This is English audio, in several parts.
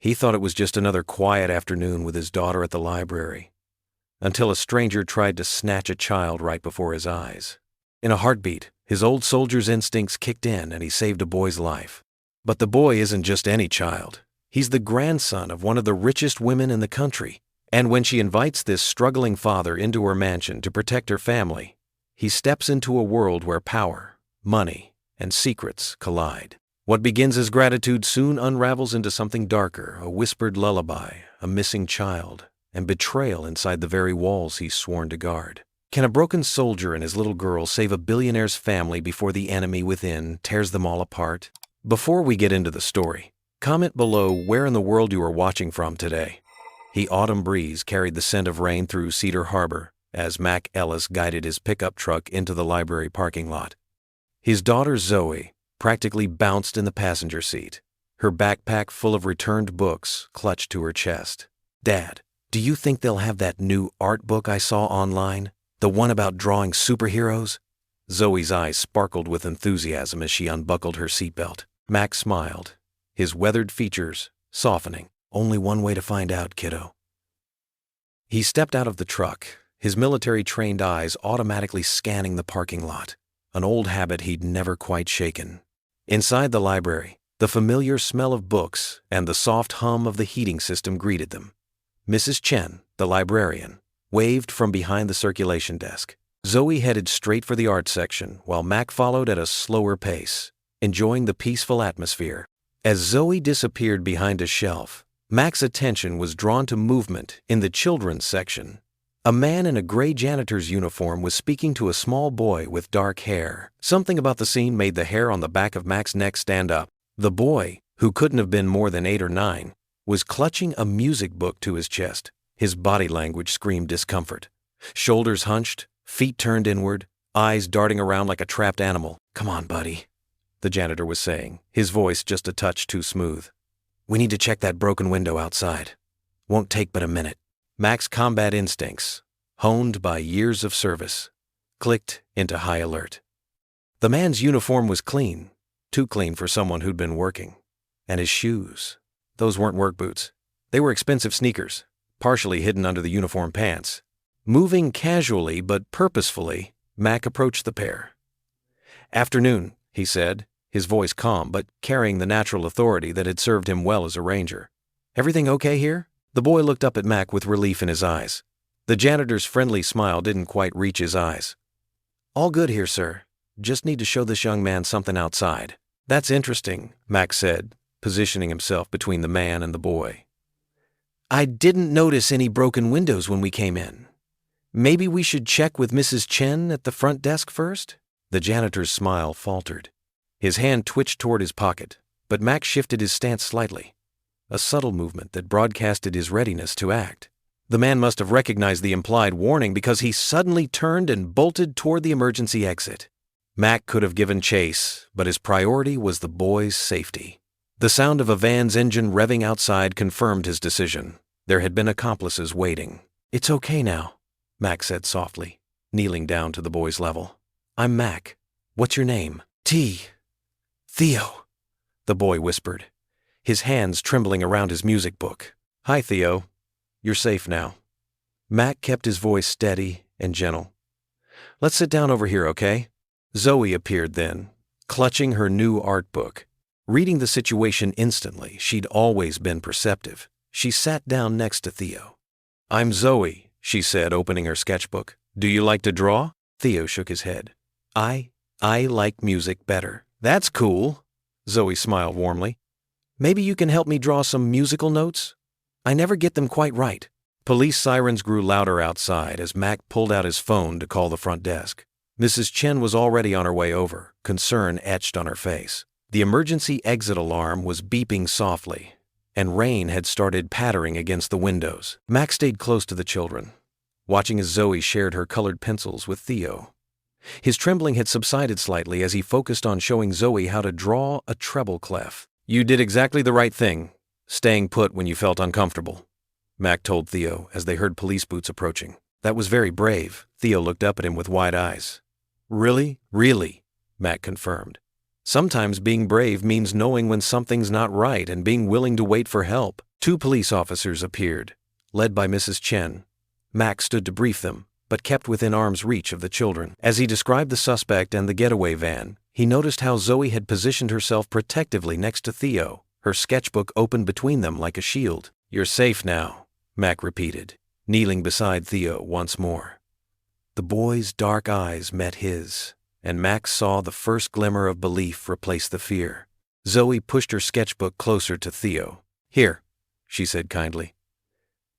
He thought it was just another quiet afternoon with his daughter at the library, until a stranger tried to snatch a child right before his eyes. In a heartbeat, his old soldier's instincts kicked in and he saved a boy's life. But the boy isn't just any child. He's the grandson of one of the richest women in the country. And when she invites this struggling father into her mansion to protect her family, he steps into a world where power, money, and secrets collide. What begins as gratitude soon unravels into something darker, a whispered lullaby, a missing child, and betrayal inside the very walls he's sworn to guard. Can a broken soldier and his little girl save a billionaire's family before the enemy within tears them all apart? Before we get into the story, comment below where in the world you are watching from today. The autumn breeze carried the scent of rain through Cedar Harbor as Mac Ellis guided his pickup truck into the library parking lot. His daughter Zoe practically bounced in the passenger seat, her backpack full of returned books clutched to her chest. "Dad, do you think they'll have that new art book I saw online? The one about drawing superheroes?" Zoe's eyes sparkled with enthusiasm as she unbuckled her seatbelt. Mac smiled, his weathered features softening. "Only one way to find out, kiddo." He stepped out of the truck, his military-trained eyes automatically scanning the parking lot, an old habit he'd never quite shaken. Inside the library, the familiar smell of books and the soft hum of the heating system greeted them. Mrs. Chen, the librarian, waved from behind the circulation desk. Zoe headed straight for the art section, while Mac followed at a slower pace, enjoying the peaceful atmosphere. As Zoe disappeared behind a shelf, Mac's attention was drawn to movement in the children's section. A man in a gray janitor's uniform was speaking to a small boy with dark hair. Something about the scene made the hair on the back of Mac's neck stand up. The boy, who couldn't have been more than 8 or 9, was clutching a music book to his chest. His body language screamed discomfort. Shoulders hunched, feet turned inward, eyes darting around like a trapped animal. "Come on, buddy," the janitor was saying, his voice just a touch too smooth. "We need to check that broken window outside. Won't take but a minute." Mac's combat instincts, honed by years of service, clicked into high alert. The man's uniform was clean, too clean for someone who'd been working. And his shoes, those weren't work boots. They were expensive sneakers, partially hidden under the uniform pants. Moving casually but purposefully, Mac approached the pair. "Afternoon," he said, his voice calm but carrying the natural authority that had served him well as a ranger. "Everything okay here?" The boy looked up at Mac with relief in his eyes. The janitor's friendly smile didn't quite reach his eyes. "All good here, sir. Just need to show this young man something outside." "That's interesting," Mac said, positioning himself between the man and the boy. "I didn't notice any broken windows when we came in. Maybe we should check with Mrs. Chen at the front desk first?" The janitor's smile faltered. His hand twitched toward his pocket, but Mac shifted his stance slightly, a subtle movement that broadcasted his readiness to act. The man must have recognized the implied warning because he suddenly turned and bolted toward the emergency exit. Mac could have given chase, but his priority was the boy's safety. The sound of a van's engine revving outside confirmed his decision. There had been accomplices waiting. "It's okay now," Mac said softly, kneeling down to the boy's level. "I'm Mac. What's your name?" Theo," the boy whispered, his hands trembling around his music book. "Hi, Theo. You're safe now." Mac kept his voice steady and gentle. "Let's sit down over here, okay?" Zoe appeared then, clutching her new art book. Reading the situation instantly, she'd always been perceptive. She sat down next to Theo. "I'm Zoe," she said, opening her sketchbook. "Do you like to draw?" Theo shook his head. I like music better." "That's cool." Zoe smiled warmly. "Maybe you can help me draw some musical notes? I never get them quite right." Police sirens grew louder outside as Mac pulled out his phone to call the front desk. Mrs. Chen was already on her way over, concern etched on her face. The emergency exit alarm was beeping softly, and rain had started pattering against the windows. Mac stayed close to the children, watching as Zoe shared her colored pencils with Theo. His trembling had subsided slightly as he focused on showing Zoe how to draw a treble clef. "You did exactly the right thing, staying put when you felt uncomfortable," Mac told Theo as they heard police boots approaching. "That was very brave." Theo looked up at him with wide eyes. Really, Mac confirmed. "Sometimes being brave means knowing when something's not right and being willing to wait for help." Two police officers appeared, led by Mrs. Chen. Mac stood to brief them, but kept within arm's reach of the children. As he described the suspect and the getaway van, he noticed how Zoe had positioned herself protectively next to Theo, her sketchbook open between them like a shield. "You're safe now," Mac repeated, kneeling beside Theo once more. The boy's dark eyes met his, and Mac saw the first glimmer of belief replace the fear. Zoe pushed her sketchbook closer to Theo. "Here," she said kindly.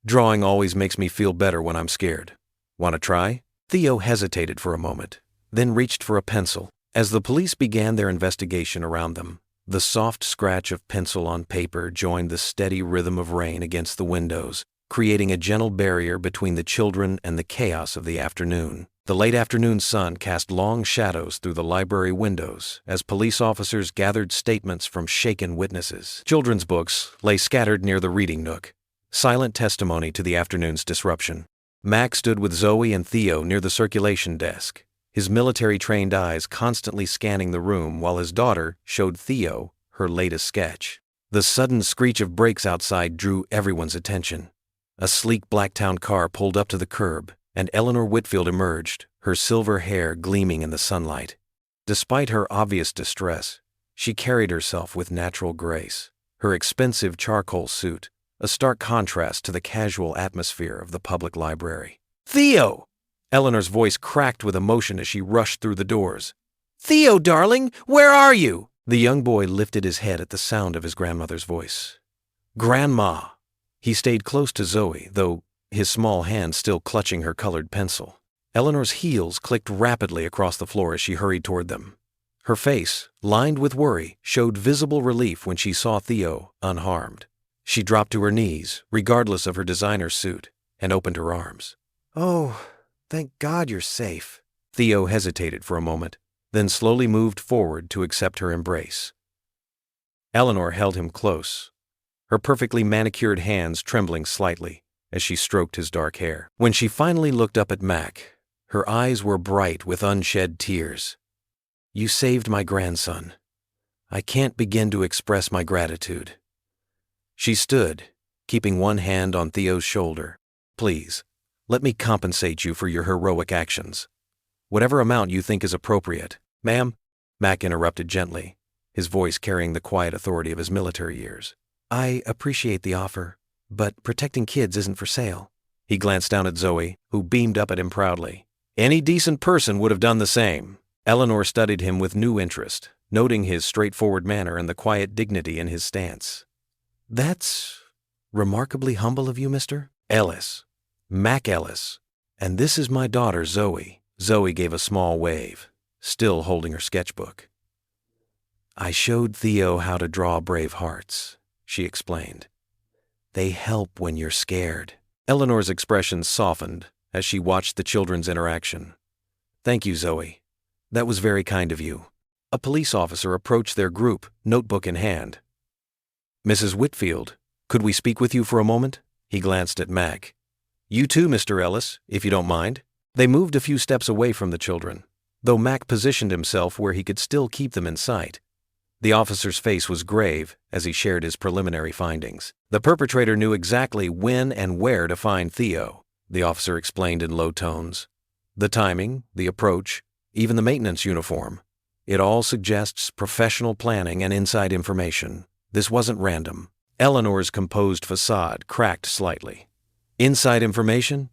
"Drawing always makes me feel better when I'm scared. Want to try?" Theo hesitated for a moment, then reached for a pencil. As the police began their investigation around them, the soft scratch of pencil on paper joined the steady rhythm of rain against the windows, creating a gentle barrier between the children and the chaos of the afternoon. The late afternoon sun cast long shadows through the library windows as police officers gathered statements from shaken witnesses. Children's books lay scattered near the reading nook, silent testimony to the afternoon's disruption. Mac stood with Zoe and Theo near the circulation desk, his military-trained eyes constantly scanning the room while his daughter showed Theo her latest sketch. The sudden screech of brakes outside drew everyone's attention. A sleek Blacktown car pulled up to the curb, and Eleanor Whitfield emerged, her silver hair gleaming in the sunlight. Despite her obvious distress, she carried herself with natural grace, her expensive charcoal suit a stark contrast to the casual atmosphere of the public library. "Theo!" Eleanor's voice cracked with emotion as she rushed through the doors. "Theo, darling, where are you?" The young boy lifted his head at the sound of his grandmother's voice. "Grandma!" He stayed close to Zoe, though his small hand still clutching her colored pencil. Eleanor's heels clicked rapidly across the floor as she hurried toward them. Her face, lined with worry, showed visible relief when she saw Theo unharmed. She dropped to her knees, regardless of her designer suit, and opened her arms. "Oh, thank God you're safe." Theo hesitated for a moment, then slowly moved forward to accept her embrace. Eleanor held him close, her perfectly manicured hands trembling slightly as she stroked his dark hair. When she finally looked up at Mac, her eyes were bright with unshed tears. "You saved my grandson. I can't begin to express my gratitude." She stood, keeping one hand on Theo's shoulder. "Please, let me compensate you for your heroic actions. Whatever amount you think is appropriate." "Ma'am," Mac interrupted gently, his voice carrying the quiet authority of his military years. "I appreciate the offer, but protecting kids isn't for sale." He glanced down at Zoe, who beamed up at him proudly. "Any decent person would have done the same." Eleanor studied him with new interest, noting his straightforward manner and the quiet dignity in his stance. "That's remarkably humble of you, Mr. Ellis. Mac Ellis. And this is my daughter, Zoe." Zoe gave a small wave, still holding her sketchbook. "I showed Theo how to draw brave hearts," she explained. "They help when you're scared." Eleanor's expression softened as she watched the children's interaction. "Thank you, Zoe. That was very kind of you." A police officer approached their group, notebook in hand. "Mrs. Whitfield, could we speak with you for a moment?" He glanced at Mac. "You too, Mr. Ellis, if you don't mind." They moved a few steps away from the children, though Mac positioned himself where he could still keep them in sight. The officer's face was grave as he shared his preliminary findings. "The perpetrator knew exactly when and where to find Theo," the officer explained in low tones. "The timing, the approach, even the maintenance uniform. It all suggests professional planning and inside information. This wasn't random." Eleanor's composed facade cracked slightly. "Inside information?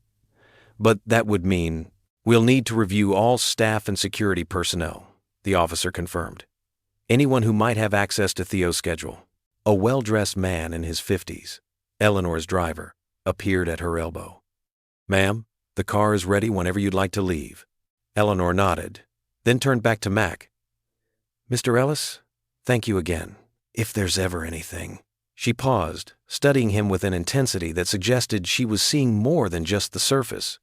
But that would mean we'll need to review all staff and security personnel," the officer confirmed. "Anyone who might have access to Theo's schedule." A well-dressed man in his 50s, Eleanor's driver, appeared at her elbow. "Ma'am, the car is ready whenever you'd like to leave." Eleanor nodded, then turned back to Mac. "Mr. Ellis, thank you again. If there's ever anything." She paused, studying him with an intensity that suggested she was seeing more than just the surface.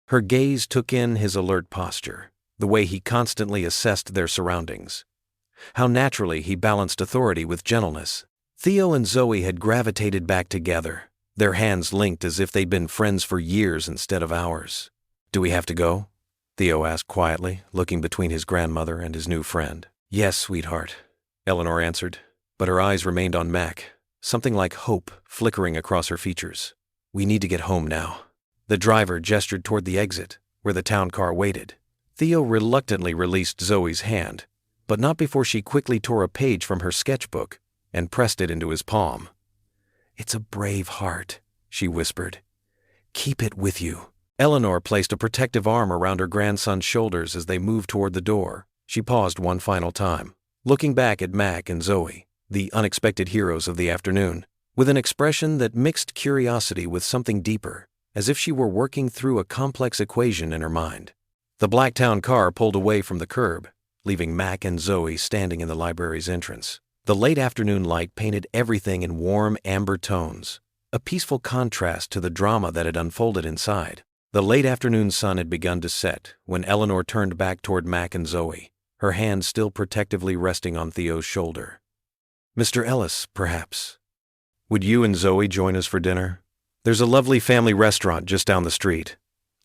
Her gaze took in his alert posture, the way he constantly assessed their surroundings. How naturally he balanced authority with gentleness. Theo and Zoe had gravitated back together, their hands linked as if they'd been friends for years instead of hours. "Do we have to go?" Theo asked quietly, looking between his grandmother and his new friend. "Yes, sweetheart," Eleanor answered, but her eyes remained on Mac, something like hope flickering across her features. "We need to get home now." The driver gestured toward the exit, where the town car waited. Theo reluctantly released Zoe's hand, but not before she quickly tore a page from her sketchbook and pressed it into his palm. "It's a brave heart," she whispered. "Keep it with you." Eleanor placed a protective arm around her grandson's shoulders as they moved toward the door. She paused one final time, looking back at Mac and Zoe, the unexpected heroes of the afternoon, with an expression that mixed curiosity with something deeper, as if she were working through a complex equation in her mind. The black town car pulled away from the curb, leaving Mac and Zoe standing in the library's entrance. The late afternoon light painted everything in warm amber tones, a peaceful contrast to the drama that had unfolded inside. The late afternoon sun had begun to set when Eleanor turned back toward Mac and Zoe, her hand still protectively resting on Theo's shoulder. "Mr. Ellis, perhaps. Would you and Zoe join us for dinner? There's a lovely family restaurant just down the street.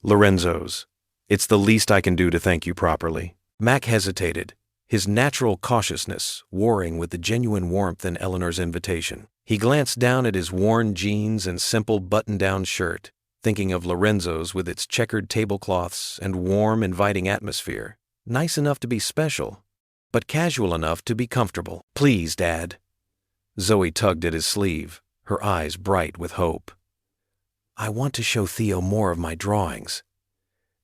Lorenzo's. It's the least I can do to thank you properly." Mac hesitated, his natural cautiousness warring with the genuine warmth in Eleanor's invitation. He glanced down at his worn jeans and simple button-down shirt, thinking of Lorenzo's with its checkered tablecloths and warm, inviting atmosphere. Nice enough to be special, but casual enough to be comfortable. "Please, Dad." Zoe tugged at his sleeve, her eyes bright with hope. "I want to show Theo more of my drawings."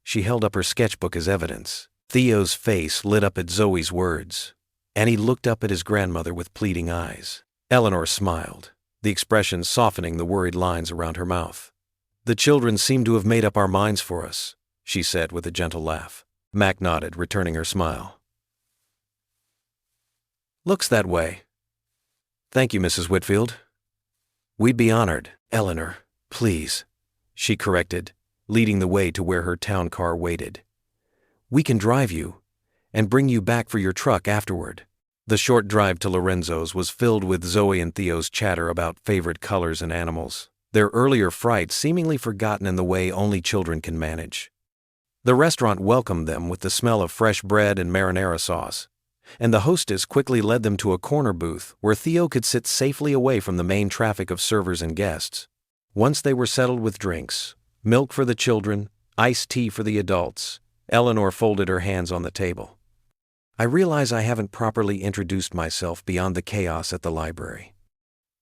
She held up her sketchbook as evidence. Theo's face lit up at Zoe's words, and he looked up at his grandmother with pleading eyes. Eleanor smiled, the expression softening the worried lines around her mouth. "The children seem to have made up our minds for us," she said with a gentle laugh. Mac nodded, returning her smile. "Looks that way. Thank you, Mrs. Whitfield." "We'd be honored." "Eleanor, please," she corrected, leading the way to where her town car waited. "We can drive you and bring you back for your truck afterward." The short drive to Lorenzo's was filled with Zoe and Theo's chatter about favorite colors and animals, their earlier fright seemingly forgotten in the way only children can manage. The restaurant welcomed them with the smell of fresh bread and marinara sauce, and the hostess quickly led them to a corner booth where Theo could sit safely away from the main traffic of servers and guests. Once they were settled with drinks, milk for the children, iced tea for the adults, Eleanor folded her hands on the table. "I realize I haven't properly introduced myself beyond the chaos at the library.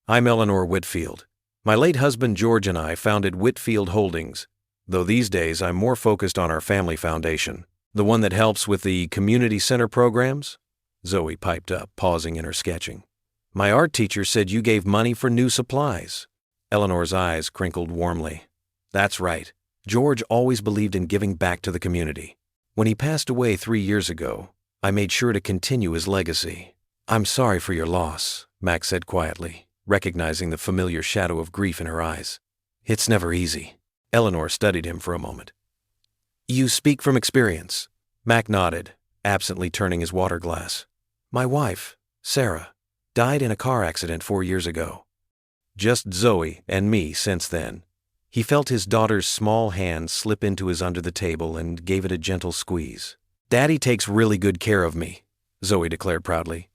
I'm Eleanor Whitfield. My late husband George and I founded Whitfield Holdings, though these days I'm more focused on our family foundation, the one that helps with the community center programs," Zoe piped up, pausing in her sketching. "My art teacher said you gave money for new supplies." Eleanor's eyes crinkled warmly. "That's right. George always believed in giving back to the community. When he passed away 3 years ago, I made sure to continue his legacy." "I'm sorry for your loss," Max said quietly, recognizing the familiar shadow of grief in her eyes. "It's never easy." Eleanor studied him for a moment. "You speak from experience." Mac nodded, absently turning his water glass. "My wife, Sarah, died in a car accident 4 years ago. Just Zoe and me since then." He felt his daughter's small hand slip into his under the table and gave it a gentle squeeze. "Daddy takes really good care of me," Zoe declared proudly.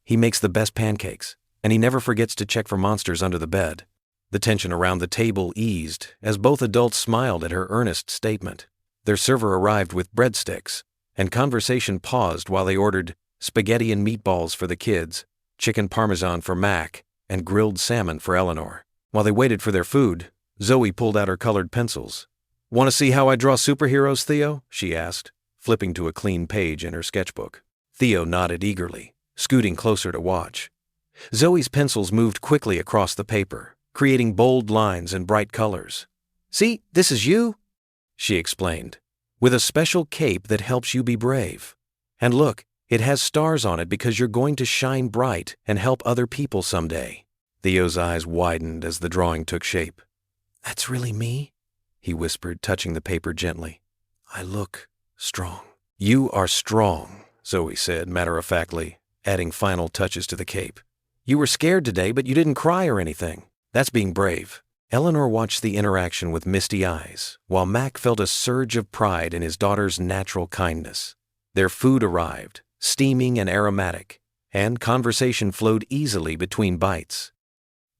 "He makes the best pancakes, and he never forgets to check for monsters under the bed." The tension around the table eased as both adults smiled at her earnest statement. Their server arrived with breadsticks, and conversation paused while they ordered spaghetti and meatballs for the kids, chicken parmesan for Mac, and grilled salmon for Eleanor. While they waited for their food, Zoe pulled out her colored pencils. "Want to see how I draw superheroes, Theo?" she asked, flipping to a clean page in her sketchbook. Theo nodded eagerly, scooting closer to watch. Zoe's pencils moved quickly across the paper, creating bold lines and bright colors. "See, this is you," she explained, "with a special cape that helps you be brave. And look, it has stars on it because you're going to shine bright and help other people someday." Theo's eyes widened as the drawing took shape. "That's really me?" he whispered, touching the paper gently. "I look strong." "You are strong," Zoe said matter-of-factly, adding final touches to the cape. "You were scared today, but you didn't cry or anything. That's being brave." Eleanor watched the interaction with misty eyes, while Mac felt a surge of pride in his daughter's natural kindness. Their food arrived, steaming and aromatic, and conversation flowed easily between bites.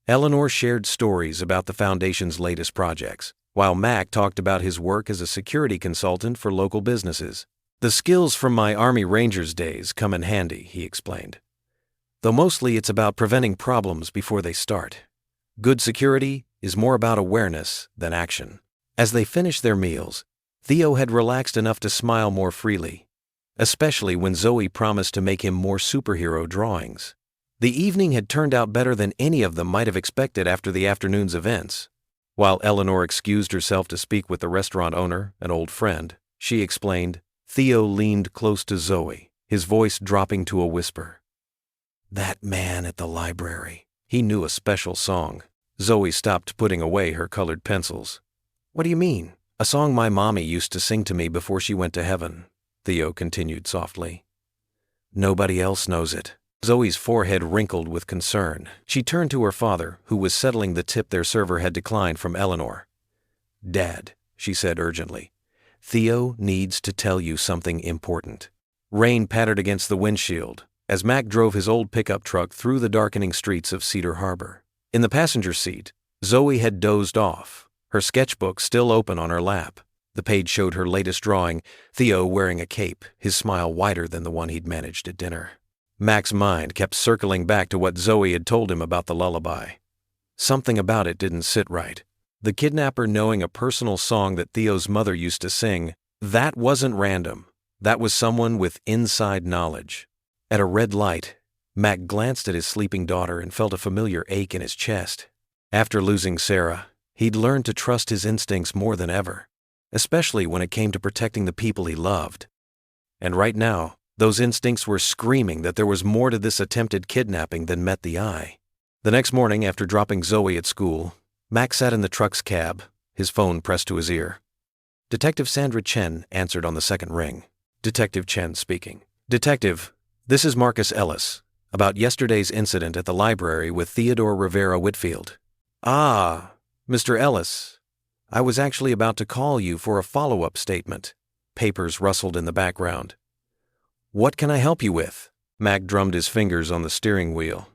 Eleanor shared stories about the Foundation's latest projects, while Mac talked about his work as a security consultant for local businesses. The skills from my Army Rangers days come in handy, he explained. Though mostly it's about preventing problems before they start. Good security is more about awareness than action. As they finished their meals, Theo had relaxed enough to smile more freely, especially when Zoe promised to make him more superhero drawings. The evening had turned out better than any of them might have expected after the afternoon's events. While Eleanor excused herself to speak with the restaurant owner, an old friend, she explained, Theo leaned close to Zoe, his voice dropping to a whisper. That man at the library. He knew a special song. Zoe stopped putting away her colored pencils. What do you mean? A song my mommy used to sing to me before she went to heaven, Theo continued softly. Nobody else knows it. Zoe's forehead wrinkled with concern. She turned to her father, who was settling the tip their server had declined from Eleanor. Dad, she said urgently, Theo needs to tell you something important. Rain pattered against the windshield as Mac drove his old pickup truck through the darkening streets of Cedar Harbor. In the passenger seat, Zoe had dozed off, her sketchbook still open on her lap. The page showed her latest drawing, Theo wearing a cape, his smile wider than the one he'd managed at dinner. Mac's mind kept circling back to what Zoe had told him about the lullaby. Something about it didn't sit right. The kidnapper knowing a personal song that Theo's mother used to sing, that wasn't random. That was someone with inside knowledge. At a red light, Mac glanced at his sleeping daughter and felt a familiar ache in his chest. After losing Sarah, he'd learned to trust his instincts more than ever, especially when it came to protecting the people he loved. And right now, those instincts were screaming that there was more to this attempted kidnapping than met the eye. The next morning, after dropping Zoe at school, Mac sat in the truck's cab, his phone pressed to his ear. Detective Sandra Chen answered on the second ring. Detective Chen speaking. Detective, this is Marcus Ellis, about yesterday's incident at the library with Theodore Rivera Whitfield. Ah, Mr. Ellis, I was actually about to call you for a follow-up statement. Papers rustled in the background. What can I help you with? Mac drummed his fingers on the steering wheel.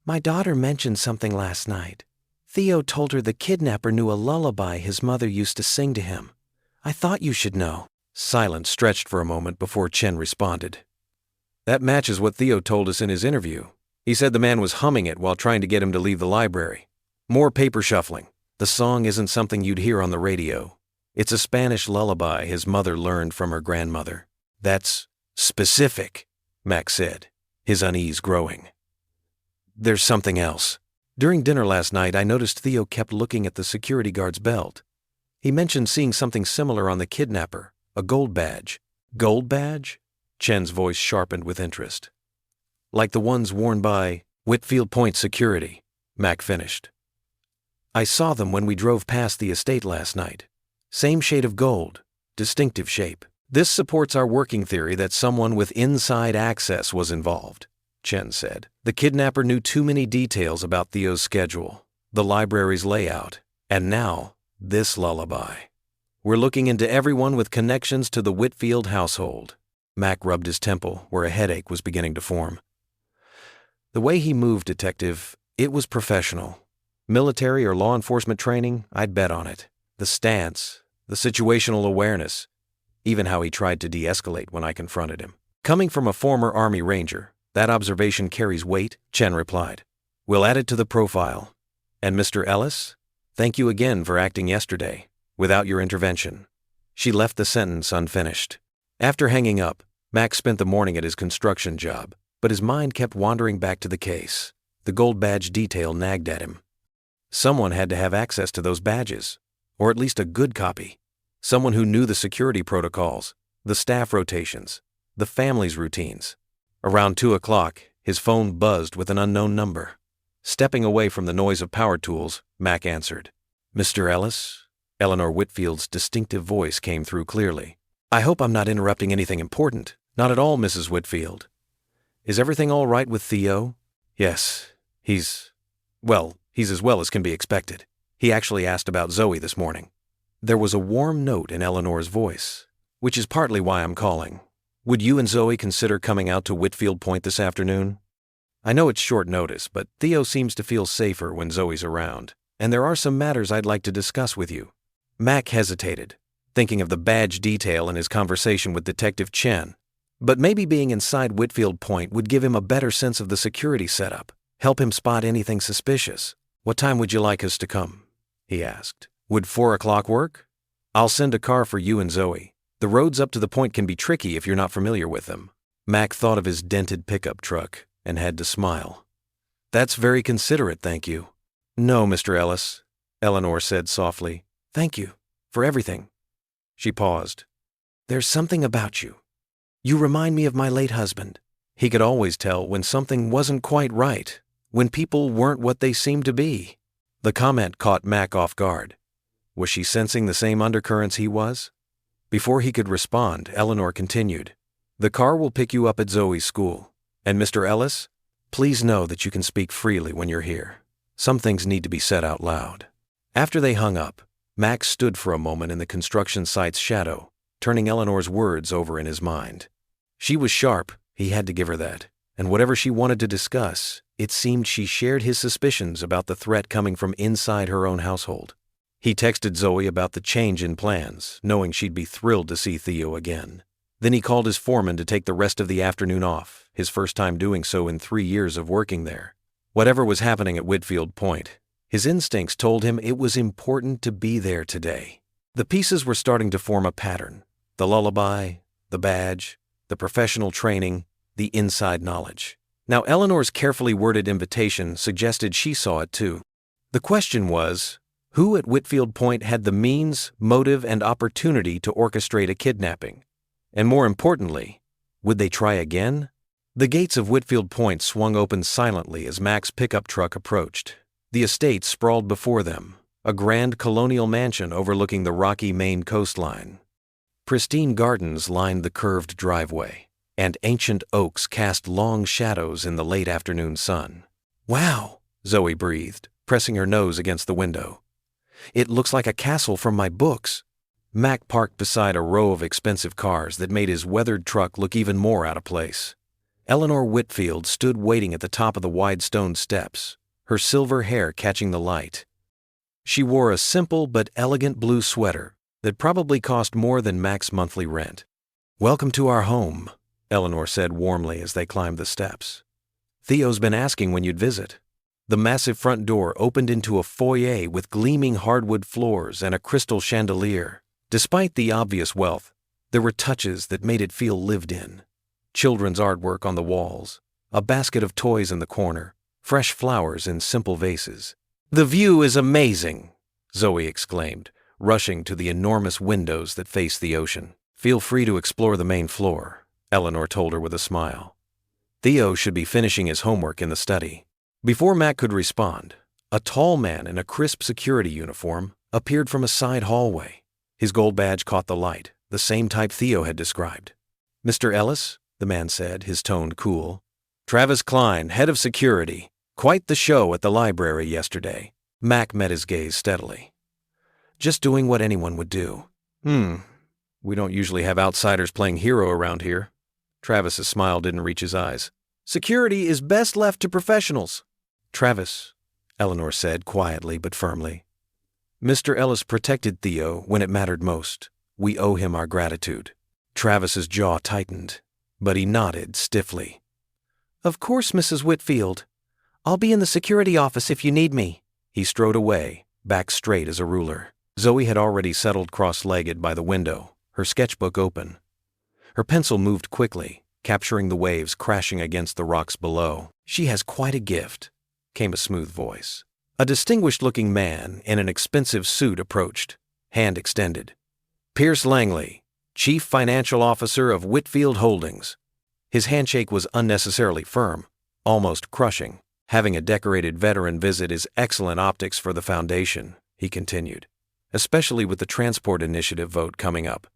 My daughter mentioned something last night. Theo told her the kidnapper knew a lullaby his mother used to sing to him. I thought you should know. Silence stretched for a moment before Chen responded. That matches what Theo told us in his interview. He said the man was humming it while trying to get him to leave the library. More paper shuffling. The song isn't something you'd hear on the radio. It's a Spanish lullaby his mother learned from her grandmother. That's specific, Mac said, his unease growing. There's something else. During dinner last night, I noticed Theo kept looking at the security guard's belt. He mentioned seeing something similar on the kidnapper, a gold badge. Gold badge? Chen's voice sharpened with interest. Like the ones worn by Whitfield Point Security, Mac finished. I saw them when we drove past the estate last night. Same shade of gold, distinctive shape. This supports our working theory that someone with inside access was involved, Chen said. The kidnapper knew too many details about Theo's schedule, the library's layout, and now, this lullaby. We're looking into everyone with connections to the Whitfield household. Mac rubbed his temple, where a headache was beginning to form. The way he moved, Detective, it was professional. Military or law enforcement training, I'd bet on it. The stance, the situational awareness, even how he tried to de-escalate when I confronted him. Coming from a former Army Ranger, that observation carries weight, Chen replied. We'll add it to the profile. And Mr. Ellis, thank you again for acting yesterday. Without your intervention. She left the sentence unfinished. After hanging up, Mac spent the morning at his construction job, but his mind kept wandering back to the case. The gold badge detail nagged at him. Someone had to have access to those badges, or at least a good copy. Someone who knew the security protocols, the staff rotations, the family's routines. Around 2 o'clock, his phone buzzed with an unknown number. Stepping away from the noise of power tools, Mac answered. Mr. Ellis? Eleanor Whitfield's distinctive voice came through clearly. I hope I'm not interrupting anything important. Not at all, Mrs. Whitfield. Is everything all right with Theo? Yes, he's as well as can be expected. He actually asked about Zoe this morning. There was a warm note in Eleanor's voice, which is partly why I'm calling. Would you and Zoe consider coming out to Whitfield Point this afternoon? I know it's short notice, but Theo seems to feel safer when Zoe's around, and there are some matters I'd like to discuss with you." Mac hesitated, thinking of the badge detail in his conversation with Detective Chen. But maybe being inside Whitfield Point would give him a better sense of the security setup, help him spot anything suspicious. "What time would you like us to come?" he asked. "Would 4 o'clock work? I'll send a car for you and Zoe. The roads up to the point can be tricky if you're not familiar with them." Mac thought of his dented pickup truck and had to smile. "That's very considerate, thank you." "No, Mr. Ellis," Eleanor said softly. "Thank you for everything." She paused. "There's something about you. You remind me of my late husband." He could always tell when something wasn't quite right, when people weren't what they seemed to be. The comment caught Mac off guard. Was she sensing the same undercurrents he was? Before he could respond, Eleanor continued, "The car will pick you up at Zoe's school. And Mr. Ellis, please know that you can speak freely when you're here. Some things need to be said out loud." After they hung up, Max stood for a moment in the construction site's shadow, turning Eleanor's words over in his mind. She was sharp, he had to give her that, and whatever she wanted to discuss, it seemed she shared his suspicions about the threat coming from inside her own household. He texted Zoe about the change in plans, knowing she'd be thrilled to see Theo again. Then he called his foreman to take the rest of the afternoon off, his first time doing so in 3 years of working there. Whatever was happening at Whitfield Point, his instincts told him it was important to be there today. The pieces were starting to form a pattern: the lullaby, the badge, the professional training, the inside knowledge. Now Eleanor's carefully worded invitation suggested she saw it too. The question was, who at Whitfield Point had the means, motive, and opportunity to orchestrate a kidnapping? And more importantly, would they try again? The gates of Whitfield Point swung open silently as Mac's pickup truck approached. The estate sprawled before them, a grand colonial mansion overlooking the rocky Maine coastline. Pristine gardens lined the curved driveway, and ancient oaks cast long shadows in the late afternoon sun. "Wow," Zoe breathed, pressing her nose against the window. "It looks like a castle from my books." Mac parked beside a row of expensive cars that made his weathered truck look even more out of place. Eleanor Whitfield stood waiting at the top of the wide stone steps, her silver hair catching the light. She wore a simple but elegant blue sweater that probably cost more than Mac's monthly rent. "Welcome to our home," Eleanor said warmly as they climbed the steps. "Theo's been asking when you'd visit." The massive front door opened into a foyer with gleaming hardwood floors and a crystal chandelier. Despite the obvious wealth, there were touches that made it feel lived in. Children's artwork on the walls, a basket of toys in the corner, fresh flowers in simple vases. "The view is amazing," Zoe exclaimed, rushing to the enormous windows that faced the ocean. "Feel free to explore the main floor," Eleanor told her with a smile. "Theo should be finishing his homework in the study." Before Mac could respond, a tall man in a crisp security uniform appeared from a side hallway. His gold badge caught the light, the same type Theo had described. "Mr. Ellis," the man said, his tone cool. "Travis Klein, head of security. Quite the show at the library yesterday." Mac met his gaze steadily. "Just doing what anyone would do." We don't usually have outsiders playing hero around here." Travis's smile didn't reach his eyes. "Security is best left to professionals." "Travis," Eleanor said quietly but firmly. "Mr. Ellis protected Theo when it mattered most. We owe him our gratitude." Travis's jaw tightened, but he nodded stiffly. "Of course, Mrs. Whitfield. I'll be in the security office if you need me." He strode away, back straight as a ruler. Zoe had already settled cross-legged by the window, her sketchbook open. Her pencil moved quickly, capturing the waves crashing against the rocks below. "She has quite a gift," came a smooth voice. A distinguished-looking man in an expensive suit approached, hand extended. "Pierce Langley, Chief Financial Officer of Whitfield Holdings." His handshake was unnecessarily firm, almost crushing. "Having a decorated veteran visit is excellent optics for the foundation," he continued, "especially with the transport initiative vote coming up.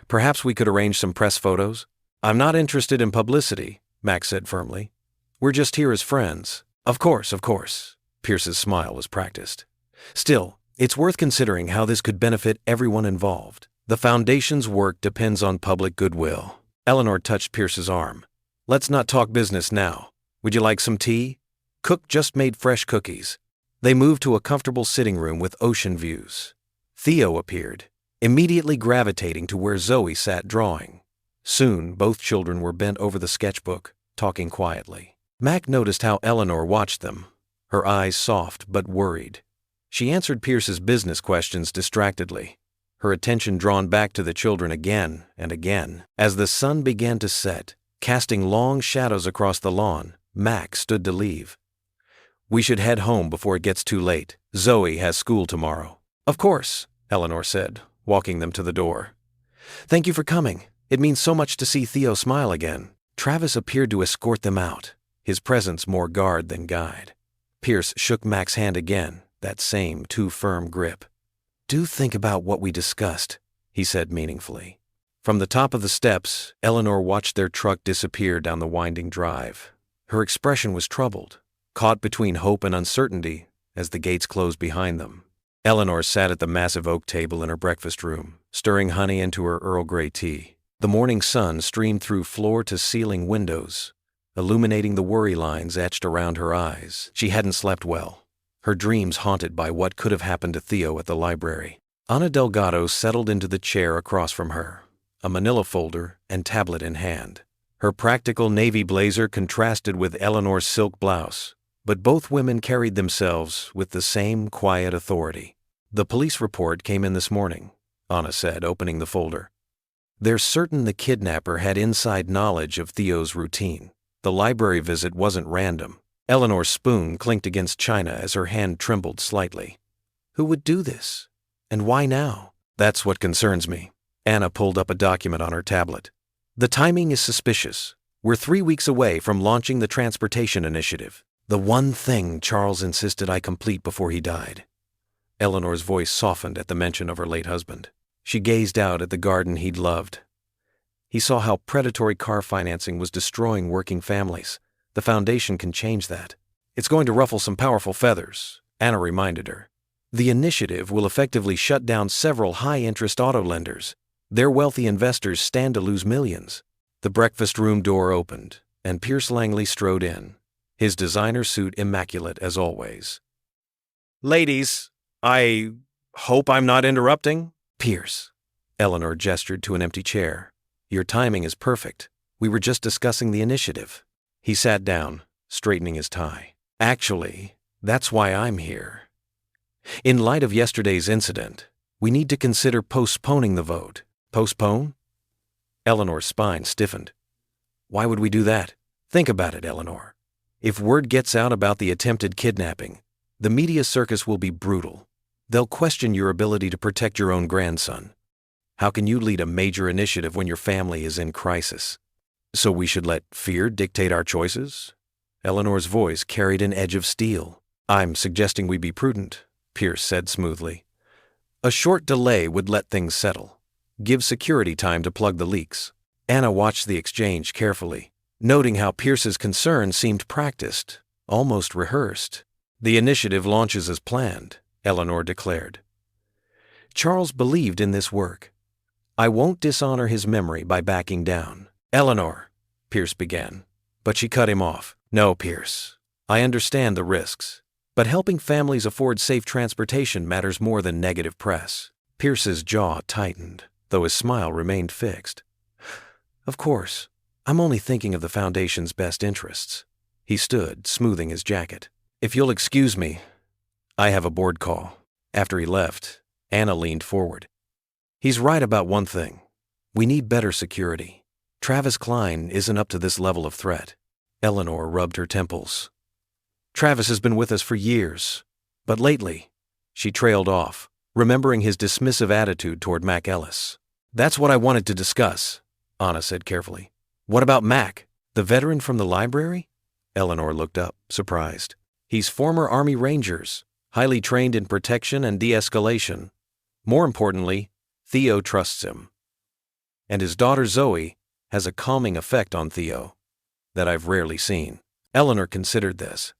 Perhaps we could arrange some press photos?" "I'm not interested in publicity," Max said firmly. "We're just here as friends." Of course. Pierce's smile was practiced. "Still, it's worth considering how this could benefit everyone involved. The foundation's work depends on public goodwill." Eleanor touched Pierce's arm. "Let's not talk business now. Would you like some tea? Cook just made fresh cookies. They moved to a comfortable sitting room with ocean views. Theo appeared, immediately gravitating to where Zoe sat drawing. Soon, both children were bent over the sketchbook, talking quietly. Mac noticed how Eleanor watched them, her eyes soft but worried. She answered Pierce's business questions distractedly, her attention drawn back to the children again and again. As the sun began to set, casting long shadows across the lawn, Mac stood to leave. We should head home before it gets too late. Zoe has school tomorrow. Of course, Eleanor said, walking them to the door. Thank you for coming. It means so much to see Theo smile again. Travis appeared to escort them out, his presence more guard than guide. Pierce shook Mac's hand again, that same too-firm grip. Do think about what we discussed, he said meaningfully. From the top of the steps, Eleanor watched their truck disappear down the winding drive. Her expression was troubled, caught between hope and uncertainty as the gates closed behind them. Eleanor sat at the massive oak table in her breakfast room, stirring honey into her Earl Grey tea. The morning sun streamed through floor-to-ceiling windows, illuminating the worry lines etched around her eyes. She hadn't slept well, her dreams haunted by what could have happened to Theo at the library. Ana Delgado settled into the chair across from her, a manila folder and tablet in hand. Her practical navy blazer contrasted with Eleanor's silk blouse, but both women carried themselves with the same quiet authority. The police report came in this morning, Ana said, opening the folder. They're certain the kidnapper had inside knowledge of Theo's routine. The library visit wasn't random. Eleanor's spoon clinked against china as her hand trembled slightly. Who would do this? And why now? That's what concerns me. Ana pulled up a document on her tablet. The timing is suspicious. We're 3 weeks away from launching the transportation initiative. The one thing Charles insisted I complete before he died. Eleanor's voice softened at the mention of her late husband. She gazed out at the garden he'd loved. He saw how predatory car financing was destroying working families. The foundation can change that. It's going to ruffle some powerful feathers, Ana reminded her. The initiative will effectively shut down several high-interest auto lenders. Their wealthy investors stand to lose millions. The breakfast room door opened, and Pierce Langley strode in, his designer suit immaculate as always. Ladies, I hope I'm not interrupting. Pierce, Eleanor gestured to an empty chair. Your timing is perfect. We were just discussing the initiative. He sat down, straightening his tie. Actually, that's why I'm here. In light of yesterday's incident, we need to consider postponing the vote. Postpone? Eleanor's spine stiffened. Why would we do that? Think about it, Eleanor. If word gets out about the attempted kidnapping, the media circus will be brutal. They'll question your ability to protect your own grandson. How can you lead a major initiative when your family is in crisis? So we should let fear dictate our choices? Eleanor's voice carried an edge of steel. I'm suggesting we be prudent, Pierce said smoothly. A short delay would let things settle. Give security time to plug the leaks. Ana watched the exchange carefully, noting how Pierce's concern seemed practiced, almost rehearsed. The initiative launches as planned, Eleanor declared. Charles believed in this work. I won't dishonor his memory by backing down. Eleanor, Pierce began, but she cut him off. No, Pierce. I understand the risks, but helping families afford safe transportation matters more than negative press. Pierce's jaw tightened, though his smile remained fixed. Of course, I'm only thinking of the Foundation's best interests. He stood, smoothing his jacket. If you'll excuse me, I have a board call. After he left, Ana leaned forward. He's right about one thing. We need better security. Travis Klein isn't up to this level of threat. Eleanor rubbed her temples. Travis has been with us for years, but lately, she trailed off, remembering his dismissive attitude toward Mac Ellis. That's what I wanted to discuss, Ana said carefully. What about Mac, the veteran from the library? Eleanor looked up, surprised. He's former Army Rangers, highly trained in protection and de-escalation. More importantly, Theo trusts him. And his daughter Zoe has a calming effect on Theo that I've rarely seen. Eleanor considered this.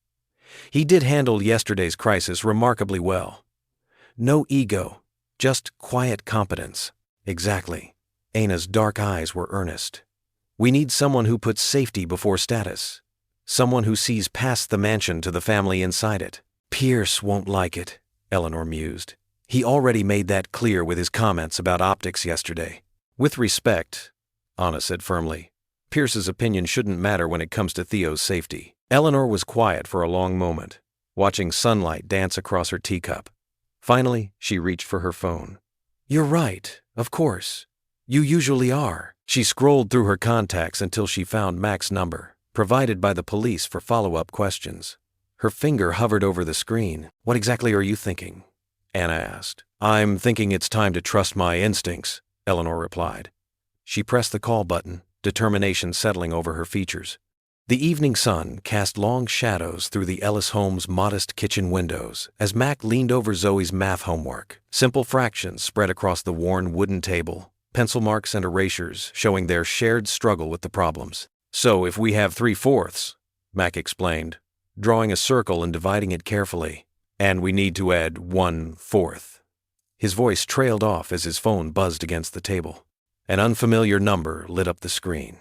He did handle yesterday's crisis remarkably well. No ego, just quiet competence. Exactly. Ana's dark eyes were earnest. We need someone who puts safety before status. Someone who sees past the mansion to the family inside it. Pierce won't like it, Eleanor mused. He already made that clear with his comments about optics yesterday. With respect, Anna said firmly, Pierce's opinion shouldn't matter when it comes to Theo's safety. Eleanor was quiet for a long moment, watching sunlight dance across her teacup. Finally, she reached for her phone. You're right, of course. You usually are. She scrolled through her contacts until she found Mac's number, provided by the police for follow-up questions. Her finger hovered over the screen. What exactly are you thinking? Anna asked. I'm thinking it's time to trust my instincts, Eleanor replied. She pressed the call button, determination settling over her features. The evening sun cast long shadows through the Ellis home's modest kitchen windows as Mac leaned over Zoe's math homework. Simple fractions spread across the worn wooden table, pencil marks and erasures showing their shared struggle with the problems. So if we have 3/4, Mac explained, drawing a circle and dividing it carefully, and we need to add 1/4. His voice trailed off as his phone buzzed against the table. An unfamiliar number lit up the screen.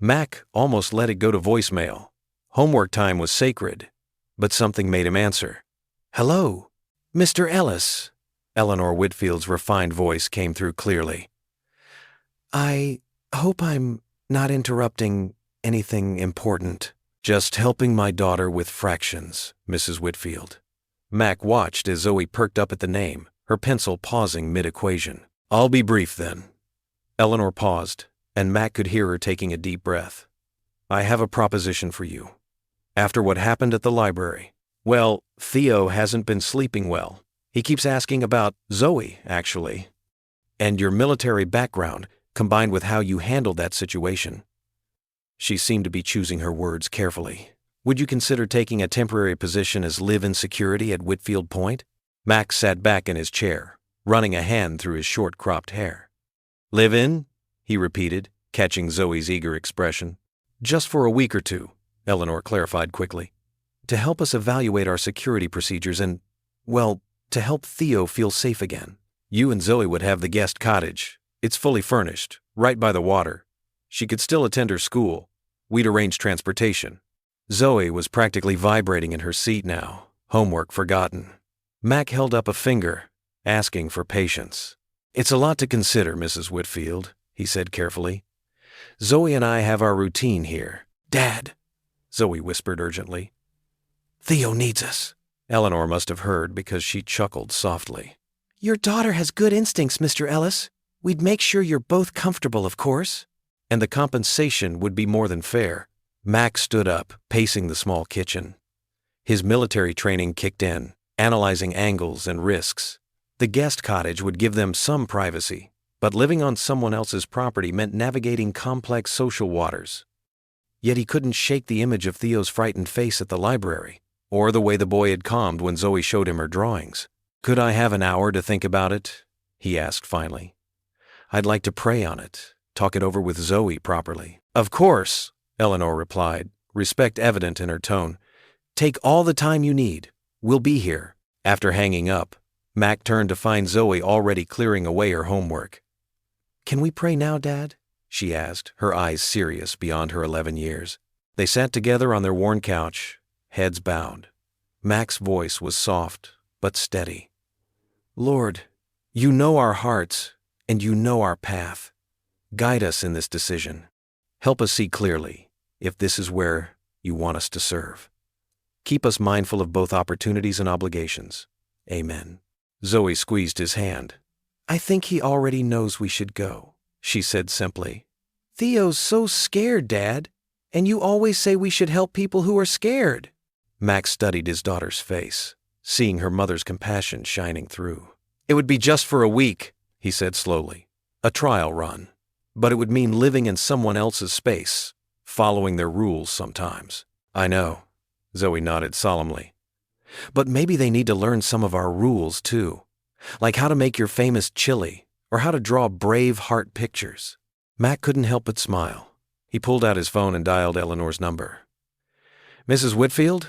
Mac almost let it go to voicemail. Homework time was sacred, but something made him answer. Hello, Mr. Ellis. Eleanor Whitfield's refined voice came through clearly. I hope I'm not interrupting anything important. Just helping my daughter with fractions, Mrs. Whitfield. Mac watched as Zoe perked up at the name, her pencil pausing mid-equation. I'll be brief then. Eleanor paused, and Mac could hear her taking a deep breath. I have a proposition for you. After what happened at the library, well, Theo hasn't been sleeping well. He keeps asking about Zoe, actually. And your military background, combined with how you handled that situation. She seemed to be choosing her words carefully. Would you consider taking a temporary position as live-in security at Whitfield Point? Max sat back in his chair, running a hand through his short-cropped hair. Live in? He repeated, catching Zoe's eager expression. Just for a week or two, Eleanor clarified quickly. To help us evaluate our security procedures and, well, to help Theo feel safe again. You and Zoe would have the guest cottage. It's fully furnished, right by the water. She could still attend her school. We'd arrange transportation. Zoe was practically vibrating in her seat now, homework forgotten. Mac held up a finger, asking for patience. It's a lot to consider, Mrs. Whitfield, he said carefully. Zoe and I have our routine here. Dad, Zoe whispered urgently. Theo needs us. Eleanor must have heard because she chuckled softly. Your daughter has good instincts, Mr. Ellis. We'd make sure you're both comfortable, of course. And the compensation would be more than fair. Mac stood up, pacing the small kitchen. His military training kicked in, analyzing angles and risks. The guest cottage would give them some privacy, but living on someone else's property meant navigating complex social waters. Yet he couldn't shake the image of Theo's frightened face at the library, or the way the boy had calmed when Zoe showed him her drawings. Could I have an hour to think about it? He asked finally. I'd like to pray on it, talk it over with Zoe properly. Of course, Eleanor replied, respect evident in her tone. Take all the time you need. We'll be here. After hanging up, Mac turned to find Zoe already clearing away her homework. Can we pray now, Dad? She asked, her eyes serious beyond her 11 years. They sat together on their worn couch, heads bowed. Mac's voice was soft but steady. Lord, you know our hearts and you know our path. Guide us in this decision. Help us see clearly if this is where you want us to serve. Keep us mindful of both opportunities and obligations. Amen. Zoe squeezed his hand. I think he already knows we should go, she said simply. Theo's so scared, Dad, and you always say we should help people who are scared. Max studied his daughter's face, seeing her mother's compassion shining through. It would be just for a week, he said slowly. A trial run. But it would mean living in someone else's space, following their rules sometimes. I know, Zoe nodded solemnly. But maybe they need to learn some of our rules too, like how to make your famous chili or how to draw brave heart pictures. Mac couldn't help but smile. He pulled out his phone and dialed Eleanor's number. Mrs. Whitfield,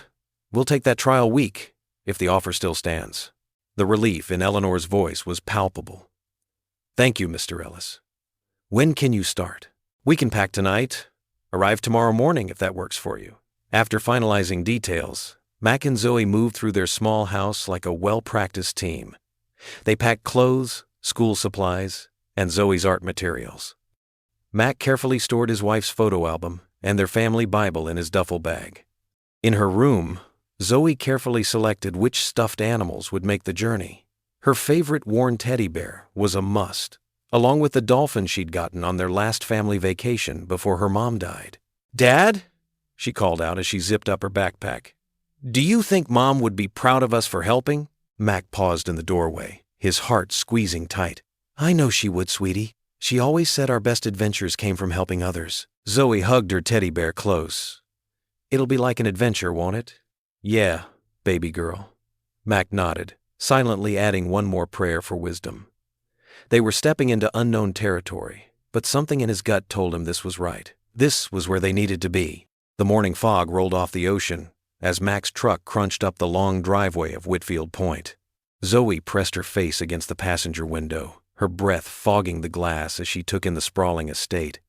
we'll take that trial week if the offer still stands. The relief in Eleanor's voice was palpable. Thank you, Mr. Ellis. When can you start? We can pack tonight, arrive tomorrow morning if that works for you. After finalizing details, Mac and Zoe moved through their small house like a well-practiced team. They packed clothes, school supplies, and Zoe's art materials. Mac carefully stored his wife's photo album and their family Bible in his duffel bag. In her room, Zoe carefully selected which stuffed animals would make the journey. Her favorite worn teddy bear was a must, along with the dolphin she'd gotten on their last family vacation before her mom died. "Dad," she called out as she zipped up her backpack, "do you think Mom would be proud of us for helping?" Mac paused in the doorway, his heart squeezing tight. "I know she would, sweetie. She always said our best adventures came from helping others." Zoe hugged her teddy bear close. "It'll be like an adventure, won't it?" "Yeah, baby girl." Mac nodded, silently adding one more prayer for wisdom. They were stepping into unknown territory, but something in his gut told him this was right. This was where they needed to be. The morning fog rolled off the ocean as Mac's truck crunched up the long driveway of Whitfield Point. Zoe pressed her face against the passenger window, her breath fogging the glass as she took in the sprawling estate.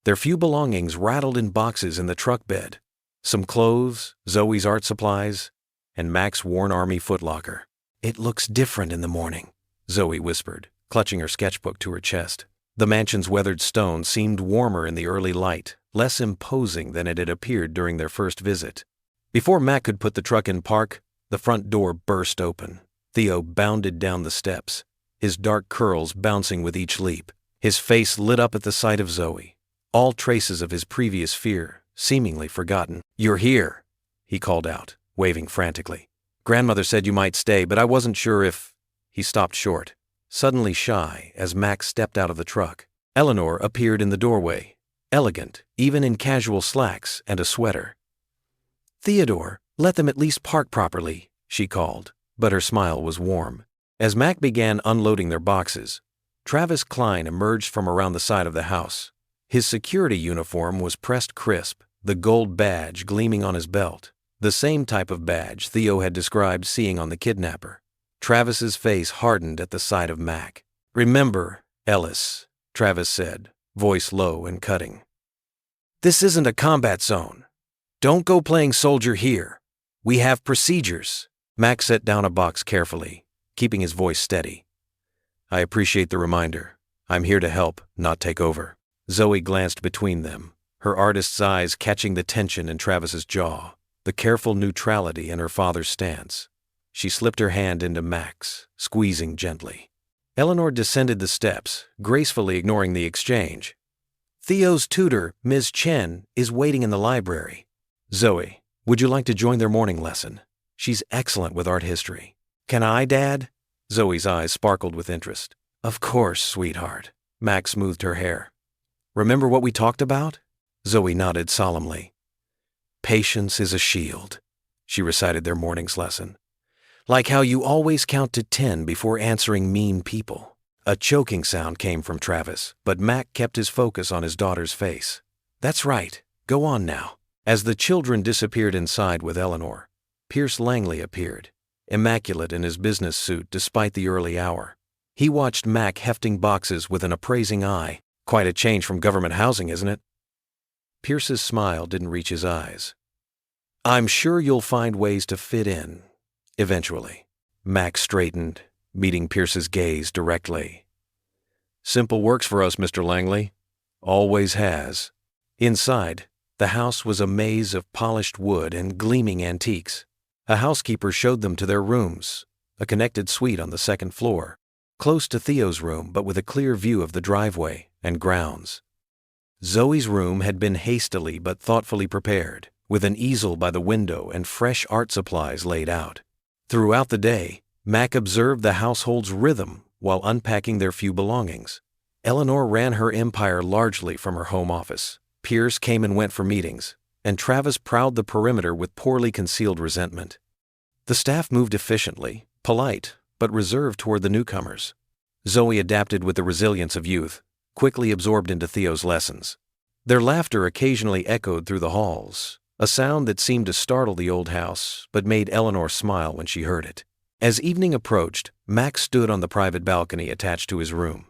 Their few belongings rattled in boxes in the truck bed. Some clothes, Zoe's art supplies, and Mac's worn army footlocker. "It looks different in the morning," Zoe whispered, clutching her sketchbook to her chest. The mansion's weathered stone seemed warmer in the early light, less imposing than it had appeared during their first visit. Before Mac could put the truck in park, the front door burst open. Theo bounded down the steps, his dark curls bouncing with each leap. His face lit up at the sight of Zoe, all traces of his previous fear seemingly forgotten. "You're here," he called out, waving frantically. "Grandmother said you might stay, but I wasn't sure if—" He stopped short, suddenly shy as Mac stepped out of the truck. Eleanor appeared in the doorway, elegant, even in casual slacks and a sweater. "Theodore, let them at least park properly," she called, but her smile was warm. As Mac began unloading their boxes, Travis Klein emerged from around the side of the house. His security uniform was pressed crisp, the gold badge gleaming on his belt, the same type of badge Theo had described seeing on the kidnapper. Travis's face hardened at the sight of Mac. "Remember, Ellis," Travis said, voice low and cutting. "This isn't a combat zone. Don't go playing soldier here. We have procedures." Mac set down a box carefully, keeping his voice steady. "I appreciate the reminder. I'm here to help, not take over." Zoe glanced between them, her artist's eyes catching the tension in Travis's jaw, the careful neutrality in her father's stance. She slipped her hand into Mac's, squeezing gently. Eleanor descended the steps, gracefully ignoring the exchange. "Theo's tutor, Ms. Chen, is waiting in the library. Zoe, would you like to join their morning lesson? She's excellent with art history." "Can I, Dad?" Zoe's eyes sparkled with interest. "Of course, sweetheart." Mac smoothed her hair. "Remember what we talked about?" Zoe nodded solemnly. "Patience is a shield," she recited their morning's lesson. "Like how you always count to 10 before answering mean people." A choking sound came from Travis, but Mac kept his focus on his daughter's face. "That's right. Go on now." As the children disappeared inside with Eleanor, Pierce Langley appeared, immaculate in his business suit despite the early hour. He watched Mac hefting boxes with an appraising eye. "Quite a change from government housing, isn't it?" Pierce's smile didn't reach his eyes. "I'm sure you'll find ways to fit in, eventually." Mac straightened, meeting Pierce's gaze directly. "Simple works for us, Mr. Langley. Always has." Inside, the house was a maze of polished wood and gleaming antiques. A housekeeper showed them to their rooms, a connected suite on the second floor, close to Theo's room but with a clear view of the driveway and grounds. Zoe's room had been hastily but thoughtfully prepared, with an easel by the window and fresh art supplies laid out. Throughout the day, Mac observed the household's rhythm while unpacking their few belongings. Eleanor ran her empire largely from her home office. Pierce came and went for meetings, and Travis prowled the perimeter with poorly concealed resentment. The staff moved efficiently, polite, but reserved toward the newcomers. Zoe adapted with the resilience of youth, quickly absorbed into Theo's lessons. Their laughter occasionally echoed through the halls, a sound that seemed to startle the old house but made Eleanor smile when she heard it. As evening approached, Mac stood on the private balcony attached to his room.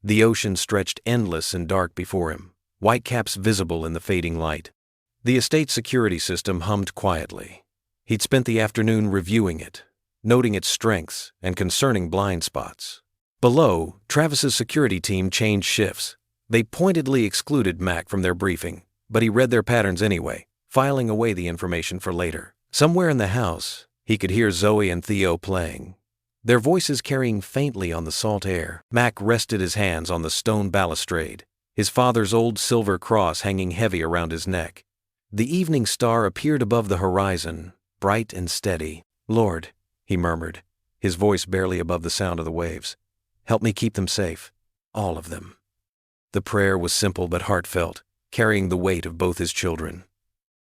The ocean stretched endless and dark before him, whitecaps visible in the fading light. The estate security system hummed quietly. He'd spent the afternoon reviewing it, noting its strengths and concerning blind spots. Below, Travis's security team changed shifts. They pointedly excluded Mac from their briefing, but he read their patterns anyway, filing away the information for later. Somewhere in the house, he could hear Zoe and Theo playing, their voices carrying faintly on the salt air. Mac rested his hands on the stone balustrade, his father's old silver cross hanging heavy around his neck. The evening star appeared above the horizon, bright and steady. "Lord," he murmured, his voice barely above the sound of the waves, "help me keep them safe. All of them." The prayer was simple but heartfelt, carrying the weight of both his children.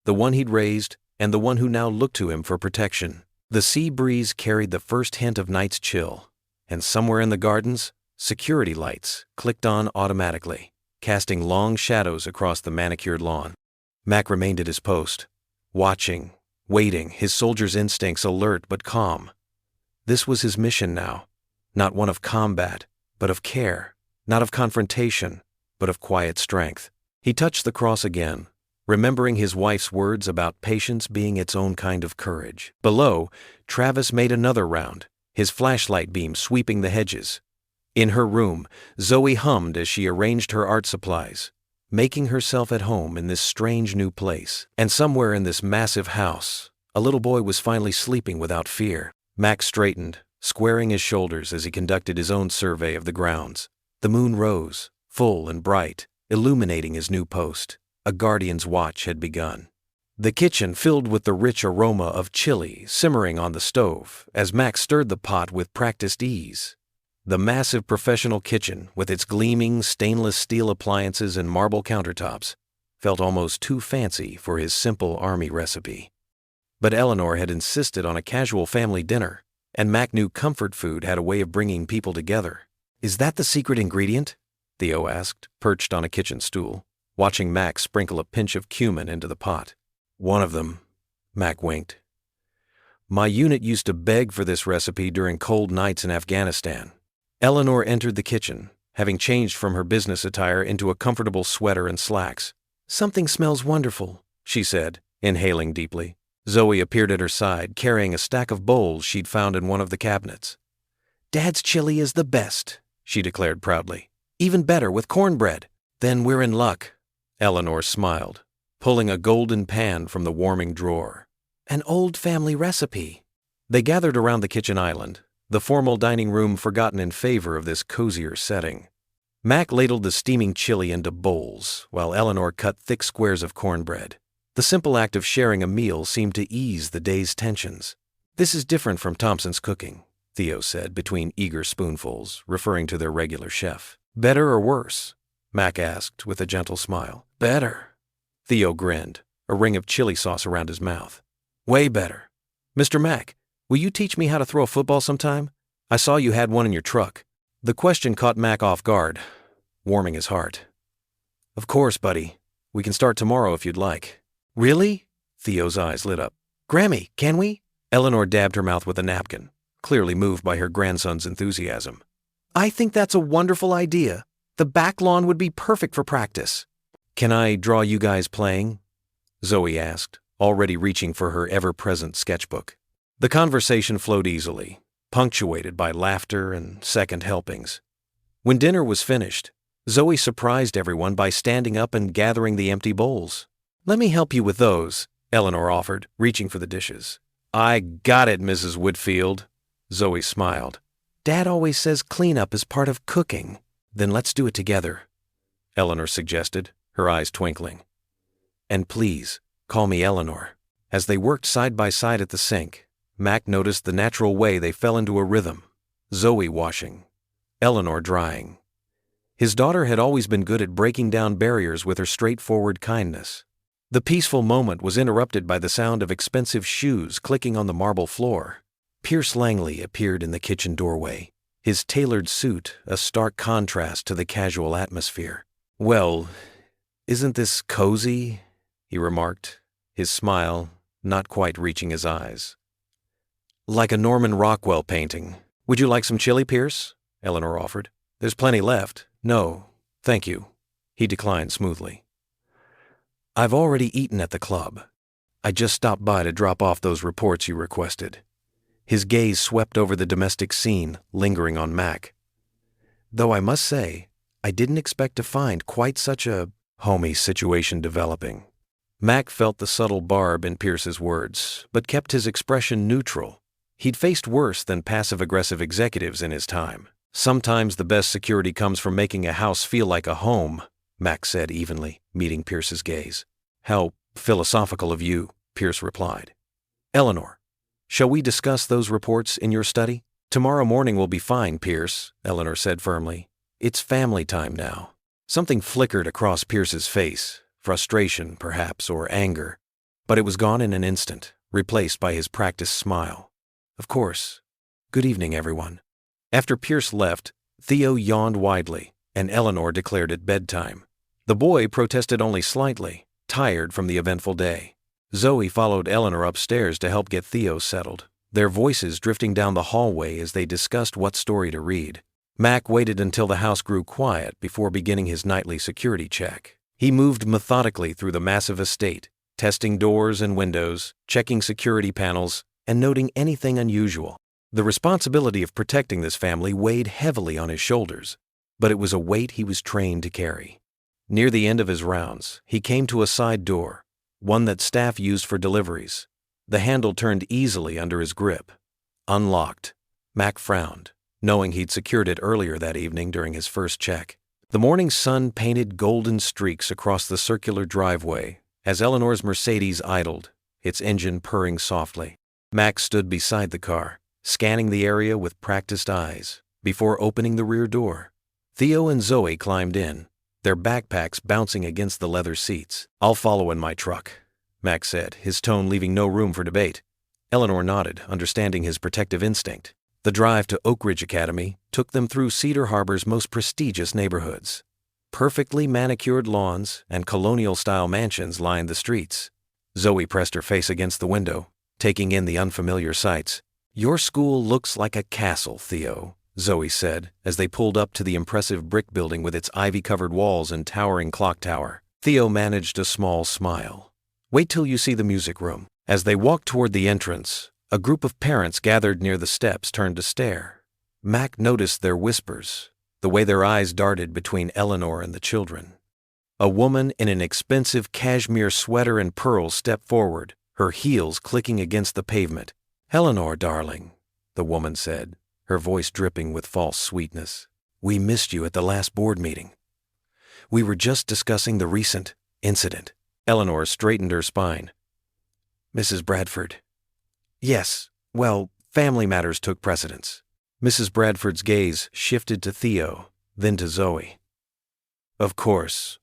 The one he'd raised, and the one who now looked to him for protection. The sea breeze carried the first hint of night's chill, and somewhere in the gardens, security lights clicked on automatically, casting long shadows across the manicured lawn. Mac remained at his post, watching, waiting, his soldier's instincts alert but calm. This was his mission now, not one of combat, but of care, not of confrontation, but of quiet strength. He touched the cross again, remembering his wife's words about patience being its own kind of courage. Below, Travis made another round, his flashlight beam sweeping the hedges. In her room, Zoe hummed as she arranged her art supplies, making herself at home in this strange new place. And somewhere in this massive house, a little boy was finally sleeping without fear. Max straightened, squaring his shoulders as he conducted his own survey of the grounds. The moon rose, full and bright, illuminating his new post. A guardian's watch had begun. The kitchen filled with the rich aroma of chili simmering on the stove as Max stirred the pot with practiced ease. The massive professional kitchen, with its gleaming stainless steel appliances and marble countertops, felt almost too fancy for his simple army recipe. But Eleanor had insisted on a casual family dinner, and Mac knew comfort food had a way of bringing people together. "Is that the secret ingredient?" Theo asked, perched on a kitchen stool, watching Mac sprinkle a pinch of cumin into the pot. "One of them," Mac winked. "My unit used to beg for this recipe during cold nights in Afghanistan." Eleanor entered the kitchen, having changed from her business attire into a comfortable sweater and slacks. "Something smells wonderful," she said, inhaling deeply. Zoe appeared at her side, carrying a stack of bowls she'd found in one of the cabinets. "Dad's chili is the best," she declared proudly. "Even better with cornbread." "Then we're in luck," Eleanor smiled, pulling a golden pan from the warming drawer. "An old family recipe." They gathered around the kitchen island, the formal dining room forgotten in favor of this cozier setting. Mac ladled the steaming chili into bowls, while Eleanor cut thick squares of cornbread. The simple act of sharing a meal seemed to ease the day's tensions. "This is different from Thompson's cooking," Theo said between eager spoonfuls, referring to their regular chef. "Better or worse?" Mac asked with a gentle smile. "Better." Theo grinned, a ring of chili sauce around his mouth. "Way better. Mr. Mac, will you teach me how to throw a football sometime? I saw you had one in your truck." The question caught Mac off guard, warming his heart. "Of course, buddy. We can start tomorrow if you'd like." "Really?" Theo's eyes lit up. "Grammy, can we?" Eleanor dabbed her mouth with a napkin, clearly moved by her grandson's enthusiasm. "I think that's a wonderful idea. The back lawn would be perfect for practice." "Can I draw you guys playing?" Zoe asked, already reaching for her ever-present sketchbook. The conversation flowed easily, punctuated by laughter and second helpings. When dinner was finished, Zoe surprised everyone by standing up and gathering the empty bowls. "Let me help you with those," Eleanor offered, reaching for the dishes. "I got it, Mrs. Whitfield," Zoe smiled. "Dad always says cleanup is part of cooking." "Then let's do it together," Eleanor suggested, her eyes twinkling. "And please, call me Eleanor." As they worked side by side at the sink, Mac noticed the natural way they fell into a rhythm, Zoe washing, Eleanor drying. His daughter had always been good at breaking down barriers with her straightforward kindness. The peaceful moment was interrupted by the sound of expensive shoes clicking on the marble floor. Pierce Langley appeared in the kitchen doorway, his tailored suit a stark contrast to the casual atmosphere. "Well, isn't this cozy?" he remarked, his smile not quite reaching his eyes. "Like a Norman Rockwell painting. Would you like some chili, Pierce?" Eleanor offered. "There's plenty left." "No, thank you," he declined smoothly. I've already eaten at the club. I just stopped by to drop off those reports you requested. His gaze swept over the domestic scene, lingering on Mac. Though I must say, I didn't expect to find quite such a homey situation developing. Mac felt the subtle barb in Pierce's words, but kept his expression neutral. He'd faced worse than passive-aggressive executives in his time. Sometimes the best security comes from making a house feel like a home, Mac said evenly, meeting Pierce's gaze. How philosophical of you, Pierce replied. Eleanor, shall we discuss those reports in your study? Tomorrow morning will be fine, Pierce, Eleanor said firmly. It's family time now. Something flickered across Pierce's face, frustration, perhaps, or anger, but it was gone in an instant, replaced by his practiced smile. Of course. Good evening, everyone. After Pierce left, Theo yawned widely, and Eleanor declared it bedtime. The boy protested only slightly, tired from the eventful day. Zoe followed Eleanor upstairs to help get Theo settled, their voices drifting down the hallway as they discussed what story to read. Mac waited until the house grew quiet before beginning his nightly security check. He moved methodically through the massive estate, testing doors and windows, checking security panels, and noting anything unusual. The responsibility of protecting this family weighed heavily on his shoulders, but it was a weight he was trained to carry. Near the end of his rounds, he came to a side door, one that staff used for deliveries. The handle turned easily under his grip. Unlocked. Mac frowned, knowing he'd secured it earlier that evening during his first check. The morning sun painted golden streaks across the circular driveway as Eleanor's Mercedes idled, its engine purring softly. Mac stood beside the car, scanning the area with practiced eyes, before opening the rear door. Theo and Zoe climbed in, their backpacks bouncing against the leather seats. I'll follow in my truck, Mac said, his tone leaving no room for debate. Eleanor nodded, understanding his protective instinct. The drive to Oak Ridge Academy took them through Cedar Harbor's most prestigious neighborhoods. Perfectly manicured lawns and colonial-style mansions lined the streets. Zoe pressed her face against the window, taking in the unfamiliar sights. Your school looks like a castle, Theo, Zoe said, as they pulled up to the impressive brick building with its ivy-covered walls and towering clock tower. Theo managed a small smile. Wait till you see the music room. As they walked toward the entrance, a group of parents gathered near the steps turned to stare. Mac noticed their whispers, the way their eyes darted between Eleanor and the children. A woman in an expensive cashmere sweater and pearls stepped forward, her heels clicking against the pavement. Eleanor, darling, the woman said, her voice dripping with false sweetness. We missed you at the last board meeting. We were just discussing the recent incident. Eleanor straightened her spine. Mrs. Bradford. Yes, well, family matters took precedence. Mrs. Bradford's gaze shifted to Theo, then to Zoe. Of course.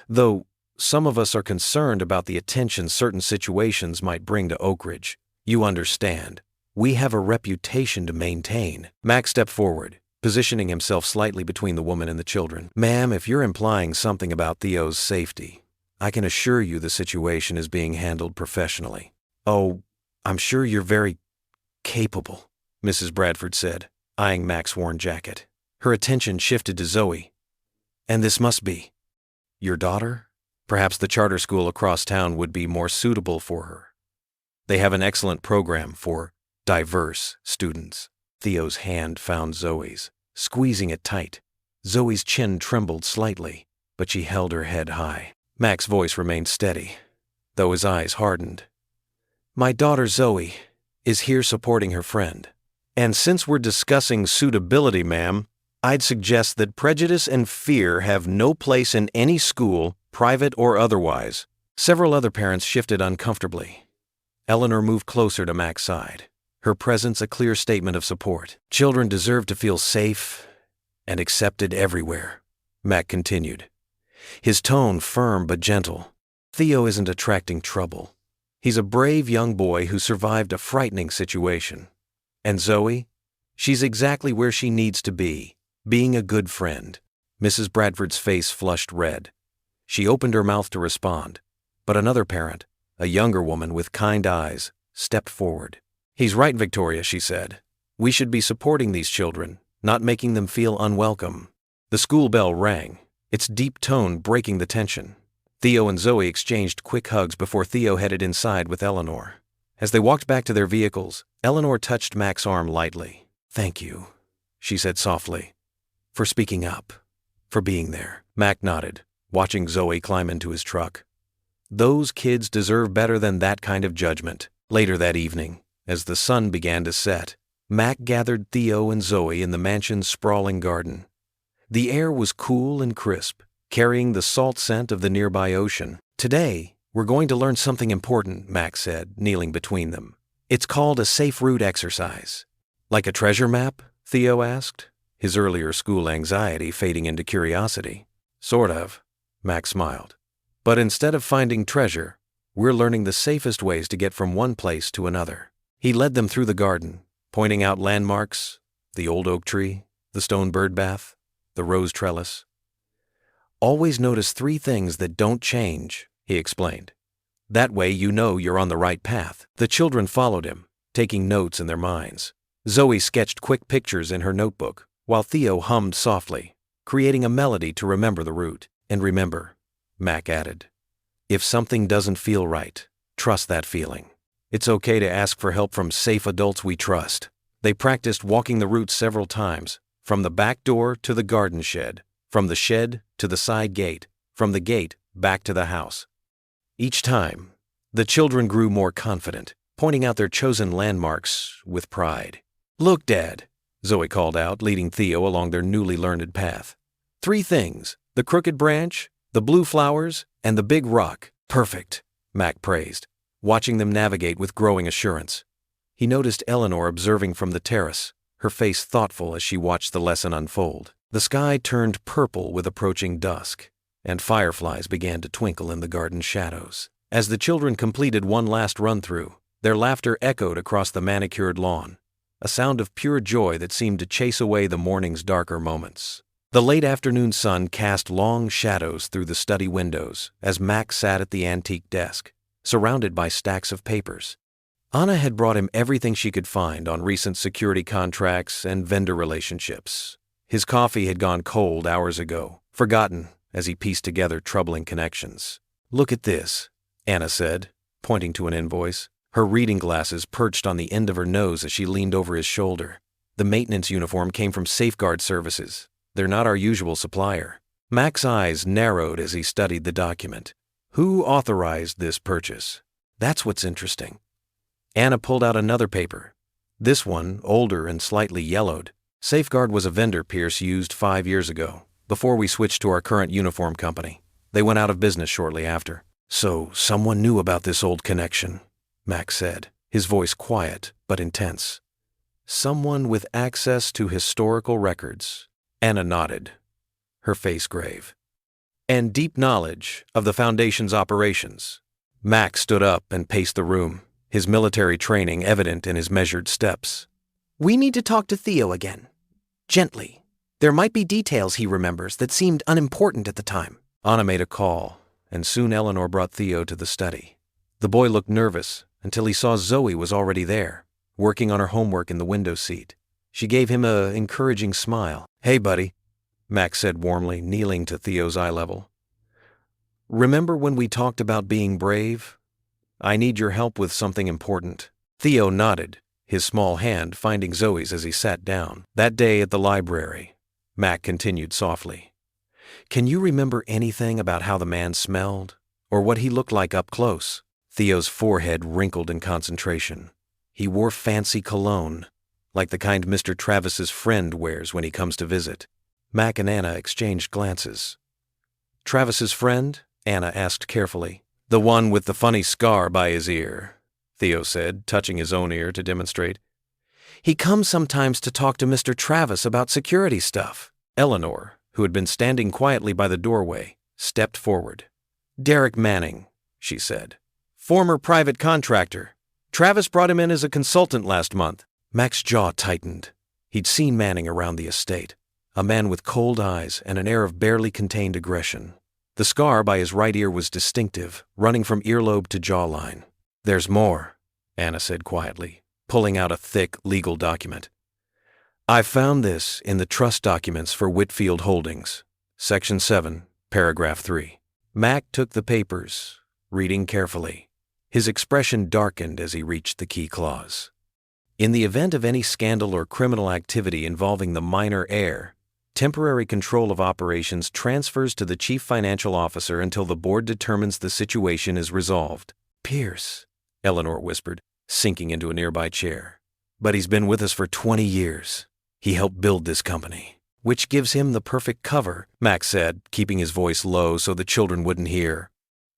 Though some of us are concerned about the attention certain situations might bring to Oak Ridge. You understand. We have a reputation to maintain. Mac stepped forward, positioning himself slightly between the woman and the children. Ma'am, if you're implying something about Theo's safety, I can assure you the situation is being handled professionally. Oh, I'm sure you're very capable, Mrs. Bradford said, eyeing Mac's worn jacket. Her attention shifted to Zoe. And this must be your daughter? Perhaps the charter school across town would be more suitable for her. They have an excellent program for diverse students. Theo's hand found Zoe's, squeezing it tight. Zoe's chin trembled slightly, but she held her head high. Mac's voice remained steady, though his eyes hardened. My daughter Zoe is here supporting her friend. And since we're discussing suitability, ma'am, I'd suggest that prejudice and fear have no place in any school, private or otherwise. Several other parents shifted uncomfortably. Eleanor moved closer to Mac's side, her presence a clear statement of support. Children deserve to feel safe and accepted everywhere, Mac continued, his tone firm but gentle. Theo isn't attracting trouble. He's a brave young boy who survived a frightening situation. And Zoe? She's exactly where she needs to be, being a good friend. Mrs. Bradford's face flushed red. She opened her mouth to respond, but another parent, a younger woman with kind eyes, stepped forward. He's right, Victoria, she said. We should be supporting these children, not making them feel unwelcome. The school bell rang, its deep tone breaking the tension. Theo and Zoe exchanged quick hugs before Theo headed inside with Eleanor. As they walked back to their vehicles, Eleanor touched Mac's arm lightly. "Thank you," she said softly, "for speaking up, for being there." Mac nodded, watching Zoe climb into his truck. Those kids deserve better than that kind of judgment. Later that evening, as the sun began to set, Mac gathered Theo and Zoe in the mansion's sprawling garden. The air was cool and crisp, carrying the salt scent of the nearby ocean. "Today, we're going to learn something important," Mac said, kneeling between them. "It's called a safe route exercise." "Like a treasure map?" Theo asked, his earlier school anxiety fading into curiosity. "Sort of," Mac smiled. "But instead of finding treasure, we're learning the safest ways to get from one place to another." He led them through the garden, pointing out landmarks, the old oak tree, the stone bird bath, the rose trellis. "Always notice 3 things that don't change," he explained. "That way you know you're on the right path." The children followed him, taking notes in their minds. Zoe sketched quick pictures in her notebook, while Theo hummed softly, creating a melody to remember the route. "And remember," Mac added, "if something doesn't feel right, trust that feeling. It's okay to ask for help from safe adults we trust." They practiced walking the route several times, from the back door to the garden shed, from the shed to the side gate, from the gate back to the house. Each time, the children grew more confident, pointing out their chosen landmarks with pride. "Look, Dad," Zoe called out, leading Theo along their newly learned path. 3 things, the crooked branch, the blue flowers, and the big rock." "Perfect," Mac praised, watching them navigate with growing assurance. He noticed Eleanor observing from the terrace, her face thoughtful as she watched the lesson unfold. The sky turned purple with approaching dusk, and fireflies began to twinkle in the garden shadows. As the children completed one last run-through, their laughter echoed across the manicured lawn, a sound of pure joy that seemed to chase away the morning's darker moments. The late afternoon sun cast long shadows through the study windows as Mac sat at the antique desk, surrounded by stacks of papers. Anna had brought him everything she could find on recent security contracts and vendor relationships. His coffee had gone cold hours ago, forgotten as he pieced together troubling connections. "Look at this," Anna said, pointing to an invoice. Her reading glasses perched on the end of her nose as she leaned over his shoulder. "The maintenance uniform came from Safeguard Services. They're not our usual supplier." Mac's eyes narrowed as he studied the document. "Who authorized this purchase?" "That's what's interesting." Anna pulled out another paper. This one, older and slightly yellowed. "Safeguard was a vendor Pierce used 5 years ago, before we switched to our current uniform company. They went out of business shortly after." "So someone knew about this old connection," Mac said, his voice quiet but intense. "Someone with access to historical records." Anna nodded, her face grave. "And deep knowledge of the Foundation's operations." Mac stood up and paced the room, his military training evident in his measured steps. "We need to talk to Theo again. Gently. There might be details he remembers that seemed unimportant at the time." Anna made a call, and soon Eleanor brought Theo to the study. The boy looked nervous until he saw Zoe was already there, working on her homework in the window seat. She gave him an encouraging smile. "Hey, buddy," Mac said warmly, kneeling to Theo's eye level. "Remember when we talked about being brave? I need your help with something important." Theo nodded, his small hand finding Zoe's as he sat down. "That day at the library," Mac continued softly. "Can you remember anything about how the man smelled, or what he looked like up close?" Theo's forehead wrinkled in concentration. He wore fancy cologne, like the kind Mr. Travis's friend wears when he comes to visit. Mac and Anna exchanged glances. "Travis's friend?" Anna asked carefully. "The one with the funny scar by his ear," Theo said, touching his own ear to demonstrate. "He comes sometimes to talk to Mr. Travis about security stuff." Eleanor, who had been standing quietly by the doorway, stepped forward. "Derek Manning," she said. "Former private contractor. Travis brought him in as a consultant last month." Mac's jaw tightened. He'd seen Manning around the estate, a man with cold eyes and an air of barely contained aggression. The scar by his right ear was distinctive, running from earlobe to jawline. "There's more," Anna said quietly, pulling out a thick legal document. "I found this in the trust documents for Whitfield Holdings, Section 7, Paragraph 3. Mac took the papers, reading carefully. His expression darkened as he reached the key clause. In the event of any scandal or criminal activity involving the minor heir, temporary control of operations transfers to the chief financial officer until the board determines the situation is resolved. Pierce, Eleanor whispered, sinking into a nearby chair. But he's been with us for 20 years. He helped build this company, which gives him the perfect cover, Max said, keeping his voice low so the children wouldn't hear.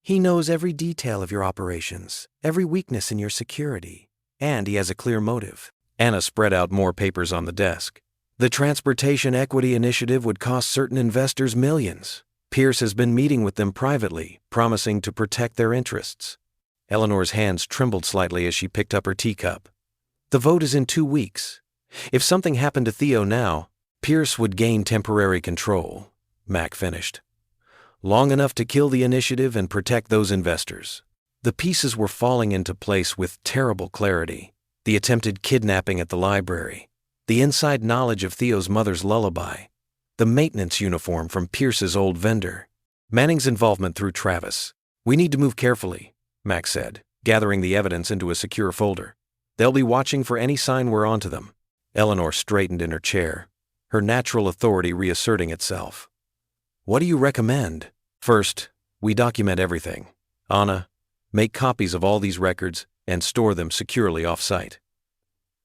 He knows every detail of your operations, every weakness in your security, and he has a clear motive. Anna spread out more papers on the desk. The Transportation Equity Initiative would cost certain investors millions. Pierce has been meeting with them privately, promising to protect their interests. Eleanor's hands trembled slightly as she picked up her teacup. The vote is in 2 weeks. If something happened to Theo now, Pierce would gain temporary control, Mac finished. Long enough to kill the initiative and protect those investors. The pieces were falling into place with terrible clarity. The attempted kidnapping at the library, the inside knowledge of Theo's mother's lullaby, the maintenance uniform from Pierce's old vendor, Manning's involvement through Travis. We need to move carefully, Max said, gathering the evidence into a secure folder. They'll be watching for any sign we're onto them. Eleanor straightened in her chair, her natural authority reasserting itself. What do you recommend? First, we document everything. Anna, make copies of all these records and store them securely off-site.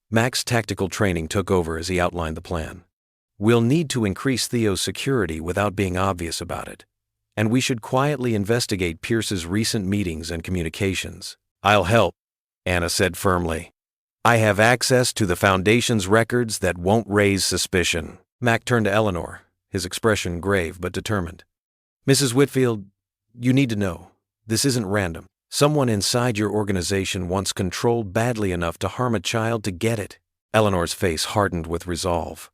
Mac's tactical training took over as he outlined the plan. We'll need to increase Theo's security without being obvious about it, and we should quietly investigate Pierce's recent meetings and communications. I'll help, Anna said firmly. I have access to the Foundation's records that won't raise suspicion. Mac turned to Eleanor, his expression grave but determined. Mrs. Whitfield, you need to know, this isn't random. Someone inside your organization wants control badly enough to harm a child to get it. Eleanor's face hardened with resolve.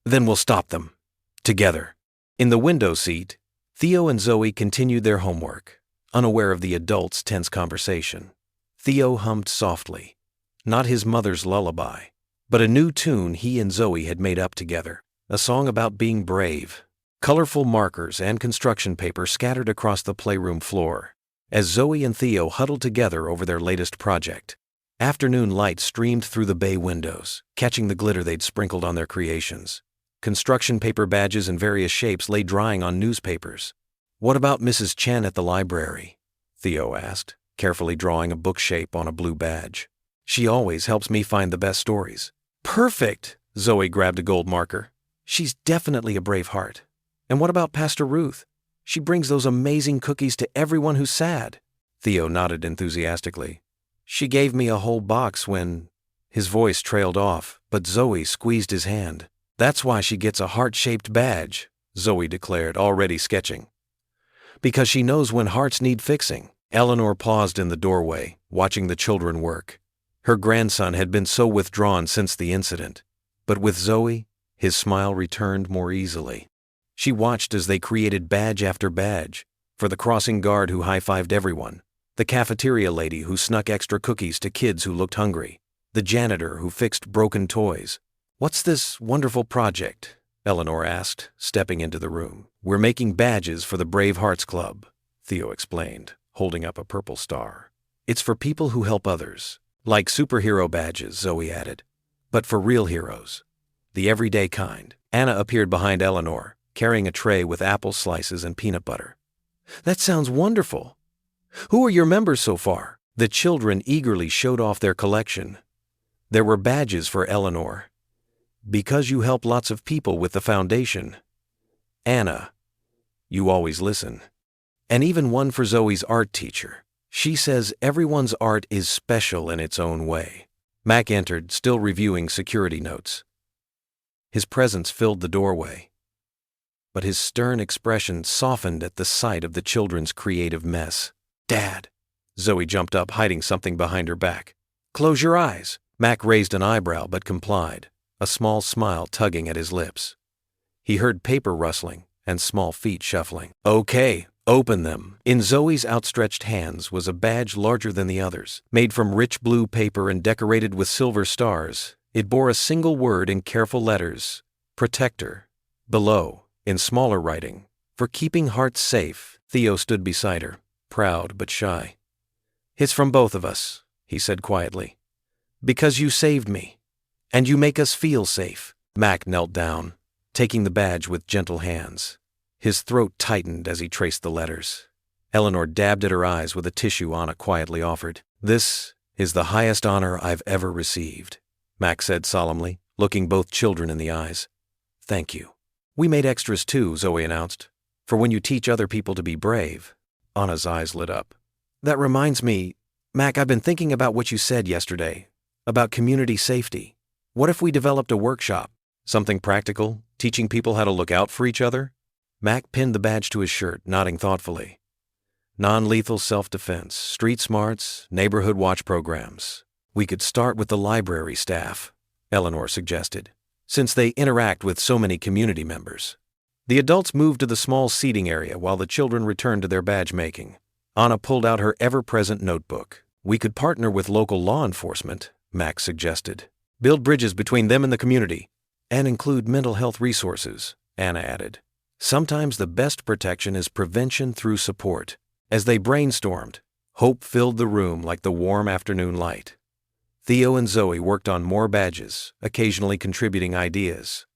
Then we'll stop them. Together. In the window seat, Theo and Zoe continued their homework, unaware of the adults' tense conversation. Theo hummed softly, not his mother's lullaby, but a new tune he and Zoe had made up together, a song about being brave. Colorful markers and construction paper scattered across the playroom floor, as Zoe and Theo huddled together over their latest project. Afternoon light streamed through the bay windows, catching the glitter they'd sprinkled on their creations. Construction paper badges in various shapes lay drying on newspapers. What about Mrs. Chen at the library? Theo asked, carefully drawing a book shape on a blue badge. She always helps me find the best stories. Perfect! Zoe grabbed a gold marker. She's definitely a brave heart. And what about Pastor Ruth? She brings those amazing cookies to everyone who's sad. Theo nodded enthusiastically. She gave me a whole box when... His voice trailed off, but Zoe squeezed his hand. That's why she gets a heart-shaped badge, Zoe declared, already sketching. Because she knows when hearts need fixing. Eleanor paused in the doorway, watching the children work. Her grandson had been so withdrawn since the incident, but with Zoe, his smile returned more easily. She watched as they created badge after badge, for the crossing guard who high-fived everyone, the cafeteria lady who snuck extra cookies to kids who looked hungry, the janitor who fixed broken toys. What's this wonderful project? Eleanor asked, stepping into the room. We're making badges for the Brave Hearts Club, Theo explained, holding up a purple star. It's for people who help others. Like superhero badges, Zoe added, but for real heroes. The everyday kind. Anna appeared behind Eleanor, carrying a tray with apple slices and peanut butter. That sounds wonderful. Who are your members so far? The children eagerly showed off their collection. There were badges for Eleanor. Because you help lots of people with the foundation. Anna, you always listen. And even one for Zoe's art teacher. She says everyone's art is special in its own way. Mac entered, still reviewing security notes. His presence filled the doorway, but his stern expression softened at the sight of the children's creative mess. Dad! Zoe jumped up, hiding something behind her back. Close your eyes. Mac raised an eyebrow but complied, a small smile tugging at his lips. He heard paper rustling and small feet shuffling. Okay, open them. In Zoe's outstretched hands was a badge larger than the others, made from rich blue paper and decorated with silver stars. It bore a single word in careful letters, Protector. Below, in smaller writing, For keeping hearts safe, Theo stood beside her, proud but shy. "It's from both of us," he said quietly. "Because you saved me. And you make us feel safe." Mac knelt down, taking the badge with gentle hands. His throat tightened as he traced the letters. Eleanor dabbed at her eyes with a tissue Anna quietly offered. "This is the highest honor I've ever received," Mac said solemnly, looking both children in the eyes. "Thank you." "We made extras too," Zoe announced, "for when you teach other people to be brave." Anna's eyes lit up. "That reminds me, Mac, I've been thinking about what you said yesterday, about community safety. What if we developed a workshop? Something practical, teaching people how to look out for each other?" Mac pinned the badge to his shirt, nodding thoughtfully. "Non-lethal self-defense, street smarts, neighborhood watch programs. We could start with the library staff," Eleanor suggested, "since they interact with so many community members." The adults moved to the small seating area while the children returned to their badge making. Anna pulled out her ever-present notebook. "We could partner with local law enforcement," Max suggested. "Build bridges between them and the community. And include mental health resources," Anna added. "Sometimes the best protection is prevention through support." As they brainstormed, hope filled the room like the warm afternoon light. Theo and Zoe worked on more badges, occasionally contributing ideas.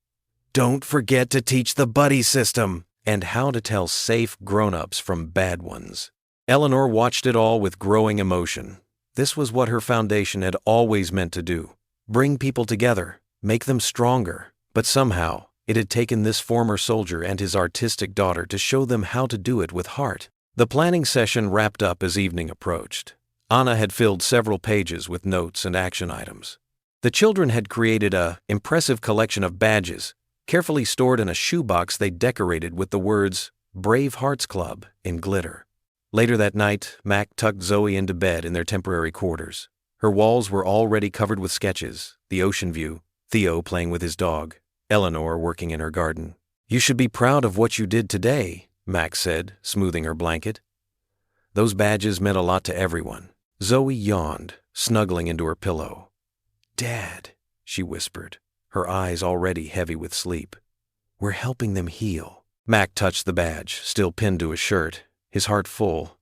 "Don't forget to teach the buddy system," and how to tell safe grown-ups from bad ones. Eleanor watched it all with growing emotion. This was what her foundation had always meant to do: bring people together, make them stronger. But somehow, it had taken this former soldier and his artistic daughter to show them how to do it with heart. The planning session wrapped up as evening approached. Anna had filled several pages with notes and action items. The children had created an impressive collection of badges, carefully stored in a shoebox they decorated with the words "Brave Hearts Club" in glitter. Later that night, Mac tucked Zoe into bed in their temporary quarters. Her walls were already covered with sketches, the ocean view, Theo playing with his dog, Eleanor working in her garden. "You should be proud of what you did today," Max said, smoothing her blanket. Those badges meant a lot to everyone. Zoe yawned, snuggling into her pillow. "Dad," she whispered, her eyes already heavy with sleep. "We're helping them heal." Mac touched the badge, still pinned to his shirt, his heart full.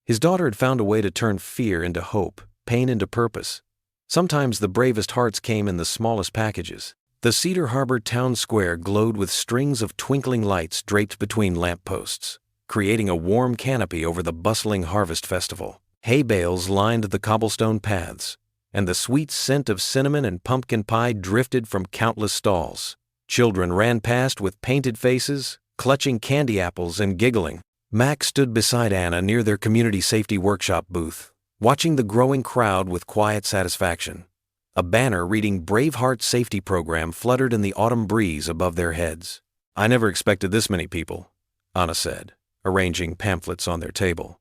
His daughter had found a way to turn fear into hope, pain into purpose. Sometimes the bravest hearts came in the smallest packages. The Cedar Harbor town square glowed with strings of twinkling lights draped between lampposts, creating a warm canopy over the bustling harvest festival. Hay bales lined the cobblestone paths, and the sweet scent of cinnamon and pumpkin pie drifted from countless stalls. Children ran past with painted faces, clutching candy apples and giggling. Max stood beside Anna near their community safety workshop booth, watching the growing crowd with quiet satisfaction. A banner reading "Braveheart Safety Program" fluttered in the autumn breeze above their heads. "I never expected this many people," Anna said, arranging pamphlets on their table.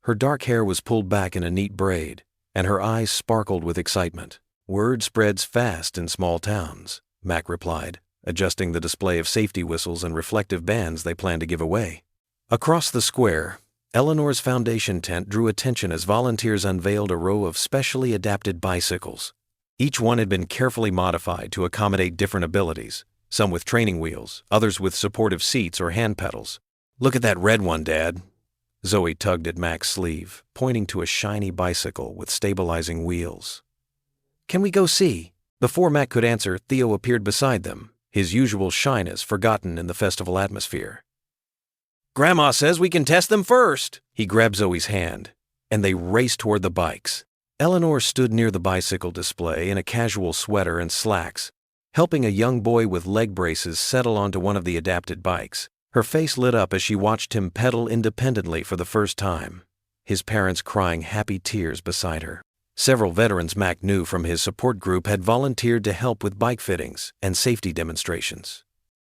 Her dark hair was pulled back in a neat braid, and her eyes sparkled with excitement. "Word spreads fast in small towns," Mac replied, adjusting the display of safety whistles and reflective bands they planned to give away. Across the square, Eleanor's foundation tent drew attention as volunteers unveiled a row of specially adapted bicycles. Each one had been carefully modified to accommodate different abilities, some with training wheels, others with supportive seats or hand pedals. "Look at that red one, Dad." Zoe tugged at Mac's sleeve, pointing to a shiny bicycle with stabilizing wheels. "Can we go see?" Before Mac could answer, Theo appeared beside them, his usual shyness forgotten in the festival atmosphere. "Grandma says we can test them first." He grabbed Zoe's hand, and they raced toward the bikes. Eleanor stood near the bicycle display in a casual sweater and slacks, helping a young boy with leg braces settle onto one of the adapted bikes. Her face lit up as she watched him pedal independently for the first time, his parents crying happy tears beside her. Several veterans Mac knew from his support group had volunteered to help with bike fittings and safety demonstrations.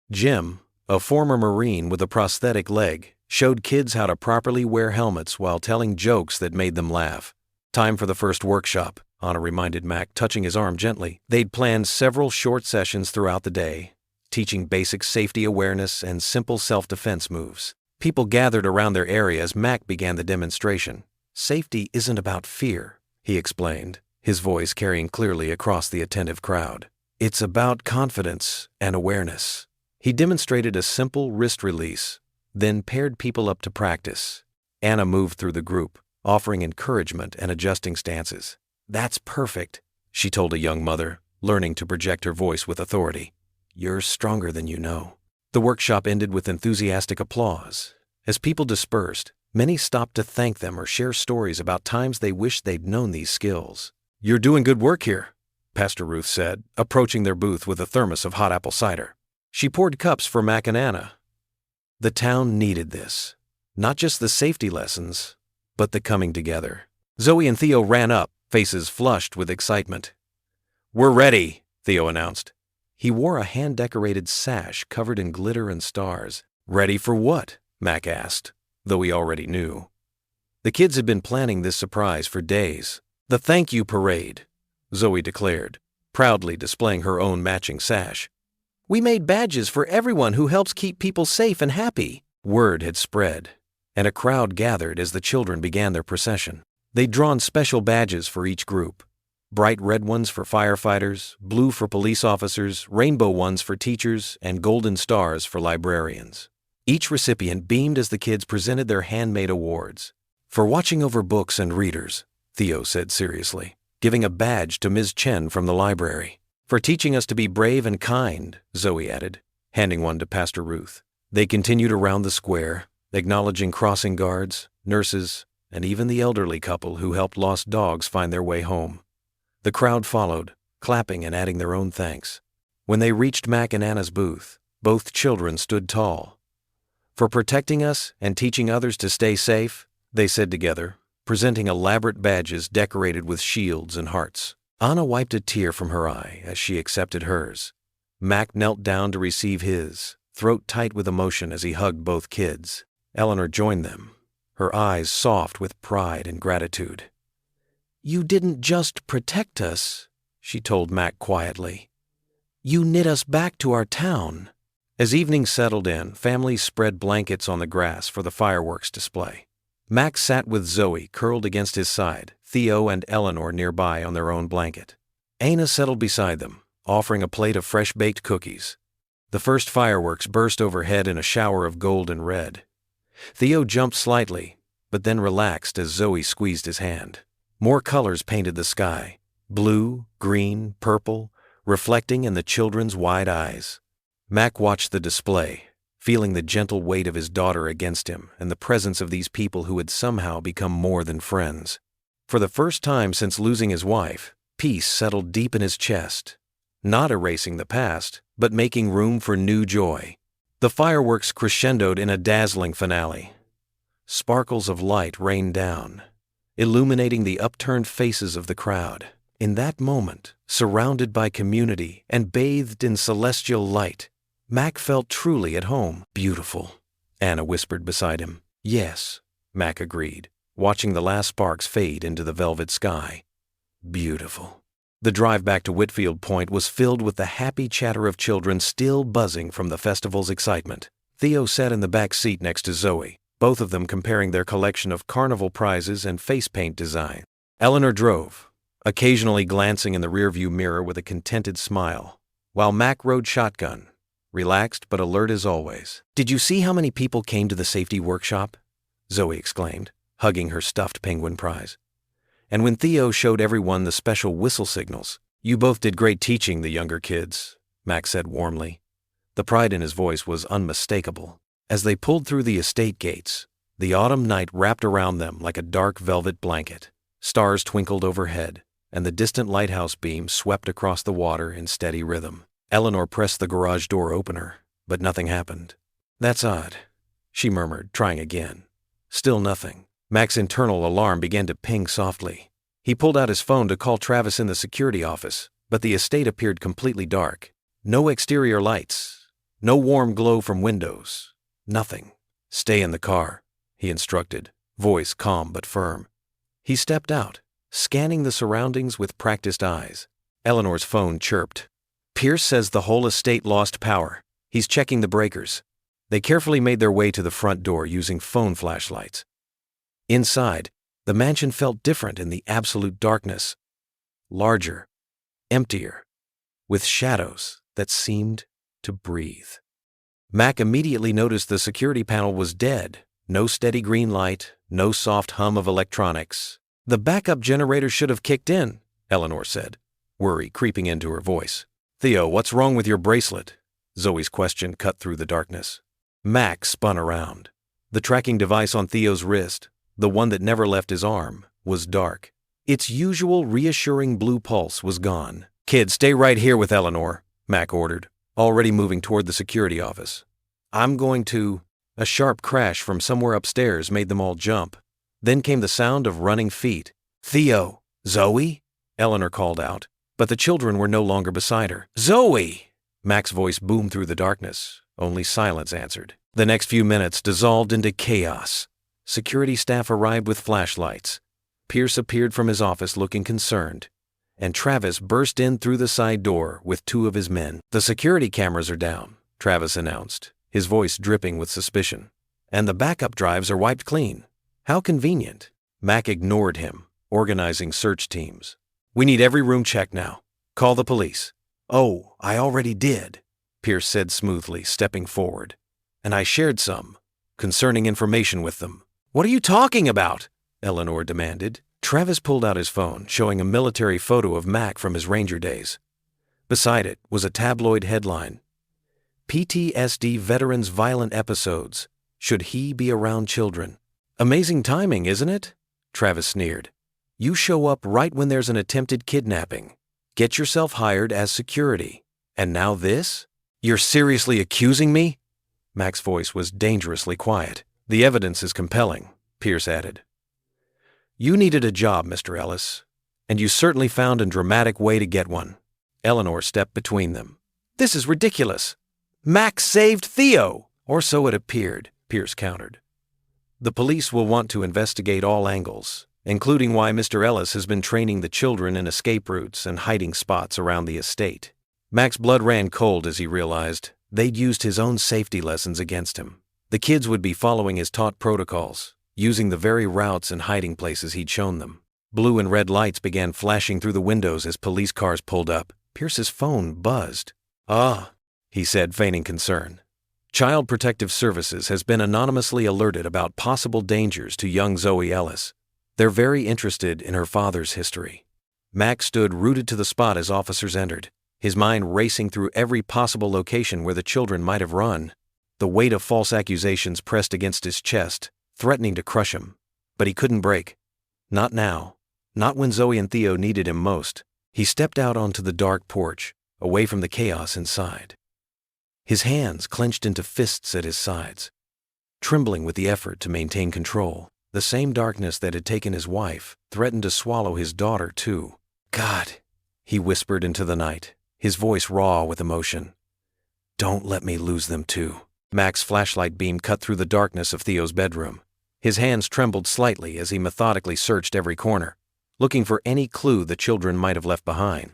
Jim, a former Marine with a prosthetic leg, showed kids how to properly wear helmets while telling jokes that made them laugh. "Time for the first workshop," Anna reminded Mac, touching his arm gently. They'd planned several short sessions throughout the day, teaching basic safety awareness and simple self-defense moves. People gathered around their area as Mac began the demonstration. "Safety isn't about fear," he explained, his voice carrying clearly across the attentive crowd. "It's about confidence and awareness." He demonstrated a simple wrist release, then paired people up to practice. Anna moved through the group, offering encouragement and adjusting stances. "That's perfect," she told a young mother, learning to project her voice with authority. "You're stronger than you know." The workshop ended with enthusiastic applause. As people dispersed, many stopped to thank them or share stories about times they wished they'd known these skills. "You're doing good work here," Pastor Ruth said, approaching their booth with a thermos of hot apple cider. She poured cups for Mac and Anna. The town needed this. Not just the safety lessons, but the coming together. Zoe and Theo ran up, faces flushed with excitement. "We're ready," Theo announced. He wore a hand-decorated sash covered in glitter and stars. "Ready for what?" Mac asked, though he already knew. The kids had been planning this surprise for days. "The thank you parade," Zoe declared, proudly displaying her own matching sash. "We made badges for everyone who helps keep people safe and happy." Word had spread, and a crowd gathered as the children began their procession. They'd drawn special badges for each group. Bright red ones for firefighters, blue for police officers, rainbow ones for teachers, and golden stars for librarians. Each recipient beamed as the kids presented their handmade awards. "For watching over books and readers," Theo said seriously, giving a badge to Ms. Chen from the library. "For teaching us to be brave and kind," Zoe added, handing one to Pastor Ruth. They continued around the square, acknowledging crossing guards, nurses, and even the elderly couple who helped lost dogs find their way home. The crowd followed, clapping and adding their own thanks. When they reached Mac and Anna's booth, both children stood tall. "For protecting us and teaching others to stay safe," they said together, presenting elaborate badges decorated with shields and hearts. Anna wiped a tear from her eye as she accepted hers. Mac knelt down to receive his, throat tight with emotion as he hugged both kids. Eleanor joined them, her eyes soft with pride and gratitude. "You didn't just protect us," she told Mac quietly. "You knit us back to our town." As evening settled in, families spread blankets on the grass for the fireworks display. Mac sat with Zoe curled against his side, Theo and Eleanor nearby on their own blanket. Anna settled beside them, offering a plate of fresh-baked cookies. The first fireworks burst overhead in a shower of gold and red. Theo jumped slightly, but then relaxed as Zoe squeezed his hand. More colors painted the sky, blue, green, purple, reflecting in the children's wide eyes. Mac watched the display, feeling the gentle weight of his daughter against him and the presence of these people who had somehow become more than friends. For the first time since losing his wife, peace settled deep in his chest, not erasing the past, but making room for new joy. The fireworks crescendoed in a dazzling finale. Sparkles of light rained down, illuminating the upturned faces of the crowd. In that moment, surrounded by community and bathed in celestial light, Mac felt truly at home. "Beautiful," Anna whispered beside him. "Yes," Mac agreed, watching the last sparks fade into the velvet sky. "Beautiful." The drive back to Whitfield Point was filled with the happy chatter of children still buzzing from the festival's excitement. Theo sat in the back seat next to Zoe, both of them comparing their collection of carnival prizes and face paint design. Eleanor drove, occasionally glancing in the rearview mirror with a contented smile, while Mac rode shotgun, relaxed but alert as always. "Did you see how many people came to the safety workshop?" Zoe exclaimed, hugging her stuffed penguin prize. And when Theo showed everyone the special whistle signals, "You both did great teaching the younger kids," Mac said warmly. The pride in his voice was unmistakable. As they pulled through the estate gates, the autumn night wrapped around them like a dark velvet blanket. Stars twinkled overhead, and the distant lighthouse beam swept across the water in steady rhythm. Eleanor pressed the garage door opener, but nothing happened. "That's odd," she murmured, trying again. Still nothing. Mac's internal alarm began to ping softly. He pulled out his phone to call Travis in the security office, but the estate appeared completely dark. No exterior lights, no warm glow from windows, nothing. "Stay in the car," he instructed, voice calm but firm. He stepped out, scanning the surroundings with practiced eyes. Eleanor's phone chirped. "Pierce says the whole estate lost power. He's checking the breakers." They carefully made their way to the front door using phone flashlights. Inside, the mansion felt different in the absolute darkness. Larger, emptier, with shadows that seemed to breathe. Mac immediately noticed the security panel was dead. No steady green light, no soft hum of electronics. "The backup generator should have kicked in," Eleanor said, worry creeping into her voice. "Theo, what's wrong with your bracelet?" Zoe's question cut through the darkness. Mac spun around. The tracking device on Theo's wrist, the one that never left his arm, was dark. Its usual reassuring blue pulse was gone. "Kid, stay right here with Eleanor," Mac ordered, already moving toward the security office. "I'm going to—" A sharp crash from somewhere upstairs made them all jump. Then came the sound of running feet. "Theo! Zoe?" Eleanor called out, but the children were no longer beside her. "Zoe!" Mac's voice boomed through the darkness. Only silence answered. The next few minutes dissolved into chaos. Security staff arrived with flashlights. Pierce appeared from his office looking concerned, and Travis burst in through the side door with 2 of his men. "The security cameras are down," Travis announced, his voice dripping with suspicion. "And the backup drives are wiped clean. How convenient." Mac ignored him, organizing search teams. "We need every room checked now. Call the police." "Oh, I already did," Pierce said smoothly, stepping forward. "And I shared some concerning information with them." "What are you talking about?" Eleanor demanded. Travis pulled out his phone, showing a military photo of Mac from his Ranger days. Beside it was a tabloid headline: "PTSD Veterans' Violent Episodes. Should he be around children?" "Amazing timing, isn't it?" Travis sneered. "You show up right when there's an attempted kidnapping. Get yourself hired as security. And now this? You're seriously accusing me?" Mac's voice was dangerously quiet. "The evidence is compelling," Pierce added. "You needed a job, Mr. Ellis, and you certainly found a dramatic way to get one." Eleanor stepped between them. "This is ridiculous. Mac saved Theo!" "Or so it appeared," Pierce countered. "The police will want to investigate all angles, including why Mr. Ellis has been training the children in escape routes and hiding spots around the estate." Mac's blood ran cold as he realized they'd used his own safety lessons against him. The kids would be following his taught protocols, using the very routes and hiding places he'd shown them. Blue and red lights began flashing through the windows as police cars pulled up. Pierce's phone buzzed. "Ah," he said, feigning concern. "Child Protective Services has been anonymously alerted about possible dangers to young Zoe Ellis. They're very interested in her father's history." Mac stood rooted to the spot as officers entered, his mind racing through every possible location where the children might have run. The weight of false accusations pressed against his chest, threatening to crush him. But he couldn't break. Not now. Not when Zoe and Theo needed him most. He stepped out onto the dark porch, away from the chaos inside. His hands clenched into fists at his sides, trembling with the effort to maintain control. The same darkness that had taken his wife threatened to swallow his daughter, too. "God," he whispered into the night, his voice raw with emotion. "Don't let me lose them, too." Mac's flashlight beam cut through the darkness of Theo's bedroom. His hands trembled slightly as he methodically searched every corner, looking for any clue the children might have left behind.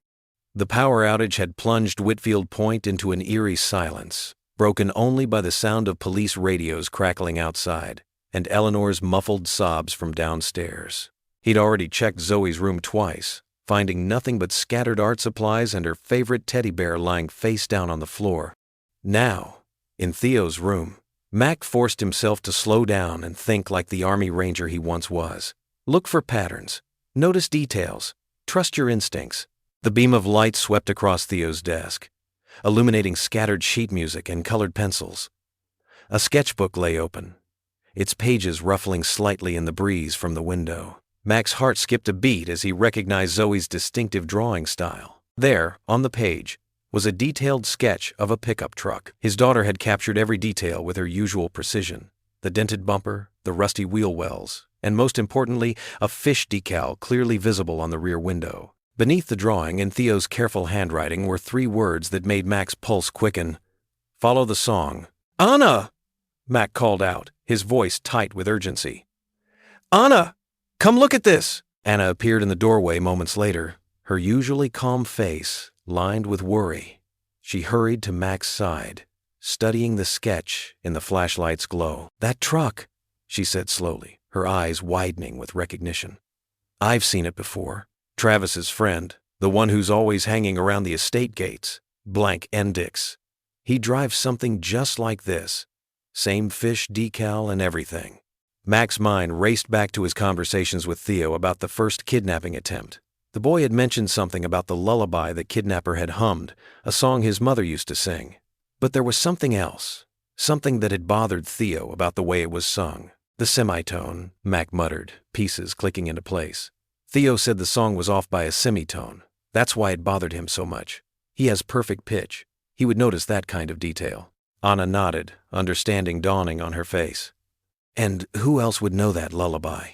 The power outage had plunged Whitfield Point into an eerie silence, broken only by the sound of police radios crackling outside and Eleanor's muffled sobs from downstairs. He'd already checked Zoe's room twice, finding nothing but scattered art supplies and her favorite teddy bear lying face down on the floor. Now, in Theo's room, Mac forced himself to slow down and think like the Army Ranger he once was. Look for patterns. Notice details. Trust your instincts. The beam of light swept across Theo's desk, illuminating scattered sheet music and colored pencils. A sketchbook lay open, its pages ruffling slightly in the breeze from the window. Mac's heart skipped a beat as he recognized Zoe's distinctive drawing style. There, on the page, was a detailed sketch of a pickup truck. His daughter had captured every detail with her usual precision: the dented bumper, the rusty wheel wells, and most importantly, a fish decal clearly visible on the rear window. Beneath the drawing, in Theo's careful handwriting, were 3 words that made Mac's pulse quicken. "Follow the song." "Anna!" Mac called out, his voice tight with urgency. "Anna! Come look at this!" Anna appeared in the doorway moments later, her usually calm face lined with worry. She hurried to Mac's side, studying the sketch in the flashlight's glow. "That truck," she said slowly, her eyes widening with recognition. "I've seen it before. Travis's friend, the one who's always hanging around the estate gates, blank N. Dix. He drives something just like this. Same fish decal and everything. Mac's mind raced back to his conversations with Theo about the first kidnapping attempt. The boy had mentioned something about the lullaby the kidnapper had hummed, a song his mother used to sing. But there was something else, something that had bothered Theo about the way it was sung. The semitone, Mac muttered, pieces clicking into place. Theo said the song was off by a semitone. That's why it bothered him so much. He has perfect pitch. He would notice that kind of detail. Anna nodded, understanding dawning on her face. And who else would know that lullaby?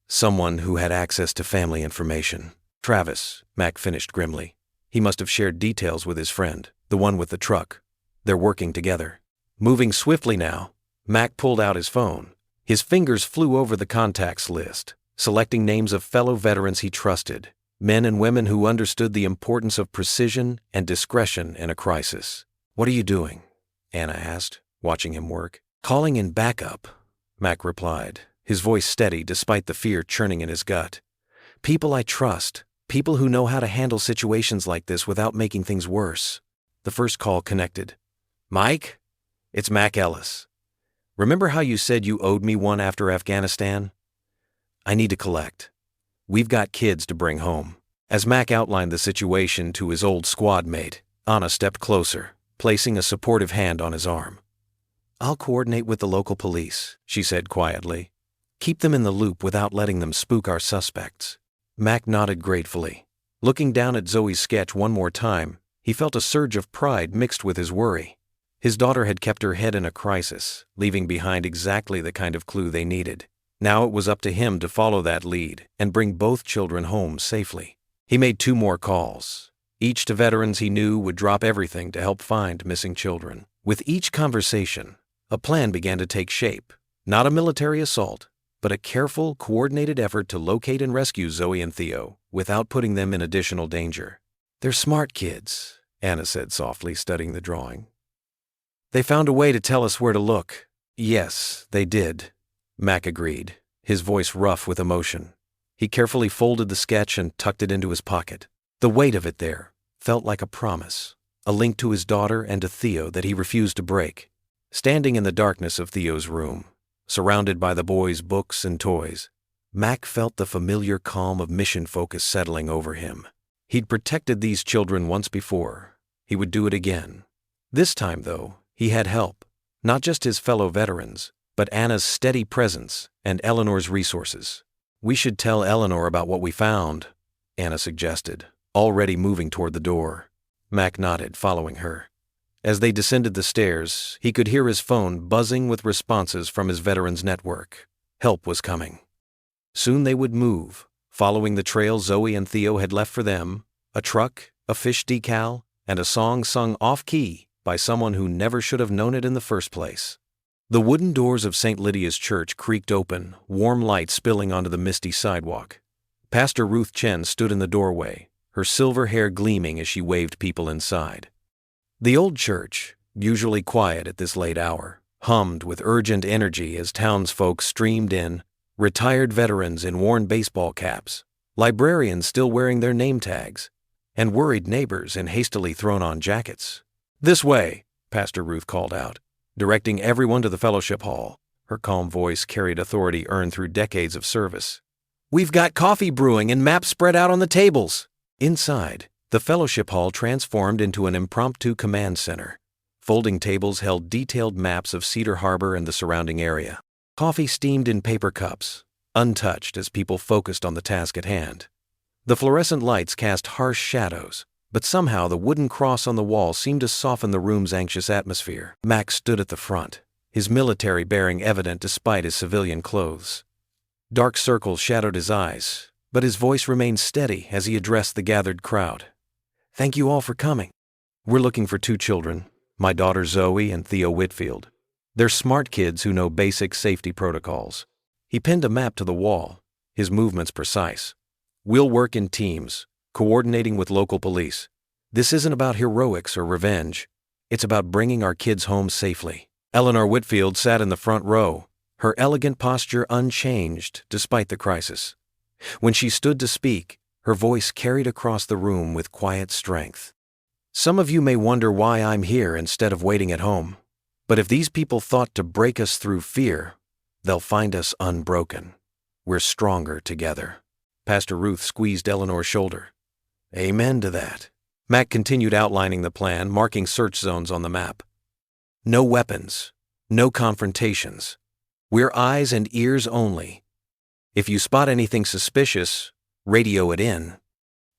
Someone who had access to family information. Travis, Mac finished grimly. He must have shared details with his friend, the one with the truck. They're working together. Moving swiftly now, Mac pulled out his phone. His fingers flew over the contacts list, selecting names of fellow veterans he trusted, men and women who understood the importance of precision and discretion in a crisis. "What are you doing?" Anna asked, watching him work. "Calling in backup," Mac replied, his voice steady despite the fear churning in his gut. "People I trust, people who know how to handle situations like this without making things worse." The first call connected. "Mike? It's Mac Ellis. Remember how you said you owed me one after Afghanistan? I need to collect. We've got kids to bring home." As Mac outlined the situation to his old squad mate, Anna stepped closer, placing a supportive hand on his arm. "I'll coordinate with the local police," she said quietly. "Keep them in the loop without letting them spook our suspects." Mac nodded gratefully. Looking down at Zoe's sketch one more time, he felt a surge of pride mixed with his worry. His daughter had kept her head in a crisis, leaving behind exactly the kind of clue they needed. Now it was up to him to follow that lead and bring both children home safely. He made 2 more calls, each to veterans he knew would drop everything to help find missing children. With each conversation, a plan began to take shape. Not a military assault, but a careful, coordinated effort to locate and rescue Zoe and Theo without putting them in additional danger. "They're smart kids," Anna said softly, studying the drawing. "They found a way to tell us where to look." "Yes, they did," Mac agreed, his voice rough with emotion. He carefully folded the sketch and tucked it into his pocket. The weight of it there felt like a promise, a link to his daughter and to Theo that he refused to break. Standing in the darkness of Theo's room, surrounded by the boy's books and toys, Mac felt the familiar calm of mission focus settling over him. He'd protected these children once before. He would do it again. This time, though, he had help. Not just his fellow veterans, but Anna's steady presence and Eleanor's resources. "We should tell Eleanor about what we found," Anna suggested, already moving toward the door. Mac nodded, following her. As they descended the stairs, he could hear his phone buzzing with responses from his veterans' network. Help was coming. Soon they would move, following the trail Zoe and Theo had left for them, a truck, a fish decal, and a song sung off-key by someone who never should have known it in the first place. The wooden doors of St. Lydia's Church creaked open, warm light spilling onto the misty sidewalk. Pastor Ruth Chen stood in the doorway, her silver hair gleaming as she waved people inside. The old church, usually quiet at this late hour, hummed with urgent energy as townsfolk streamed in, retired veterans in worn baseball caps, librarians still wearing their name tags, and worried neighbors in hastily thrown-on jackets. "This way," Pastor Ruth called out, directing everyone to the fellowship hall. Her calm voice carried authority earned through decades of service. "We've got coffee brewing and maps spread out on the tables." Inside, the fellowship hall transformed into an impromptu command center. Folding tables held detailed maps of Cedar Harbor and the surrounding area. Coffee steamed in paper cups, untouched as people focused on the task at hand. The fluorescent lights cast harsh shadows, but somehow the wooden cross on the wall seemed to soften the room's anxious atmosphere. Max stood at the front, his military bearing evident despite his civilian clothes. Dark circles shadowed his eyes, but his voice remained steady as he addressed the gathered crowd. "Thank you all for coming. We're looking for 2 children, my daughter Zoe and Theo Whitfield. They're smart kids who know basic safety protocols." He pinned a map to the wall, his movements precise. "We'll work in teams, coordinating with local police. This isn't about heroics or revenge. It's about bringing our kids home safely." Eleanor Whitfield sat in the front row, her elegant posture unchanged despite the crisis. When she stood to speak, her voice carried across the room with quiet strength. Some of you may wonder why I'm here instead of waiting at home. But if these people thought to break us through fear, they'll find us unbroken. We're stronger together. Pastor Ruth squeezed Eleanor's shoulder. Amen to that. Mac continued outlining the plan, marking search zones on the map. No weapons, no confrontations. We're eyes and ears only. If you spot anything suspicious, radio it in.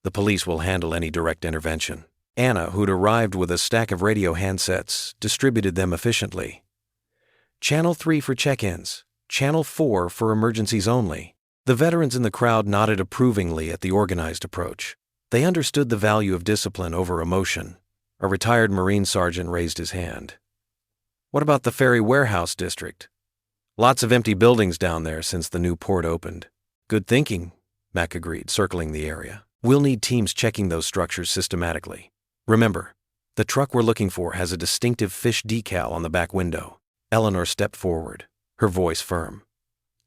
The police will handle any direct intervention. Anna, who'd arrived with a stack of radio handsets, distributed them efficiently. Channel 3 for check-ins, Channel 4 for emergencies only. The veterans in the crowd nodded approvingly at the organized approach. They understood the value of discipline over emotion. A retired Marine sergeant raised his hand. What about the Ferry Warehouse District? Lots of empty buildings down there since the new port opened. Good thinking, Mac agreed, circling the area. We'll need teams checking those structures systematically. Remember, the truck we're looking for has a distinctive fish decal on the back window. Eleanor stepped forward, her voice firm.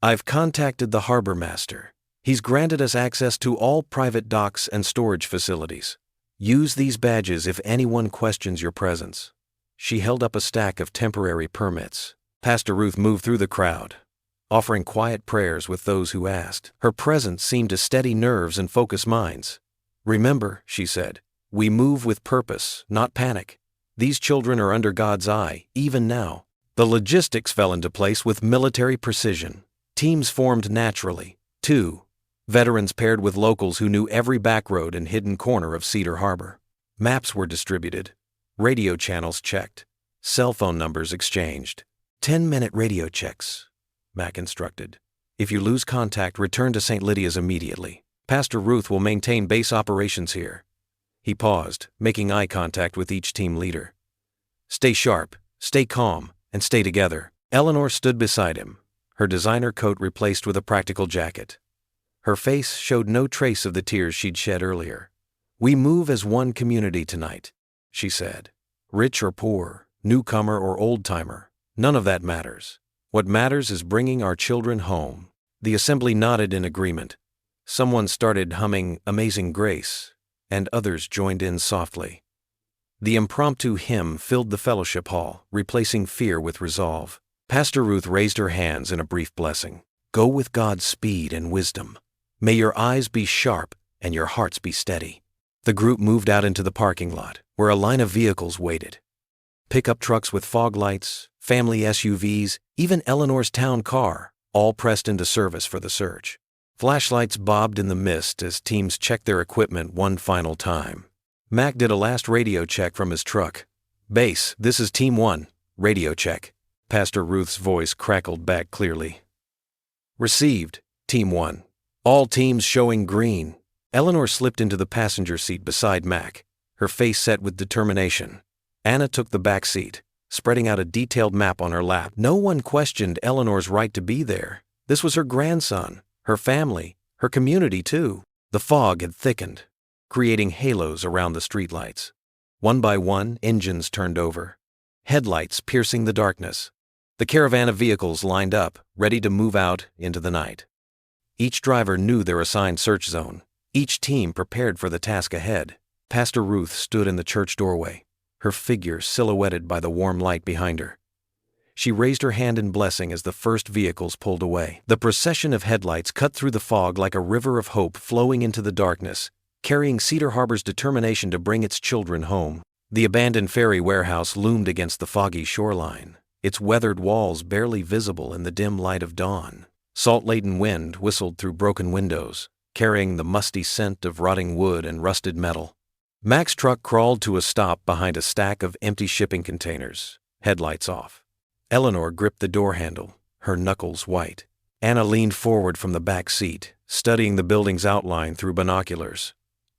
I've contacted the harbor master. He's granted us access to all private docks and storage facilities. Use these badges if anyone questions your presence. She held up a stack of temporary permits. Pastor Ruth moved through the crowd, offering quiet prayers with those who asked. Her presence seemed to steady nerves and focus minds. Remember, she said, we move with purpose, not panic. These children are under God's eye, even now. The logistics fell into place with military precision. Teams formed naturally. 2. Veterans paired with locals who knew every back road and hidden corner of Cedar Harbor. Maps were distributed. Radio channels checked. Cell phone numbers exchanged. 10-minute radio checks, Mac instructed. If you lose contact, return to St. Lydia's immediately. Pastor Ruth will maintain base operations here. He paused, making eye contact with each team leader. Stay sharp, stay calm, and stay together. Eleanor stood beside him, her designer coat replaced with a practical jacket. Her face showed no trace of the tears she'd shed earlier. We move as one community tonight, she said. Rich or poor, newcomer or old-timer, none of that matters. What matters is bringing our children home. The assembly nodded in agreement. Someone started humming Amazing Grace, and others joined in softly. The impromptu hymn filled the fellowship hall, replacing fear with resolve. Pastor Ruth raised her hands in a brief blessing. Go with God's speed and wisdom. May your eyes be sharp and your hearts be steady. The group moved out into the parking lot, where a line of vehicles waited. Pickup trucks with fog lights, family SUVs, even Eleanor's town car, all pressed into service for the search. Flashlights bobbed in the mist as teams checked their equipment one final time. Mac did a last radio check from his truck. Base, this is Team 1. Radio check. Pastor Ruth's voice crackled back clearly. Received, Team 1. All teams showing green. Eleanor slipped into the passenger seat beside Mac, her face set with determination. Anna took the back seat, spreading out a detailed map on her lap. No one questioned Eleanor's right to be there. This was her grandson, her family, her community too. The fog had thickened, creating halos around the streetlights. One by one, engines turned over, headlights piercing the darkness. The caravan of vehicles lined up, ready to move out into the night. Each driver knew their assigned search zone, each team prepared for the task ahead. Pastor Ruth stood in the church doorway, her figure silhouetted by the warm light behind her. She raised her hand in blessing as the first vehicles pulled away. The procession of headlights cut through the fog like a river of hope flowing into the darkness, carrying Cedar Harbor's determination to bring its children home. The abandoned ferry warehouse loomed against the foggy shoreline, its weathered walls barely visible in the dim light of dawn. Salt-laden wind whistled through broken windows, carrying the musty scent of rotting wood and rusted metal. Mac's truck crawled to a stop behind a stack of empty shipping containers, headlights off. Eleanor gripped the door handle, her knuckles white. Anna leaned forward from the back seat, studying the building's outline through binoculars.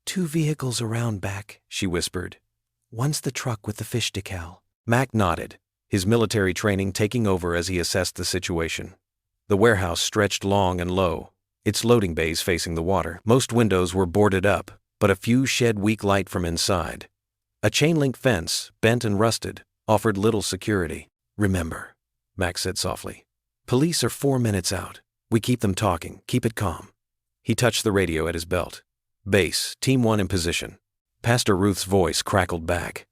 2 vehicles around back, she whispered. One's the truck with the fish decal. Mac nodded, his military training taking over as he assessed the situation. The warehouse stretched long and low, its loading bays facing the water. Most windows were boarded up, but a few shed weak light from inside. A chain-link fence, bent and rusted, offered little security. Remember, Mac said softly. Police are 4 minutes out. We keep them talking. Keep it calm. He touched the radio at his belt. Base, Team 1 in position. Pastor Ruth's voice crackled back.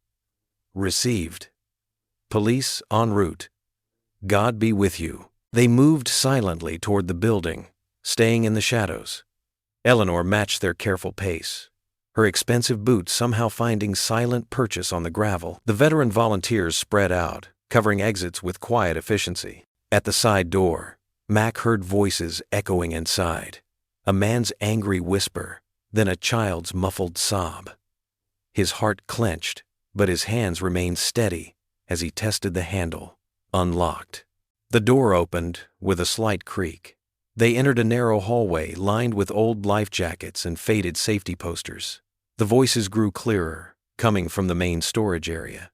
Received. Police en route. God be with you. They moved silently toward the building, staying in the shadows. Eleanor matched their careful pace, her expensive boots somehow finding silent purchase on the gravel. The veteran volunteers spread out, covering exits with quiet efficiency. At the side door, Mac heard voices echoing inside, a man's angry whisper, then a child's muffled sob. His heart clenched, but his hands remained steady as he tested the handle. Unlocked. The door opened with a slight creak. They entered a narrow hallway lined with old life jackets and faded safety posters. The voices grew clearer, coming from the main storage area.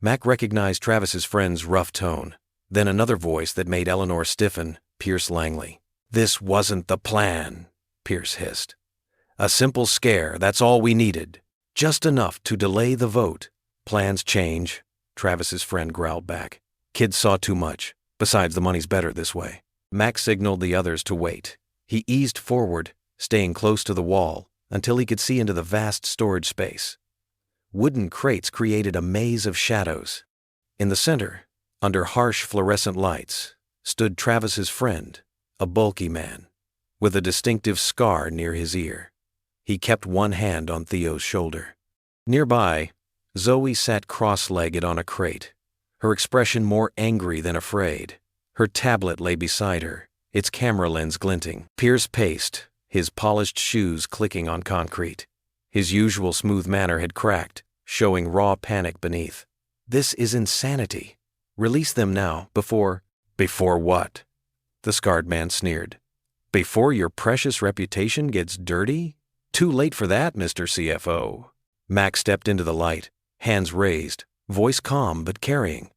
Mac recognized Travis's friend's rough tone, then another voice that made Eleanor stiffen, Pierce Langley. "This wasn't the plan," Pierce hissed. "A simple scare, that's all we needed. Just enough to delay the vote." "Plans change," Travis's friend growled back. "Kids saw too much. Besides, the money's better this way." Mac signaled the others to wait. He eased forward, staying close to the wall, until he could see into the vast storage space. Wooden crates created a maze of shadows. In the center, under harsh fluorescent lights, stood Travis's friend, a bulky man, with a distinctive scar near his ear. He kept one hand on Theo's shoulder. Nearby, Zoe sat cross-legged on a crate, her expression more angry than afraid. Her tablet lay beside her, its camera lens glinting. Pierce paced, his polished shoes clicking on concrete. His usual smooth manner had cracked, showing raw panic beneath. "This is insanity. Release them now, before—" "Before what?" The scarred man sneered. "Before your precious reputation gets dirty? Too late for that, Mr. CFO." Mac stepped into the light, hands raised, voice calm but carrying.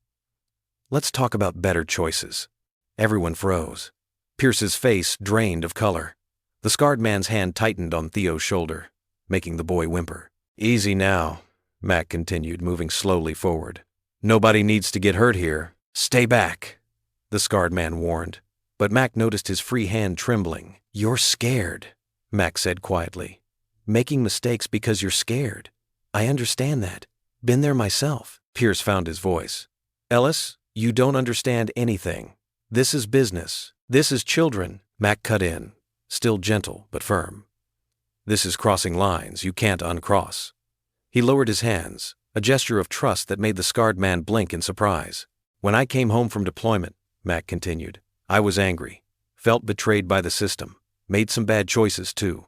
"Let's talk about better choices." Everyone froze. Pierce's face drained of color. The scarred man's hand tightened on Theo's shoulder, making the boy whimper. "Easy now," Mac continued, moving slowly forward. "Nobody needs to get hurt here. Stay back," the scarred man warned, but Mac noticed his free hand trembling. "You're scared," Mac said quietly. "Making mistakes because you're scared. I understand that. Been there myself." Pierce found his voice. "Ellis, you don't understand anything. This is business. This is children." Mac cut in, still gentle but firm. "This is crossing lines you can't uncross." He lowered his hands, a gesture of trust that made the scarred man blink in surprise. "When I came home from deployment," Mac continued, "I was angry, felt betrayed by the system, made some bad choices too."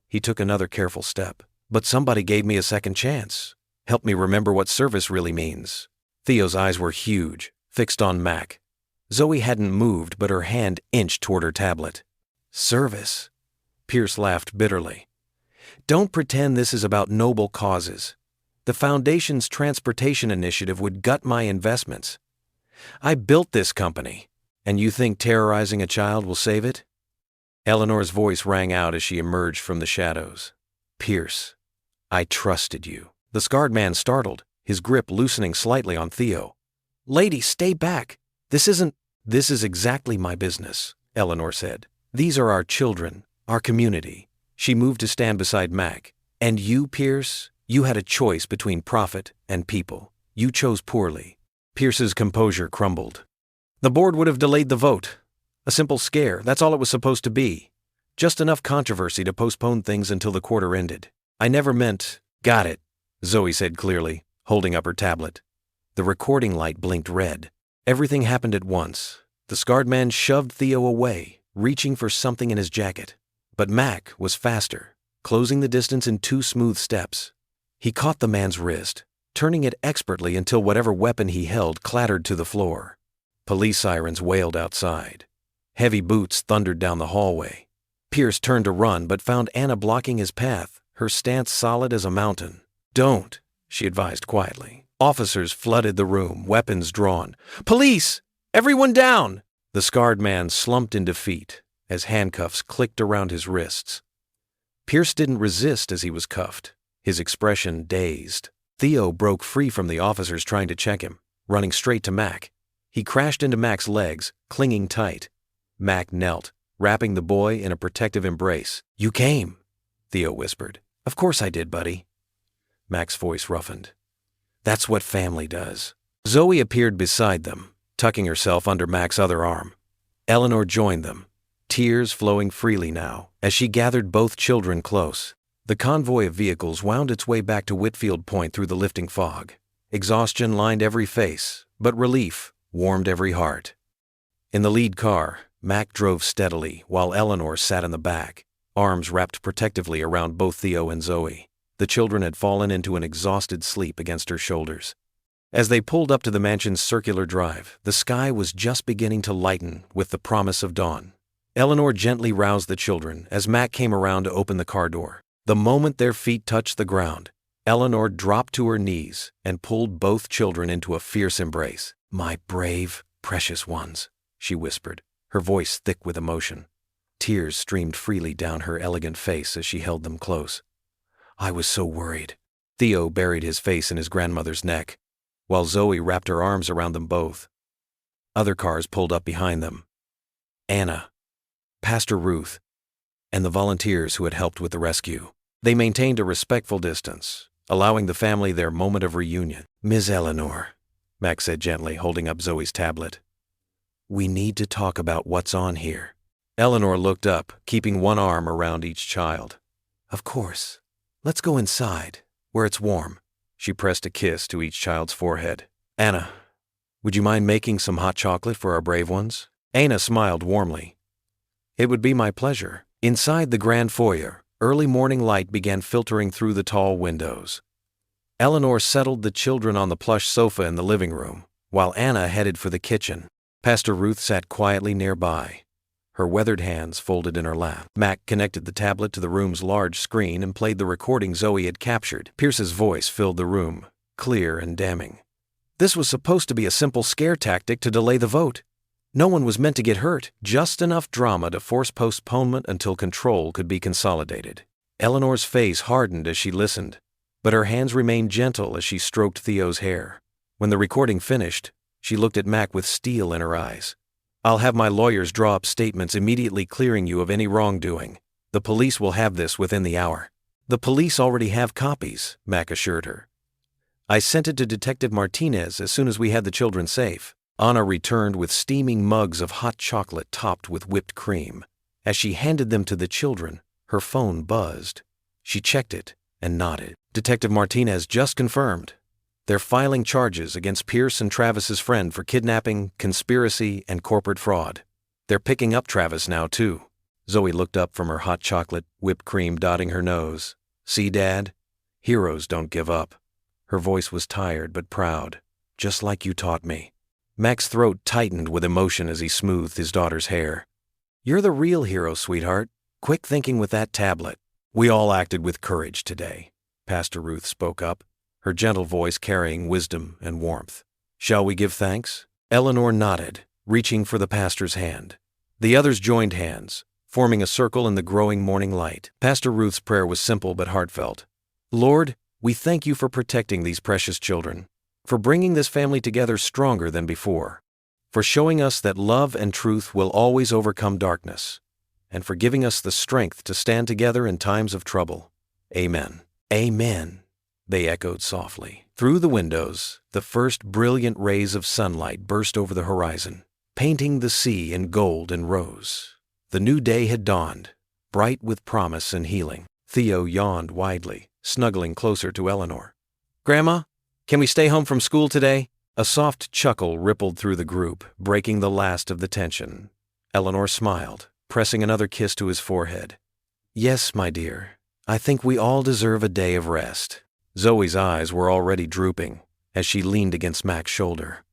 He took another careful step. "But somebody gave me a second chance, helped me remember what service really means." Theo's eyes were huge, fixed on Mac. Zoe hadn't moved, but her hand inched toward her tablet. "Service?" Pierce laughed bitterly. "Don't pretend this is about noble causes. The Foundation's transportation initiative would gut my investments. I built this company, and you think terrorizing a child will save it?" Eleanor's voice rang out as she emerged from the shadows. "Pierce, I trusted you." The scarred man startled, his grip loosening slightly on Theo. "Lady, stay back. This is exactly my business," Eleanor said. "These are our children, our community." She moved to stand beside Mac. "And you, Pierce, you had a choice between profit and people. You chose poorly." Pierce's composure crumbled. "The board would have delayed the vote. A simple scare, that's all it was supposed to be. Just enough controversy to postpone things until the quarter ended. I never meant—" "Got it," Zoe said clearly, holding up her tablet. The recording light blinked red. Everything happened at once. The scarred man shoved Theo away, reaching for something in his jacket. But Mac was faster, closing the distance in 2 smooth steps. He caught the man's wrist, turning it expertly until whatever weapon he held clattered to the floor. Police sirens wailed outside. Heavy boots thundered down the hallway. Pierce turned to run but found Anna blocking his path, her stance solid as a mountain. "Don't," she advised quietly. Officers flooded the room, weapons drawn. "Police! Everyone down!" The scarred man slumped in defeat as handcuffs clicked around his wrists. Pierce didn't resist as he was cuffed, his expression dazed. Theo broke free from the officers trying to check him, running straight to Mac. He crashed into Mac's legs, clinging tight. Mac knelt, wrapping the boy in a protective embrace. "You came," Theo whispered. "Of course I did, buddy." Mac's voice roughened. That's what family does. Zoe appeared beside them, tucking herself under Mac's other arm. Eleanor joined them, tears flowing freely now as she gathered both children close. The convoy of vehicles wound its way back to Whitfield Point through the lifting fog. Exhaustion lined every face, but relief warmed every heart. In the lead car, Mac drove steadily while Eleanor sat in the back, arms wrapped protectively around both Theo and Zoe. The children had fallen into an exhausted sleep against her shoulders. As they pulled up to the mansion's circular drive, the sky was just beginning to lighten with the promise of dawn. Eleanor gently roused the children as Mac came around to open the car door. The moment their feet touched the ground, Eleanor dropped to her knees and pulled both children into a fierce embrace. "My brave, precious ones," she whispered, her voice thick with emotion. Tears streamed freely down her elegant face as she held them close. "I was so worried." Theo buried his face in his grandmother's neck, while Zoe wrapped her arms around them both. Other cars pulled up behind them. Anna, Pastor Ruth, and the volunteers who had helped with the rescue. They maintained a respectful distance, allowing the family their moment of reunion. "Ms. Eleanor," Mac said gently, holding up Zoe's tablet. "We need to talk about what's on here." Eleanor looked up, keeping one arm around each child. "Of course. Let's go inside, where it's warm." She pressed a kiss to each child's forehead. "Anna, would you mind making some hot chocolate for our brave ones?" Anna smiled warmly. "It would be my pleasure." Inside the grand foyer, early morning light began filtering through the tall windows. Eleanor settled the children on the plush sofa in the living room, while Anna headed for the kitchen. Pastor Ruth sat quietly nearby, her weathered hands folded in her lap. Mac connected the tablet to the room's large screen and played the recording Zoe had captured. Pierce's voice filled the room, clear and damning. This was supposed to be a simple scare tactic to delay the vote. No one was meant to get hurt, just enough drama to force postponement until control could be consolidated. Eleanor's face hardened as she listened, but her hands remained gentle as she stroked Theo's hair. When the recording finished, she looked at Mac with steel in her eyes. "I'll have my lawyers draw up statements immediately clearing you of any wrongdoing. The police will have this within the hour." "The police already have copies," Mac assured her. "I sent it to Detective Martinez as soon as we had the children safe." Anna returned with steaming mugs of hot chocolate topped with whipped cream. As she handed them to the children, her phone buzzed. She checked it and nodded. "Detective Martinez just confirmed. They're filing charges against Pierce and Travis's friend for kidnapping, conspiracy, and corporate fraud. They're picking up Travis now, too." Zoe looked up from her hot chocolate, whipped cream dotting her nose. "See, Dad? Heroes don't give up." Her voice was tired but proud, "Just like you taught me." Mac's throat tightened with emotion as he smoothed his daughter's hair. "You're the real hero, sweetheart. Quick thinking with that tablet." "We all acted with courage today," Pastor Ruth spoke up, her gentle voice carrying wisdom and warmth. "Shall we give thanks?" Eleanor nodded, reaching for the pastor's hand. The others joined hands, forming a circle in the growing morning light. Pastor Ruth's prayer was simple but heartfelt. "Lord, we thank you for protecting these precious children, for bringing this family together stronger than before, for showing us that love and truth will always overcome darkness, and for giving us the strength to stand together in times of trouble. Amen." "Amen," they echoed softly. Through the windows, the first brilliant rays of sunlight burst over the horizon, painting the sea in gold and rose. The new day had dawned, bright with promise and healing. Theo yawned widely, snuggling closer to Eleanor. "Grandma, can we stay home from school today?" A soft chuckle rippled through the group, breaking the last of the tension. Eleanor smiled, pressing another kiss to his forehead. "Yes, my dear. I think we all deserve a day of rest." Zoe's eyes were already drooping as she leaned against Mac's shoulder.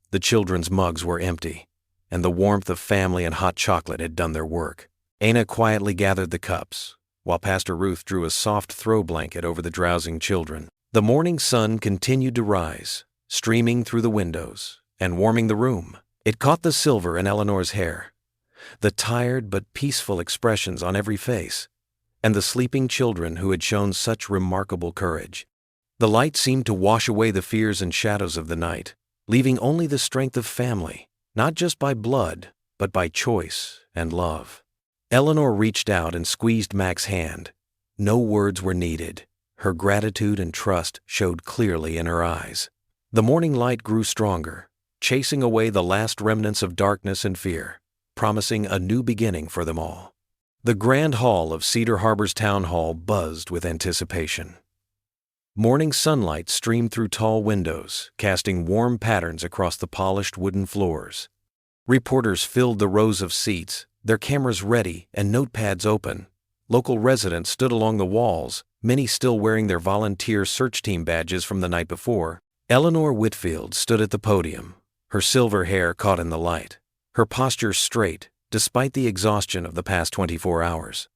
The children's mugs were empty, and the warmth of family and hot chocolate had done their work. Anna quietly gathered the cups, while Pastor Ruth drew a soft throw blanket over the drowsing children. The morning sun continued to rise, streaming through the windows and warming the room. It caught the silver in Eleanor's hair, the tired but peaceful expressions on every face, and the sleeping children who had shown such remarkable courage. The light seemed to wash away the fears and shadows of the night, leaving only the strength of family, not just by blood, but by choice and love. Eleanor reached out and squeezed Mac's hand. No words were needed. Her gratitude and trust showed clearly in her eyes. The morning light grew stronger, chasing away the last remnants of darkness and fear, promising a new beginning for them all. The grand hall of Cedar Harbor's town hall buzzed with anticipation. Morning sunlight streamed through tall windows, casting warm patterns across the polished wooden floors. Reporters filled the rows of seats, their cameras ready and notepads open. Local residents stood along the walls, many still wearing their volunteer search team badges from the night before. Eleanor Whitfield stood at the podium, her silver hair caught in the light, her posture straight, despite the exhaustion of the past 24 hours.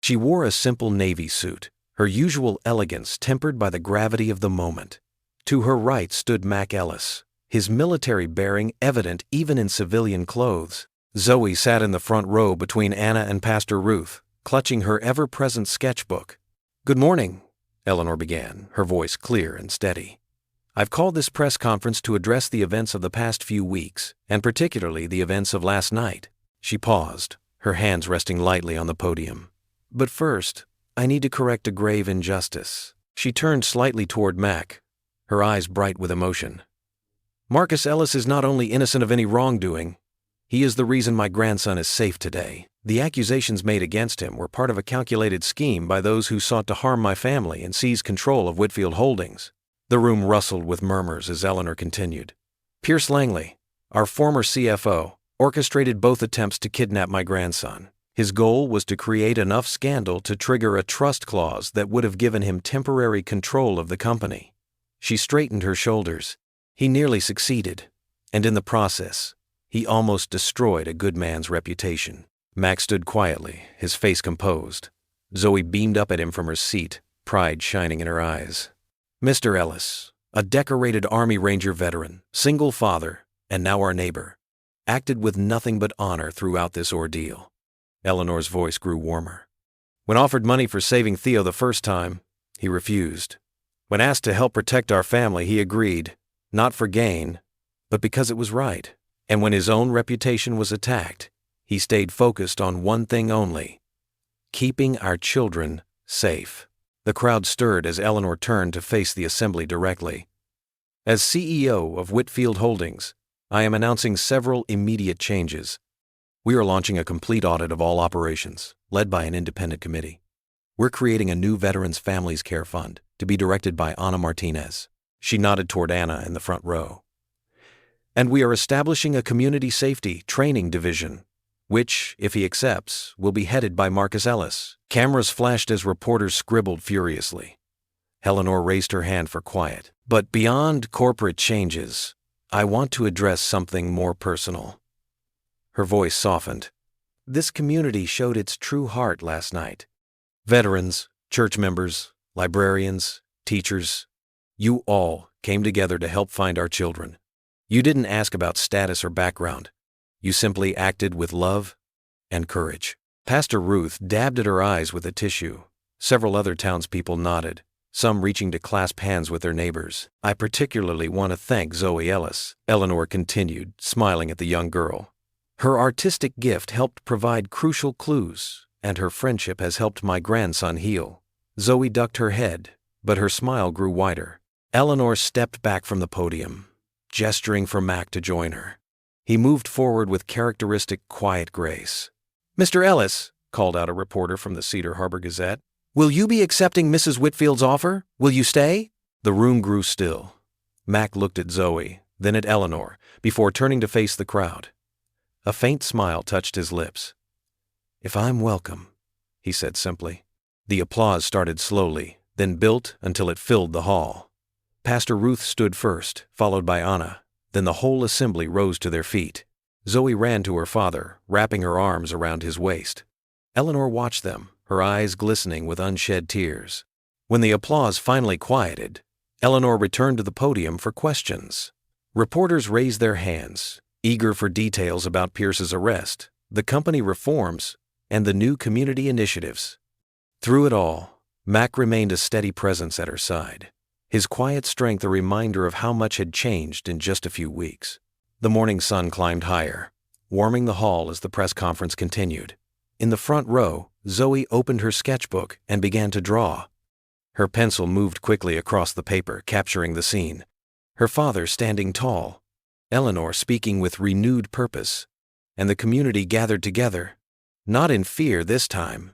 She wore a simple navy suit, her usual elegance tempered by the gravity of the moment. To her right stood Mac Ellis, his military bearing evident even in civilian clothes. Zoe sat in the front row between Anna and Pastor Ruth, clutching her ever-present sketchbook. "Good morning," Eleanor began, her voice clear and steady. "I've called this press conference to address the events of the past few weeks, and particularly the events of last night." She paused, her hands resting lightly on the podium. "But first, I need to correct a grave injustice." She turned slightly toward Mac, her eyes bright with emotion. "Marcus Ellis is not only innocent of any wrongdoing, he is the reason my grandson is safe today. The accusations made against him were part of a calculated scheme by those who sought to harm my family and seize control of Whitfield Holdings." The room rustled with murmurs as Eleanor continued. "Pierce Langley, our former CFO, orchestrated both attempts to kidnap my grandson. His goal was to create enough scandal to trigger a trust clause that would have given him temporary control of the company." She straightened her shoulders. "He nearly succeeded, and in the process, he almost destroyed a good man's reputation." Max stood quietly, his face composed. Zoe beamed up at him from her seat, pride shining in her eyes. "Mr. Ellis, a decorated Army Ranger veteran, single father, and now our neighbor, acted with nothing but honor throughout this ordeal." Eleanor's voice grew warmer. "When offered money for saving Theo the first time, he refused. When asked to help protect our family, he agreed, not for gain, but because it was right. And when his own reputation was attacked, he stayed focused on one thing only: keeping our children safe." The crowd stirred as Eleanor turned to face the assembly directly. "As CEO of Whitfield Holdings, I am announcing several immediate changes. We are launching a complete audit of all operations, led by an independent committee. We're creating a new Veterans Families Care Fund to be directed by Ana Martinez." She nodded toward Anna in the front row. "And we are establishing a community safety training division, which, if he accepts, will be headed by Marcus Ellis." Cameras flashed as reporters scribbled furiously. Eleanor raised her hand for quiet. "But beyond corporate changes, I want to address something more personal." Her voice softened. "This community showed its true heart last night. Veterans, church members, librarians, teachers, you all came together to help find our children. You didn't ask about status or background. You simply acted with love and courage." Pastor Ruth dabbed at her eyes with a tissue. Several other townspeople nodded, some reaching to clasp hands with their neighbors. "I particularly want to thank Zoe Ellis," Eleanor continued, smiling at the young girl. "Her artistic gift helped provide crucial clues, and her friendship has helped my grandson heal." Zoe ducked her head, but her smile grew wider. Eleanor stepped back from the podium, gesturing for Mac to join her. He moved forward with characteristic quiet grace. "Mr. Ellis," called out a reporter from the Cedar Harbor Gazette, "will you be accepting Mrs. Whitfield's offer? Will you stay?" The room grew still. Mac looked at Zoe, then at Eleanor, before turning to face the crowd. A faint smile touched his lips. "If I'm welcome," he said simply. The applause started slowly, then built until it filled the hall. Pastor Ruth stood first, followed by Anna. Then the whole assembly rose to their feet. Zoe ran to her father, wrapping her arms around his waist. Eleanor watched them, her eyes glistening with unshed tears. When the applause finally quieted, Eleanor returned to the podium for questions. Reporters raised their hands, eager for details about Pierce's arrest, the company reforms, and the new community initiatives. Through it all, Mac remained a steady presence at her side, his quiet strength a reminder of how much had changed in just a few weeks. The morning sun climbed higher, warming the hall as the press conference continued. In the front row, Zoe opened her sketchbook and began to draw. Her pencil moved quickly across the paper, capturing the scene. Her father standing tall, Eleanor speaking with renewed purpose, and the community gathered together, not in fear this time,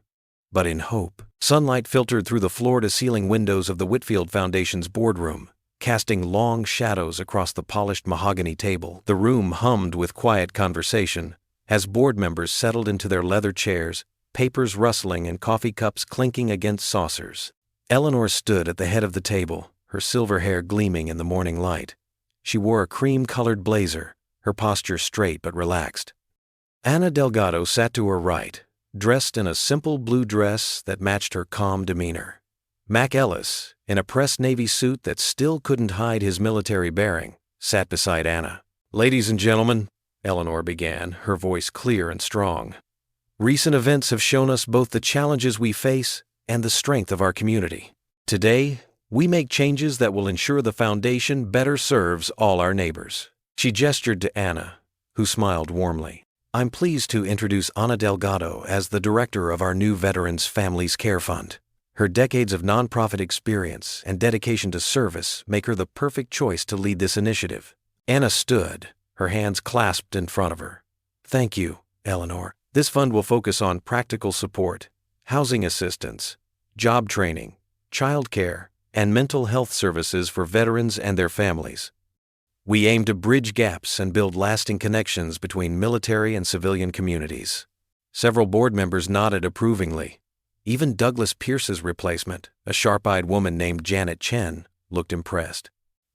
but in hope. Sunlight filtered through the floor-to-ceiling windows of the Whitfield Foundation's boardroom, casting long shadows across the polished mahogany table. The room hummed with quiet conversation as board members settled into their leather chairs, papers rustling and coffee cups clinking against saucers. Eleanor stood at the head of the table, her silver hair gleaming in the morning light. She wore a cream-colored blazer, her posture straight but relaxed. Ana Delgado sat to her right, dressed in a simple blue dress that matched her calm demeanor. Mac Ellis, in a pressed navy suit that still couldn't hide his military bearing, sat beside Ana. "Ladies and gentlemen," Eleanor began, her voice clear and strong, "recent events have shown us both the challenges we face and the strength of our community. Today, we make changes that will ensure the Foundation better serves all our neighbors." She gestured to Ana, who smiled warmly. "I'm pleased to introduce Ana Delgado as the director of our new Veterans Families Care Fund. Her decades of nonprofit experience and dedication to service make her the perfect choice to lead this initiative." Ana stood, her hands clasped in front of her. "Thank you, Eleanor. This fund will focus on practical support, housing assistance, job training, child care, and mental health services for veterans and their families. We aim to bridge gaps and build lasting connections between military and civilian communities." Several board members nodded approvingly. Even Douglas Pierce's replacement, a sharp-eyed woman named Janet Chen, looked impressed.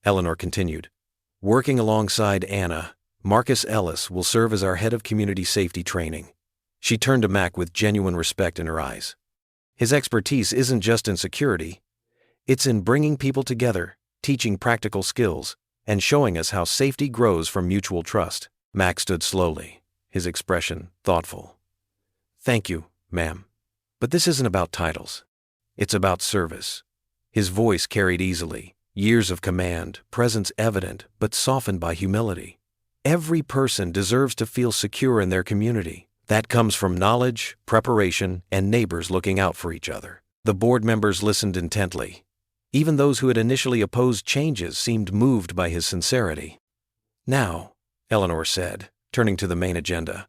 Eleanor continued, "Working alongside Ana, Marcus Ellis will serve as our head of community safety training." She turned to Mac with genuine respect in her eyes. "His expertise isn't just in security. It's in bringing people together, teaching practical skills, and showing us how safety grows from mutual trust." Mac stood slowly, his expression thoughtful. "Thank you, ma'am. But this isn't about titles. It's about service." His voice carried easily, years of command, presence evident but softened by humility. "Every person deserves to feel secure in their community. That comes from knowledge, preparation, and neighbors looking out for each other." The board members listened intently. Even those who had initially opposed changes seemed moved by his sincerity. "Now," Eleanor said, turning to the main agenda,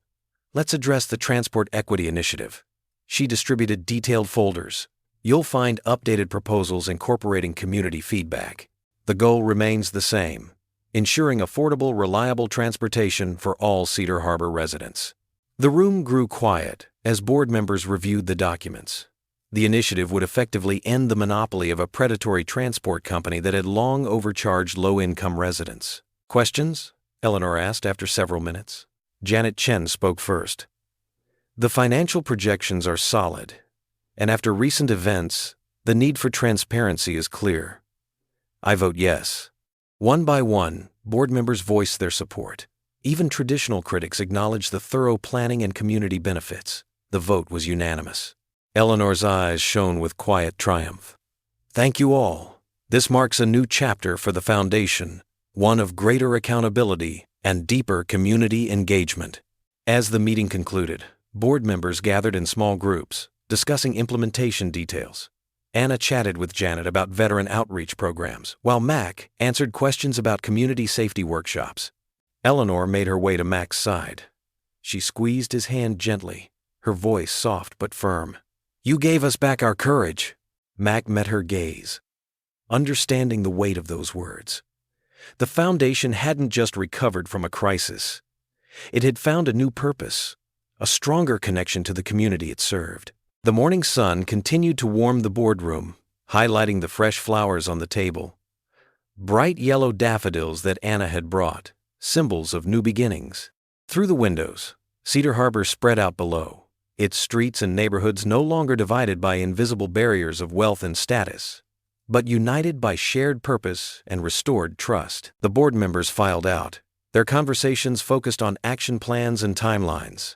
"let's address the Transport Equity Initiative." She distributed detailed folders. "You'll find updated proposals incorporating community feedback. The goal remains the same: ensuring affordable, reliable transportation for all Cedar Harbor residents." The room grew quiet as board members reviewed the documents. The initiative would effectively end the monopoly of a predatory transport company that had long overcharged low-income residents. "Questions?" Eleanor asked after several minutes. Janet Chen spoke first. "The financial projections are solid, and after recent events, the need for transparency is clear. I vote yes." One by one, board members voiced their support. Even traditional critics acknowledged the thorough planning and community benefits. The vote was unanimous. Eleanor's eyes shone with quiet triumph. "Thank you all. This marks a new chapter for the Foundation, one of greater accountability and deeper community engagement." As the meeting concluded, board members gathered in small groups, discussing implementation details. Ana chatted with Janet about veteran outreach programs, while Mac answered questions about community safety workshops. Eleanor made her way to Mac's side. She squeezed his hand gently, her voice soft but firm. "You gave us back our courage." Mac met her gaze, understanding the weight of those words. The Foundation hadn't just recovered from a crisis. It had found a new purpose, a stronger connection to the community it served. The morning sun continued to warm the boardroom, highlighting the fresh flowers on the table. Bright yellow daffodils that Ana had brought, symbols of new beginnings. Through the windows, Cedar Harbor spread out below, its streets and neighborhoods no longer divided by invisible barriers of wealth and status, but united by shared purpose and restored trust. The board members filed out, their conversations focused on action plans and timelines.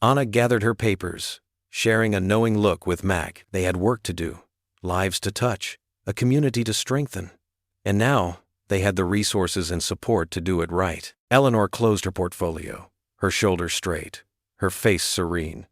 Ana gathered her papers, sharing a knowing look with Mac. They had work to do, lives to touch, a community to strengthen. And now, they had the resources and support to do it right. Eleanor closed her portfolio, her shoulders straight, her face serene.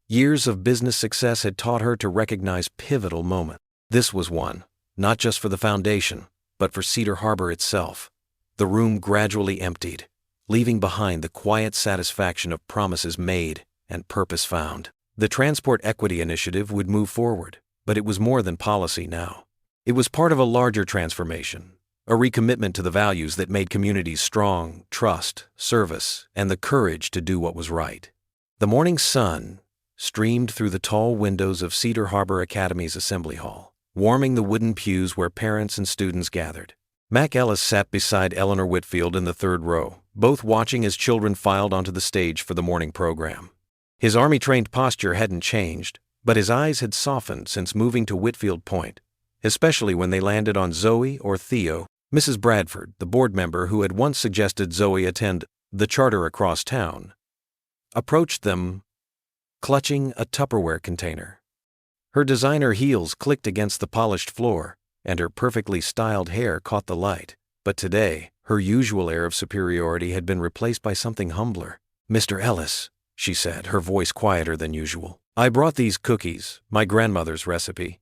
Years of business success had taught her to recognize pivotal moments. This was one, not just for the foundation, but for Cedar Harbor itself. The room gradually emptied, leaving behind the quiet satisfaction of promises made and purpose found. The Transport Equity Initiative would move forward, but it was more than policy now. It was part of a larger transformation, a recommitment to the values that made communities strong: trust, service, and the courage to do what was right. The morning sun streamed through the tall windows of Cedar Harbor Academy's assembly hall, warming the wooden pews where parents and students gathered. Mac Ellis sat beside Eleanor Whitfield in the third row, both watching as children filed onto the stage for the morning program. His Army-trained posture hadn't changed, but his eyes had softened since moving to Whitfield Point, especially when they landed on Zoe or Theo. Mrs. Bradford, the board member who had once suggested Zoe attend the charter across town, approached them, clutching a Tupperware container. Her designer heels clicked against the polished floor, and her perfectly styled hair caught the light. But today, her usual air of superiority had been replaced by something humbler. "Mr. Ellis," she said, her voice quieter than usual, "I brought these cookies, my grandmother's recipe."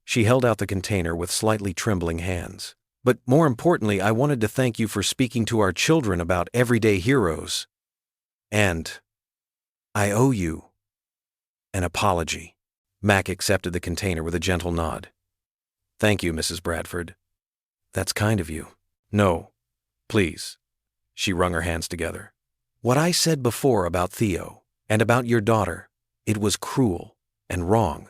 She held out the container with slightly trembling hands. "But more importantly, I wanted to thank you for speaking to our children about everyday heroes. And I owe you an apology." Mac accepted the container with a gentle nod. "Thank you, Mrs. Bradford. That's kind of you." "No, please." She wrung her hands together. "What I said before about Theo and about your daughter, it was cruel and wrong.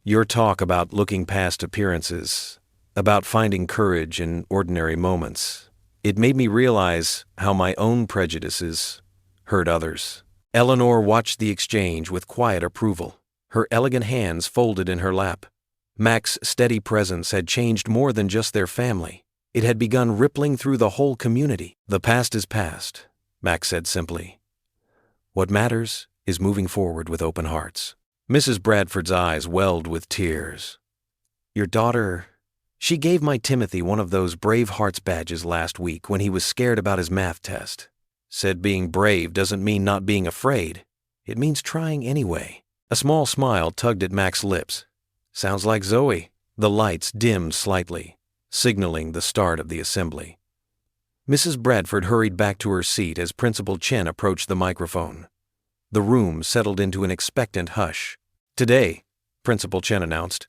Your talk about looking past appearances, about finding courage in ordinary moments, it made me realize how my own prejudices hurt others." Eleanor watched the exchange with quiet approval, her elegant hands folded in her lap. Mac's steady presence had changed more than just their family. It had begun rippling through the whole community. "The past is past," Mac said simply. "What matters is moving forward with open hearts." Mrs. Bradford's eyes welled with tears. "Your daughter, she gave my Timothy one of those Brave Hearts badges last week when he was scared about his math test. Said being brave doesn't mean not being afraid. It means trying anyway." A small smile tugged at Mac's lips. "Sounds like Zoe." The lights dimmed slightly, signaling the start of the assembly. Mrs. Bradford hurried back to her seat as Principal Chen approached the microphone. The room settled into an expectant hush. "Today," Principal Chen announced,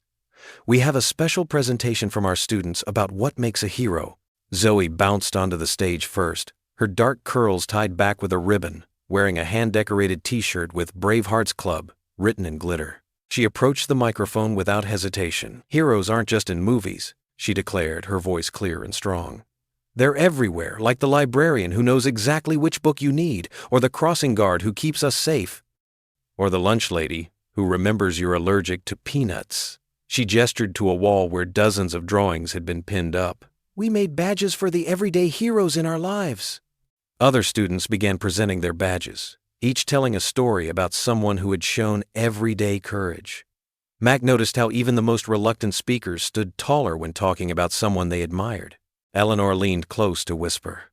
"we have a special presentation from our students about what makes a hero." Zoe bounced onto the stage first, her dark curls tied back with a ribbon, wearing a hand-decorated T-shirt with Brave Hearts Club written in glitter. She approached the microphone without hesitation. "Heroes aren't just in movies," she declared, her voice clear and strong. "They're everywhere, like the librarian who knows exactly which book you need, or the crossing guard who keeps us safe, or the lunch lady who remembers you're allergic to peanuts." She gestured to a wall where dozens of drawings had been pinned up. "We made badges for the everyday heroes in our lives." Other students began presenting their badges, each telling a story about someone who had shown everyday courage. Mac noticed how even the most reluctant speakers stood taller when talking about someone they admired. Eleanor leaned close to whisper,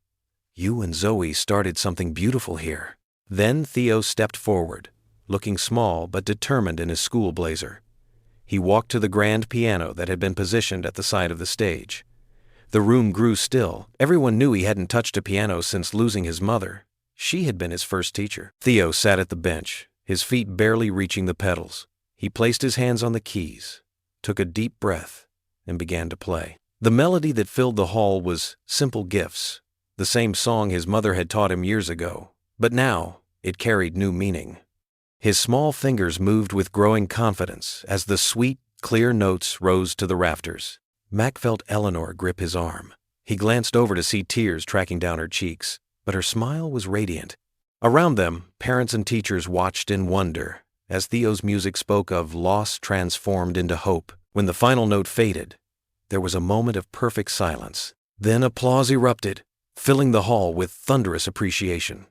"You and Zoe started something beautiful here." Then Theo stepped forward, looking small but determined in his school blazer. He walked to the grand piano that had been positioned at the side of the stage. The room grew still. Everyone knew he hadn't touched a piano since losing his mother. She had been his first teacher. Theo sat at the bench, his feet barely reaching the pedals. He placed his hands on the keys, took a deep breath, and began to play. The melody that filled the hall was Simple Gifts, the same song his mother had taught him years ago, but now it carried new meaning. His small fingers moved with growing confidence as the sweet, clear notes rose to the rafters. Mac felt Eleanor grip his arm. He glanced over to see tears tracking down her cheeks, but her smile was radiant. Around them, parents and teachers watched in wonder as Theo's music spoke of loss transformed into hope. When the final note faded, there was a moment of perfect silence. Then applause erupted, filling the hall with thunderous appreciation.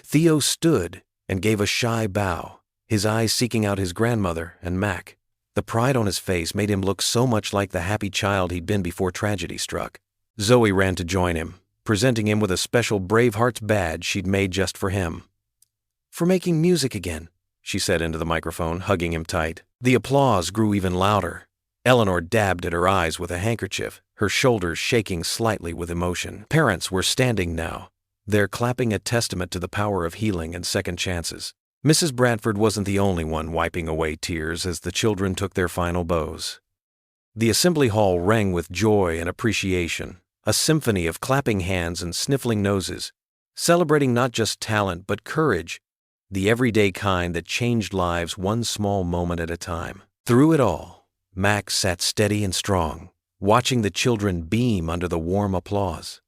Theo stood and gave a shy bow, his eyes seeking out his grandmother and Mac. The pride on his face made him look so much like the happy child he'd been before tragedy struck. Zoe ran to join him, presenting him with a special Brave Hearts badge she'd made just for him. "For making music again," she said into the microphone, hugging him tight. The applause grew even louder. Eleanor dabbed at her eyes with a handkerchief, her shoulders shaking slightly with emotion. Parents were standing now, their clapping a testament to the power of healing and second chances. Mrs. Bradford wasn't the only one wiping away tears as the children took their final bows. The assembly hall rang with joy and appreciation, a symphony of clapping hands and sniffling noses, celebrating not just talent but courage, the everyday kind that changed lives one small moment at a time. Through it all, Max sat steady and strong, watching the children beam under the warm applause.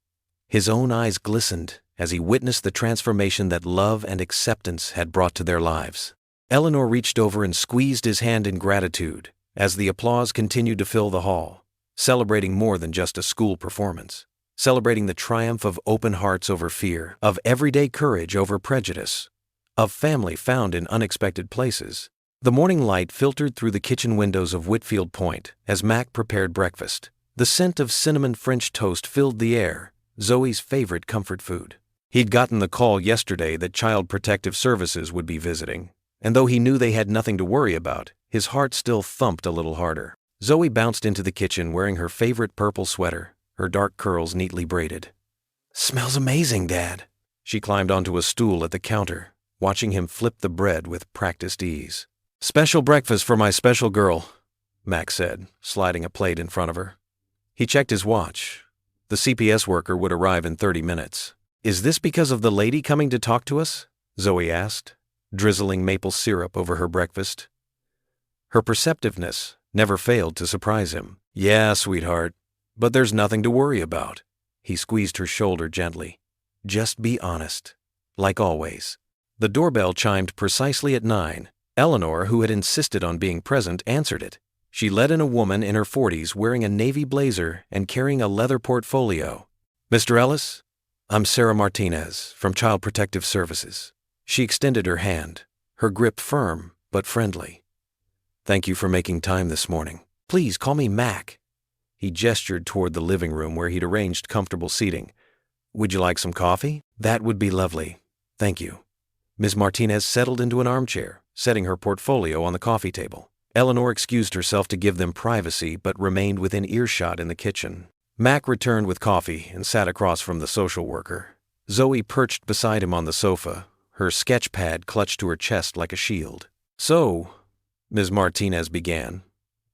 His own eyes glistened as he witnessed the transformation that love and acceptance had brought to their lives. Eleanor reached over and squeezed his hand in gratitude as the applause continued to fill the hall, celebrating more than just a school performance, celebrating the triumph of open hearts over fear, of everyday courage over prejudice, of family found in unexpected places. The morning light filtered through the kitchen windows of Whitfield Point as Mac prepared breakfast. The scent of cinnamon French toast filled the air, Zoe's favorite comfort food. He'd gotten the call yesterday that Child Protective Services would be visiting, and though he knew they had nothing to worry about, his heart still thumped a little harder. Zoe bounced into the kitchen wearing her favorite purple sweater, her dark curls neatly braided. "Smells amazing, Dad." She climbed onto a stool at the counter, watching him flip the bread with practiced ease. "Special breakfast for my special girl," Max said, sliding a plate in front of her. He checked his watch. The CPS worker would arrive in 30 minutes. "Is this because of the lady coming to talk to us?" Zoe asked, drizzling maple syrup over her breakfast. Her perceptiveness never failed to surprise him. "Yeah, sweetheart, but there's nothing to worry about." He squeezed her shoulder gently. "Just be honest, like always." The doorbell chimed precisely at 9. Eleanor, who had insisted on being present, answered it. She let in a woman in her 40s wearing a navy blazer and carrying a leather portfolio. "Mr. Ellis? I'm Sarah Martinez from Child Protective Services." She extended her hand, her grip firm but friendly. "Thank you for making time this morning. Please call me Mac." He gestured toward the living room where he'd arranged comfortable seating. "Would you like some coffee?" "That would be lovely. Thank you." Ms. Martinez settled into an armchair, setting her portfolio on the coffee table. Eleanor excused herself to give them privacy but remained within earshot in the kitchen. Mac returned with coffee and sat across from the social worker. Zoe perched beside him on the sofa, her sketch pad clutched to her chest like a shield. "So," Ms. Martinez began,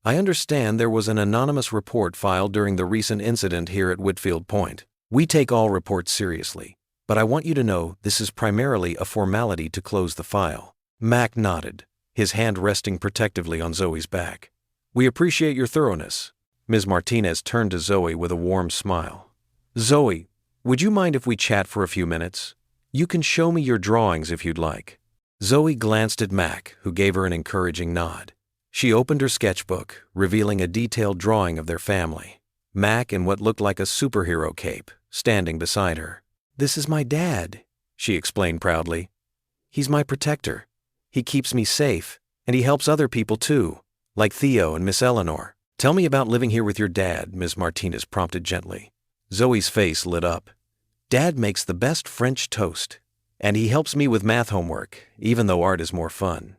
"I understand there was an anonymous report filed during the recent incident here at Whitfield Point. We take all reports seriously, but I want you to know this is primarily a formality to close the file." Mac nodded, his hand resting protectively on Zoe's back. "We appreciate your thoroughness." Ms. Martinez turned to Zoe with a warm smile. "Zoe, would you mind if we chat for a few minutes? You can show me your drawings if you'd like." Zoe glanced at Mac, who gave her an encouraging nod. She opened her sketchbook, revealing a detailed drawing of their family. Mac in what looked like a superhero cape, standing beside her. "This is my dad," she explained proudly. "He's my protector. He keeps me safe, and he helps other people too, like Theo and Miss Eleanor." "Tell me about living here with your dad," Ms. Martinez prompted gently. Zoe's face lit up. "Dad makes the best French toast, and he helps me with math homework, even though art is more fun."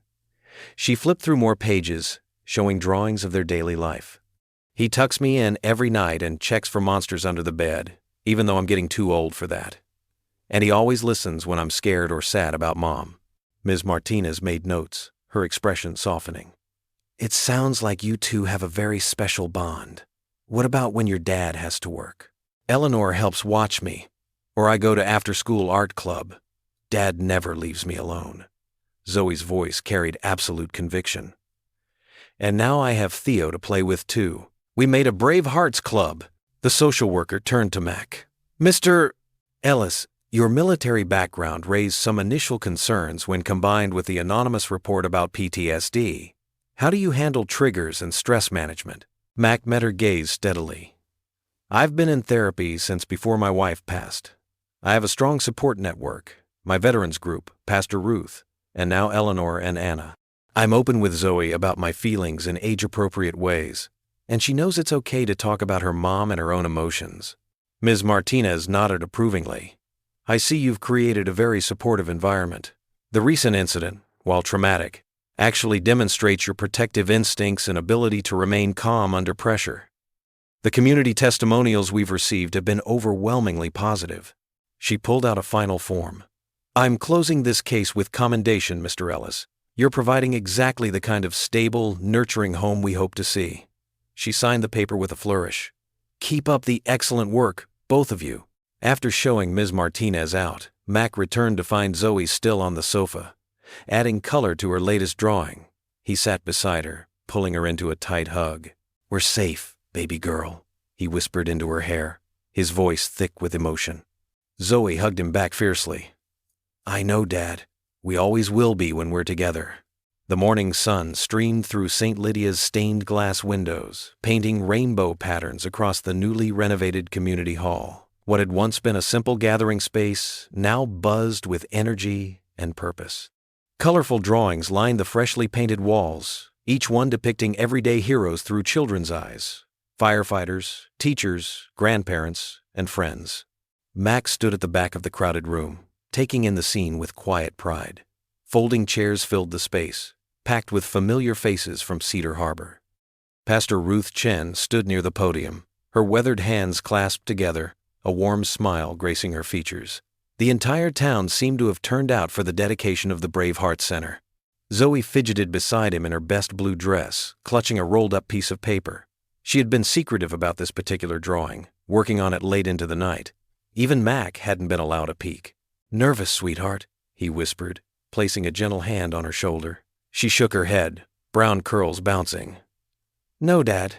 She flipped through more pages, showing drawings of their daily life. "He tucks me in every night and checks for monsters under the bed, even though I'm getting too old for that. And he always listens when I'm scared or sad about Mom." Ms. Martinez made notes, her expression softening. "It sounds like you two have a very special bond. What about when your dad has to work?" "Eleanor helps watch me, or I go to after-school art club. Dad never leaves me alone." Zoe's voice carried absolute conviction. "And now I have Theo to play with too. We made a Brave Hearts Club." The social worker turned to Mac. "Mr. Ellis, your military background raised some initial concerns when combined with the anonymous report about PTSD. How do you handle triggers and stress management?" Mac met her gaze steadily. "I've been in therapy since before my wife passed. I have a strong support network, my veterans group, Pastor Ruth, and now Eleanor and Anna. I'm open with Zoe about my feelings in age-appropriate ways, and she knows it's okay to talk about her mom and her own emotions." Ms. Martinez nodded approvingly. "I see you've created a very supportive environment. The recent incident, while traumatic, actually demonstrates your protective instincts and ability to remain calm under pressure. The community testimonials we've received have been overwhelmingly positive. She pulled out a final form. I'm closing this case with commendation, Mr. Ellis. You're providing exactly the kind of stable, nurturing home we hope to see. She signed the paper with a flourish. Keep up the excellent work, both of you. After showing Ms. Martinez out, Mac returned to find Zoe still on the sofa, adding color to her latest drawing. He sat beside her, pulling her into a tight hug. We're safe, baby girl, he whispered into her hair, his voice thick with emotion. Zoe hugged him back fiercely. I know, Dad. We always will be when we're together. The morning sun streamed through St. Lydia's stained glass windows, painting rainbow patterns across the newly renovated community hall. What had once been a simple gathering space now buzzed with energy and purpose. Colorful drawings lined the freshly painted walls, each one depicting everyday heroes through children's eyes: firefighters, teachers, grandparents, and friends. Max stood at the back of the crowded room, taking in the scene with quiet pride. Folding chairs filled the space, packed with familiar faces from Cedar Harbor. Pastor Ruth Chen stood near the podium, her weathered hands clasped together, a warm smile gracing her features. The entire town seemed to have turned out for the dedication of the Brave Heart Center. Zoe fidgeted beside him in her best blue dress, clutching a rolled-up piece of paper. She had been secretive about this particular drawing, working on it late into the night. Even Mac hadn't been allowed a peek. Nervous, sweetheart, he whispered, placing a gentle hand on her shoulder. She shook her head, brown curls bouncing. No, Dad.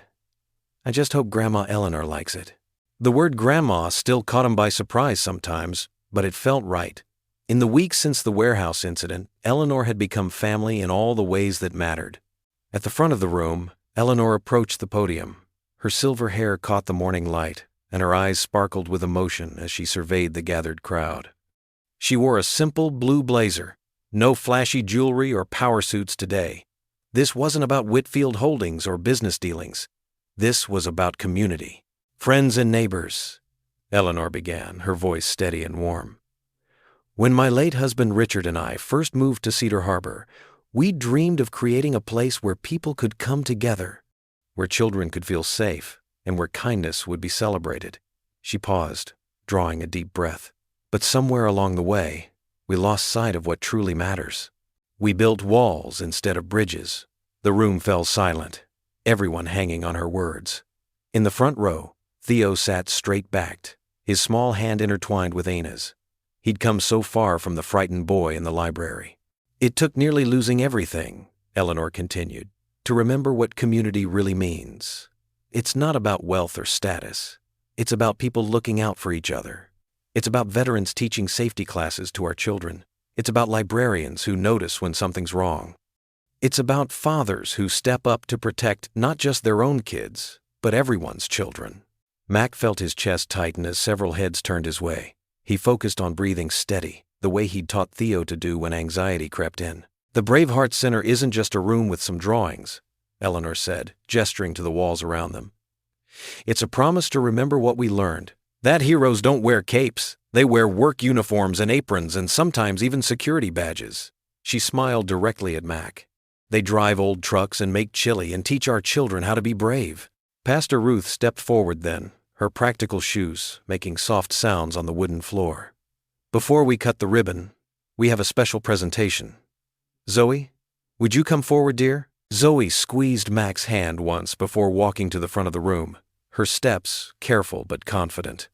I just hope Grandma Eleanor likes it. The word grandma still caught him by surprise sometimes, but it felt right. In the weeks since the warehouse incident, Eleanor had become family in all the ways that mattered. At the front of the room, Eleanor approached the podium. Her silver hair caught the morning light, and her eyes sparkled with emotion as she surveyed the gathered crowd. She wore a simple blue blazer. No flashy jewelry or power suits today. This wasn't about Whitfield Holdings or business dealings. This was about community. Friends and neighbors, Eleanor began, her voice steady and warm. When my late husband Richard and I first moved to Cedar Harbor, we dreamed of creating a place where people could come together, where children could feel safe, and where kindness would be celebrated. She paused, drawing a deep breath. But somewhere along the way, we lost sight of what truly matters. We built walls instead of bridges. The room fell silent, everyone hanging on her words. In the front row, Theo sat straight-backed, his small hand intertwined with Ana's. He'd come so far from the frightened boy in the library. It took nearly losing everything, Eleanor continued, to remember what community really means. It's not about wealth or status. It's about people looking out for each other. It's about veterans teaching safety classes to our children. It's about librarians who notice when something's wrong. It's about fathers who step up to protect not just their own kids, but everyone's children. Mac felt his chest tighten as several heads turned his way. He focused on breathing steady, the way he'd taught Theo to do when anxiety crept in. The Brave Heart Center isn't just a room with some drawings, Eleanor said, gesturing to the walls around them. It's a promise to remember what we learned. That heroes don't wear capes. They wear work uniforms and aprons and sometimes even security badges. She smiled directly at Mac. They drive old trucks and make chili and teach our children how to be brave. Pastor Ruth stepped forward then, her practical shoes making soft sounds on the wooden floor. Before we cut the ribbon, we have a special presentation. Zoe, would you come forward, dear? Zoe squeezed Mac's hand once before walking to the front of the room, her steps careful but confident.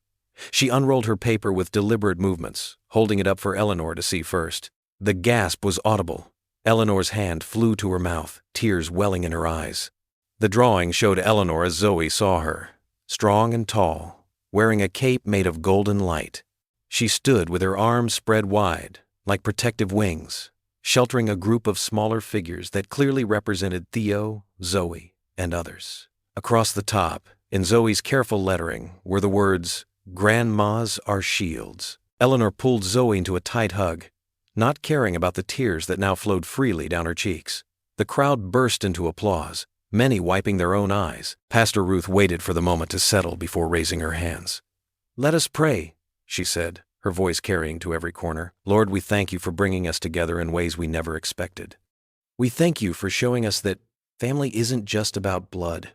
She unrolled her paper with deliberate movements, holding it up for Eleanor to see first. The gasp was audible. Eleanor's hand flew to her mouth, tears welling in her eyes. The drawing showed Eleanor as Zoe saw her, strong and tall, wearing a cape made of golden light. She stood with her arms spread wide, like protective wings, sheltering a group of smaller figures that clearly represented Theo, Zoe, and others. Across the top, in Zoe's careful lettering, were the words, "Grandmas are shields." Eleanor pulled Zoe into a tight hug, not caring about the tears that now flowed freely down her cheeks. The crowd burst into applause, many wiping their own eyes. Pastor Ruth waited for the moment to settle before raising her hands. "Let us pray," she said, her voice carrying to every corner. "Lord, we thank you for bringing us together in ways we never expected. We thank you for showing us that family isn't just about blood.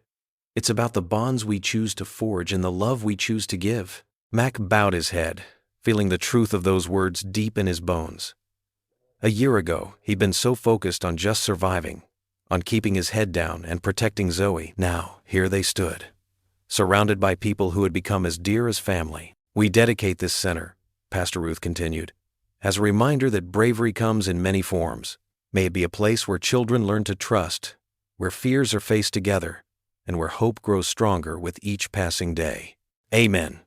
It's about the bonds we choose to forge and the love we choose to give. Mac bowed his head, feeling the truth of those words deep in his bones. A year ago, he'd been so focused on just surviving, on keeping his head down and protecting Zoe. Now, here they stood, surrounded by people who had become as dear as family. We dedicate this center, Pastor Ruth continued, as a reminder that bravery comes in many forms. May it be a place where children learn to trust, where fears are faced together, and where hope grows stronger with each passing day. Amen.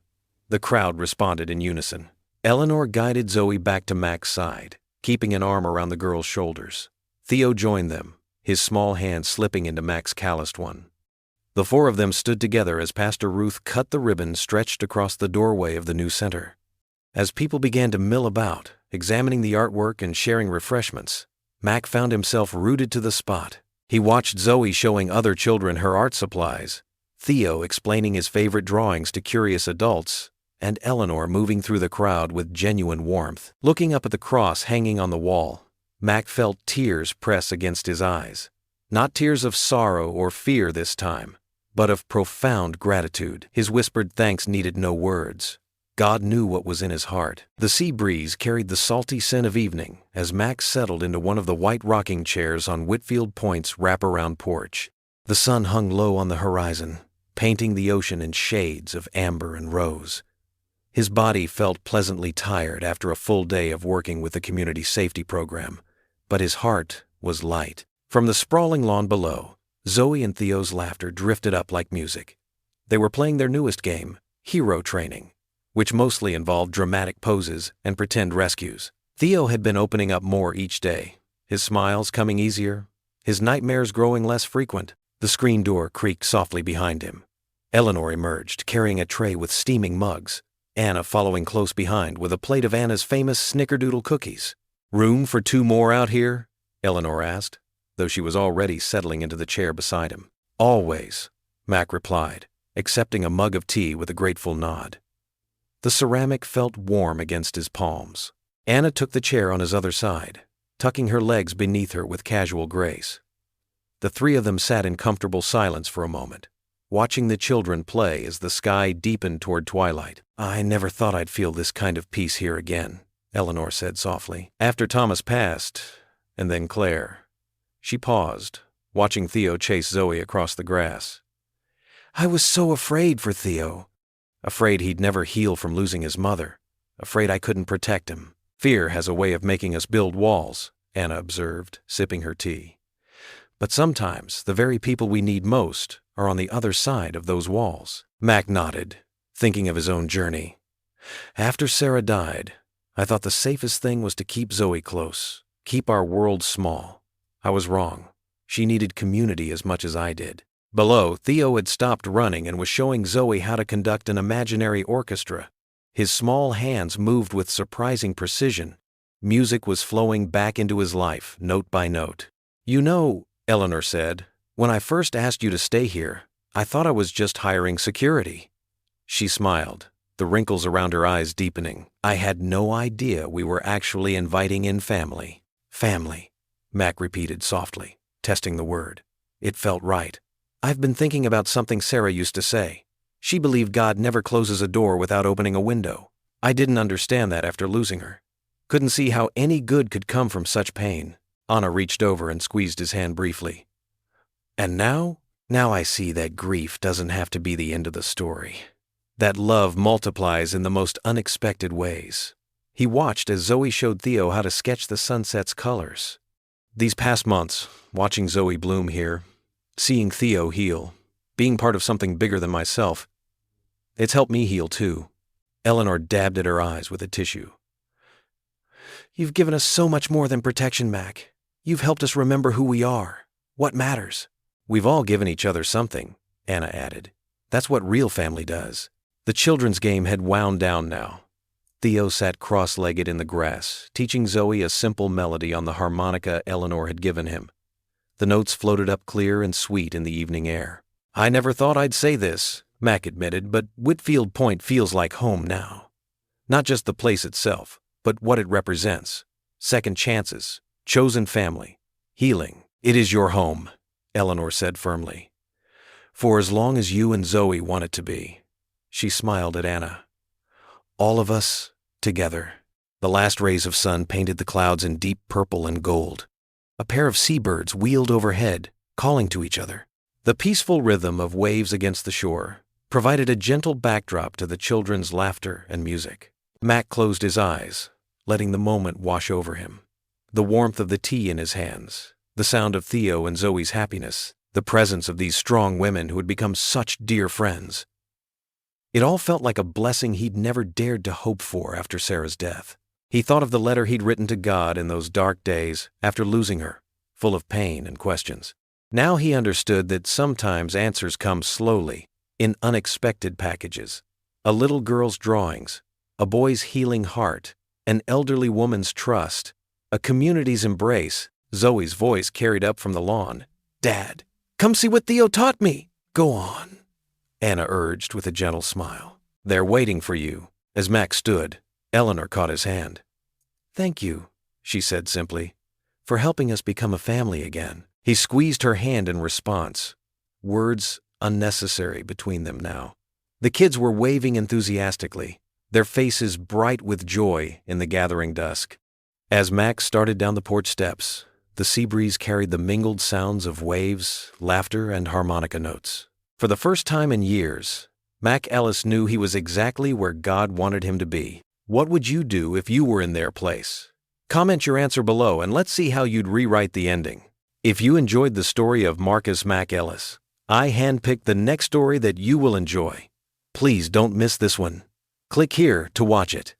The crowd responded in unison. Eleanor guided Zoe back to Mac's side, keeping an arm around the girl's shoulders. Theo joined them, his small hand slipping into Mac's calloused one. The four of them stood together as Pastor Ruth cut the ribbon stretched across the doorway of the new center. As people began to mill about, examining the artwork and sharing refreshments, Mac found himself rooted to the spot. He watched Zoe showing other children her art supplies, Theo explaining his favorite drawings to curious adults, and Eleanor moving through the crowd with genuine warmth. Looking up at the cross hanging on the wall, Mac felt tears press against his eyes. Not tears of sorrow or fear this time, but of profound gratitude. His whispered thanks needed no words. God knew what was in his heart. The sea breeze carried the salty scent of evening as Mac settled into one of the white rocking chairs on Whitfield Point's wraparound porch. The sun hung low on the horizon, painting the ocean in shades of amber and rose. His body felt pleasantly tired after a full day of working with the community safety program, but his heart was light. From the sprawling lawn below, Zoe and Theo's laughter drifted up like music. They were playing their newest game, Hero Training, which mostly involved dramatic poses and pretend rescues. Theo had been opening up more each day, his smiles coming easier, his nightmares growing less frequent. The screen door creaked softly behind him. Eleanor emerged, carrying a tray with steaming mugs, Anna following close behind with a plate of Anna's famous snickerdoodle cookies. "Room for two more out here?" Eleanor asked, though she was already settling into the chair beside him. "Always," Mac replied, accepting a mug of tea with a grateful nod. The ceramic felt warm against his palms. Anna took the chair on his other side, tucking her legs beneath her with casual grace. The three of them sat in comfortable silence for a moment, watching the children play as the sky deepened toward twilight. "I never thought I'd feel this kind of peace here again," Eleanor said softly. "After Thomas passed, and then Claire." She paused, watching Theo chase Zoe across the grass. "I was so afraid for Theo. Afraid he'd never heal from losing his mother. Afraid I couldn't protect him. Fear has a way of making us build walls," Anna observed, sipping her tea. "But sometimes the very people we need most are on the other side of those walls." Mac nodded, thinking of his own journey. "After Sarah died, I thought the safest thing was to keep Zoe close, keep our world small. I was wrong. She needed community as much as I did." Below, Theo had stopped running and was showing Zoe how to conduct an imaginary orchestra. His small hands moved with surprising precision. Music was flowing back into his life, note by note. "You know," Eleanor said, "when I first asked you to stay here, I thought I was just hiring security." She smiled, the wrinkles around her eyes deepening. "I had no idea we were actually inviting in family." "Family," Mac repeated softly, testing the word. It felt right. "I've been thinking about something Sarah used to say. She believed God never closes a door without opening a window. I didn't understand that after losing her. Couldn't see how any good could come from such pain." Anna reached over and squeezed his hand briefly. "And now? Now I see that grief doesn't have to be the end of the story. That love multiplies in the most unexpected ways." He watched as Zoe showed Theo how to sketch the sunset's colors. "These past months, watching Zoe bloom here, seeing Theo heal, being part of something bigger than myself, it's helped me heal too." Eleanor dabbed at her eyes with a tissue. "You've given us so much more than protection, Mac. You've helped us remember who we are, what matters." "We've all given each other something," Anna added. "That's what real family does." The children's game had wound down now. Theo sat cross-legged in the grass, teaching Zoe a simple melody on the harmonica Eleanor had given him. The notes floated up clear and sweet in the evening air. "I never thought I'd say this," Mac admitted, "but Whitfield Point feels like home now. Not just the place itself, but what it represents. Second chances, chosen family, healing, It is your home, Eleanor said firmly. For as long as you and Zoe want it to be. She smiled at Anna. All of us, together. The last rays of sun painted the clouds in deep purple and gold. A pair of seabirds wheeled overhead, calling to each other. The peaceful rhythm of waves against the shore provided a gentle backdrop to the children's laughter and music. Mac closed his eyes, letting the moment wash over him. The warmth of the tea in his hands, the sound of Theo and Zoe's happiness, the presence of these strong women who had become such dear friends. It all felt like a blessing he'd never dared to hope for after Sarah's death. He thought of the letter he'd written to God in those dark days after losing her, full of pain and questions. Now he understood that sometimes answers come slowly, in unexpected packages. A little girl's drawings, a boy's healing heart, an elderly woman's trust, a community's embrace. Zoe's voice carried up from the lawn. "Dad, come see what Theo taught me." "Go on," Anna urged with a gentle smile. "They're waiting for you." As Mac stood, Eleanor caught his hand. "Thank you," she said simply, "for helping us become a family again." He squeezed her hand in response, words unnecessary between them now. The kids were waving enthusiastically, their faces bright with joy in the gathering dusk. As Mac started down the porch steps, the sea breeze carried the mingled sounds of waves, laughter, and harmonica notes. For the first time in years, Mac Ellis knew he was exactly where God wanted him to be. What would you do if you were in their place? Comment your answer below and let's see how you'd rewrite the ending. If you enjoyed the story of Marcus Mac Ellis, I handpicked the next story that you will enjoy. Please don't miss this one. Click here to watch it.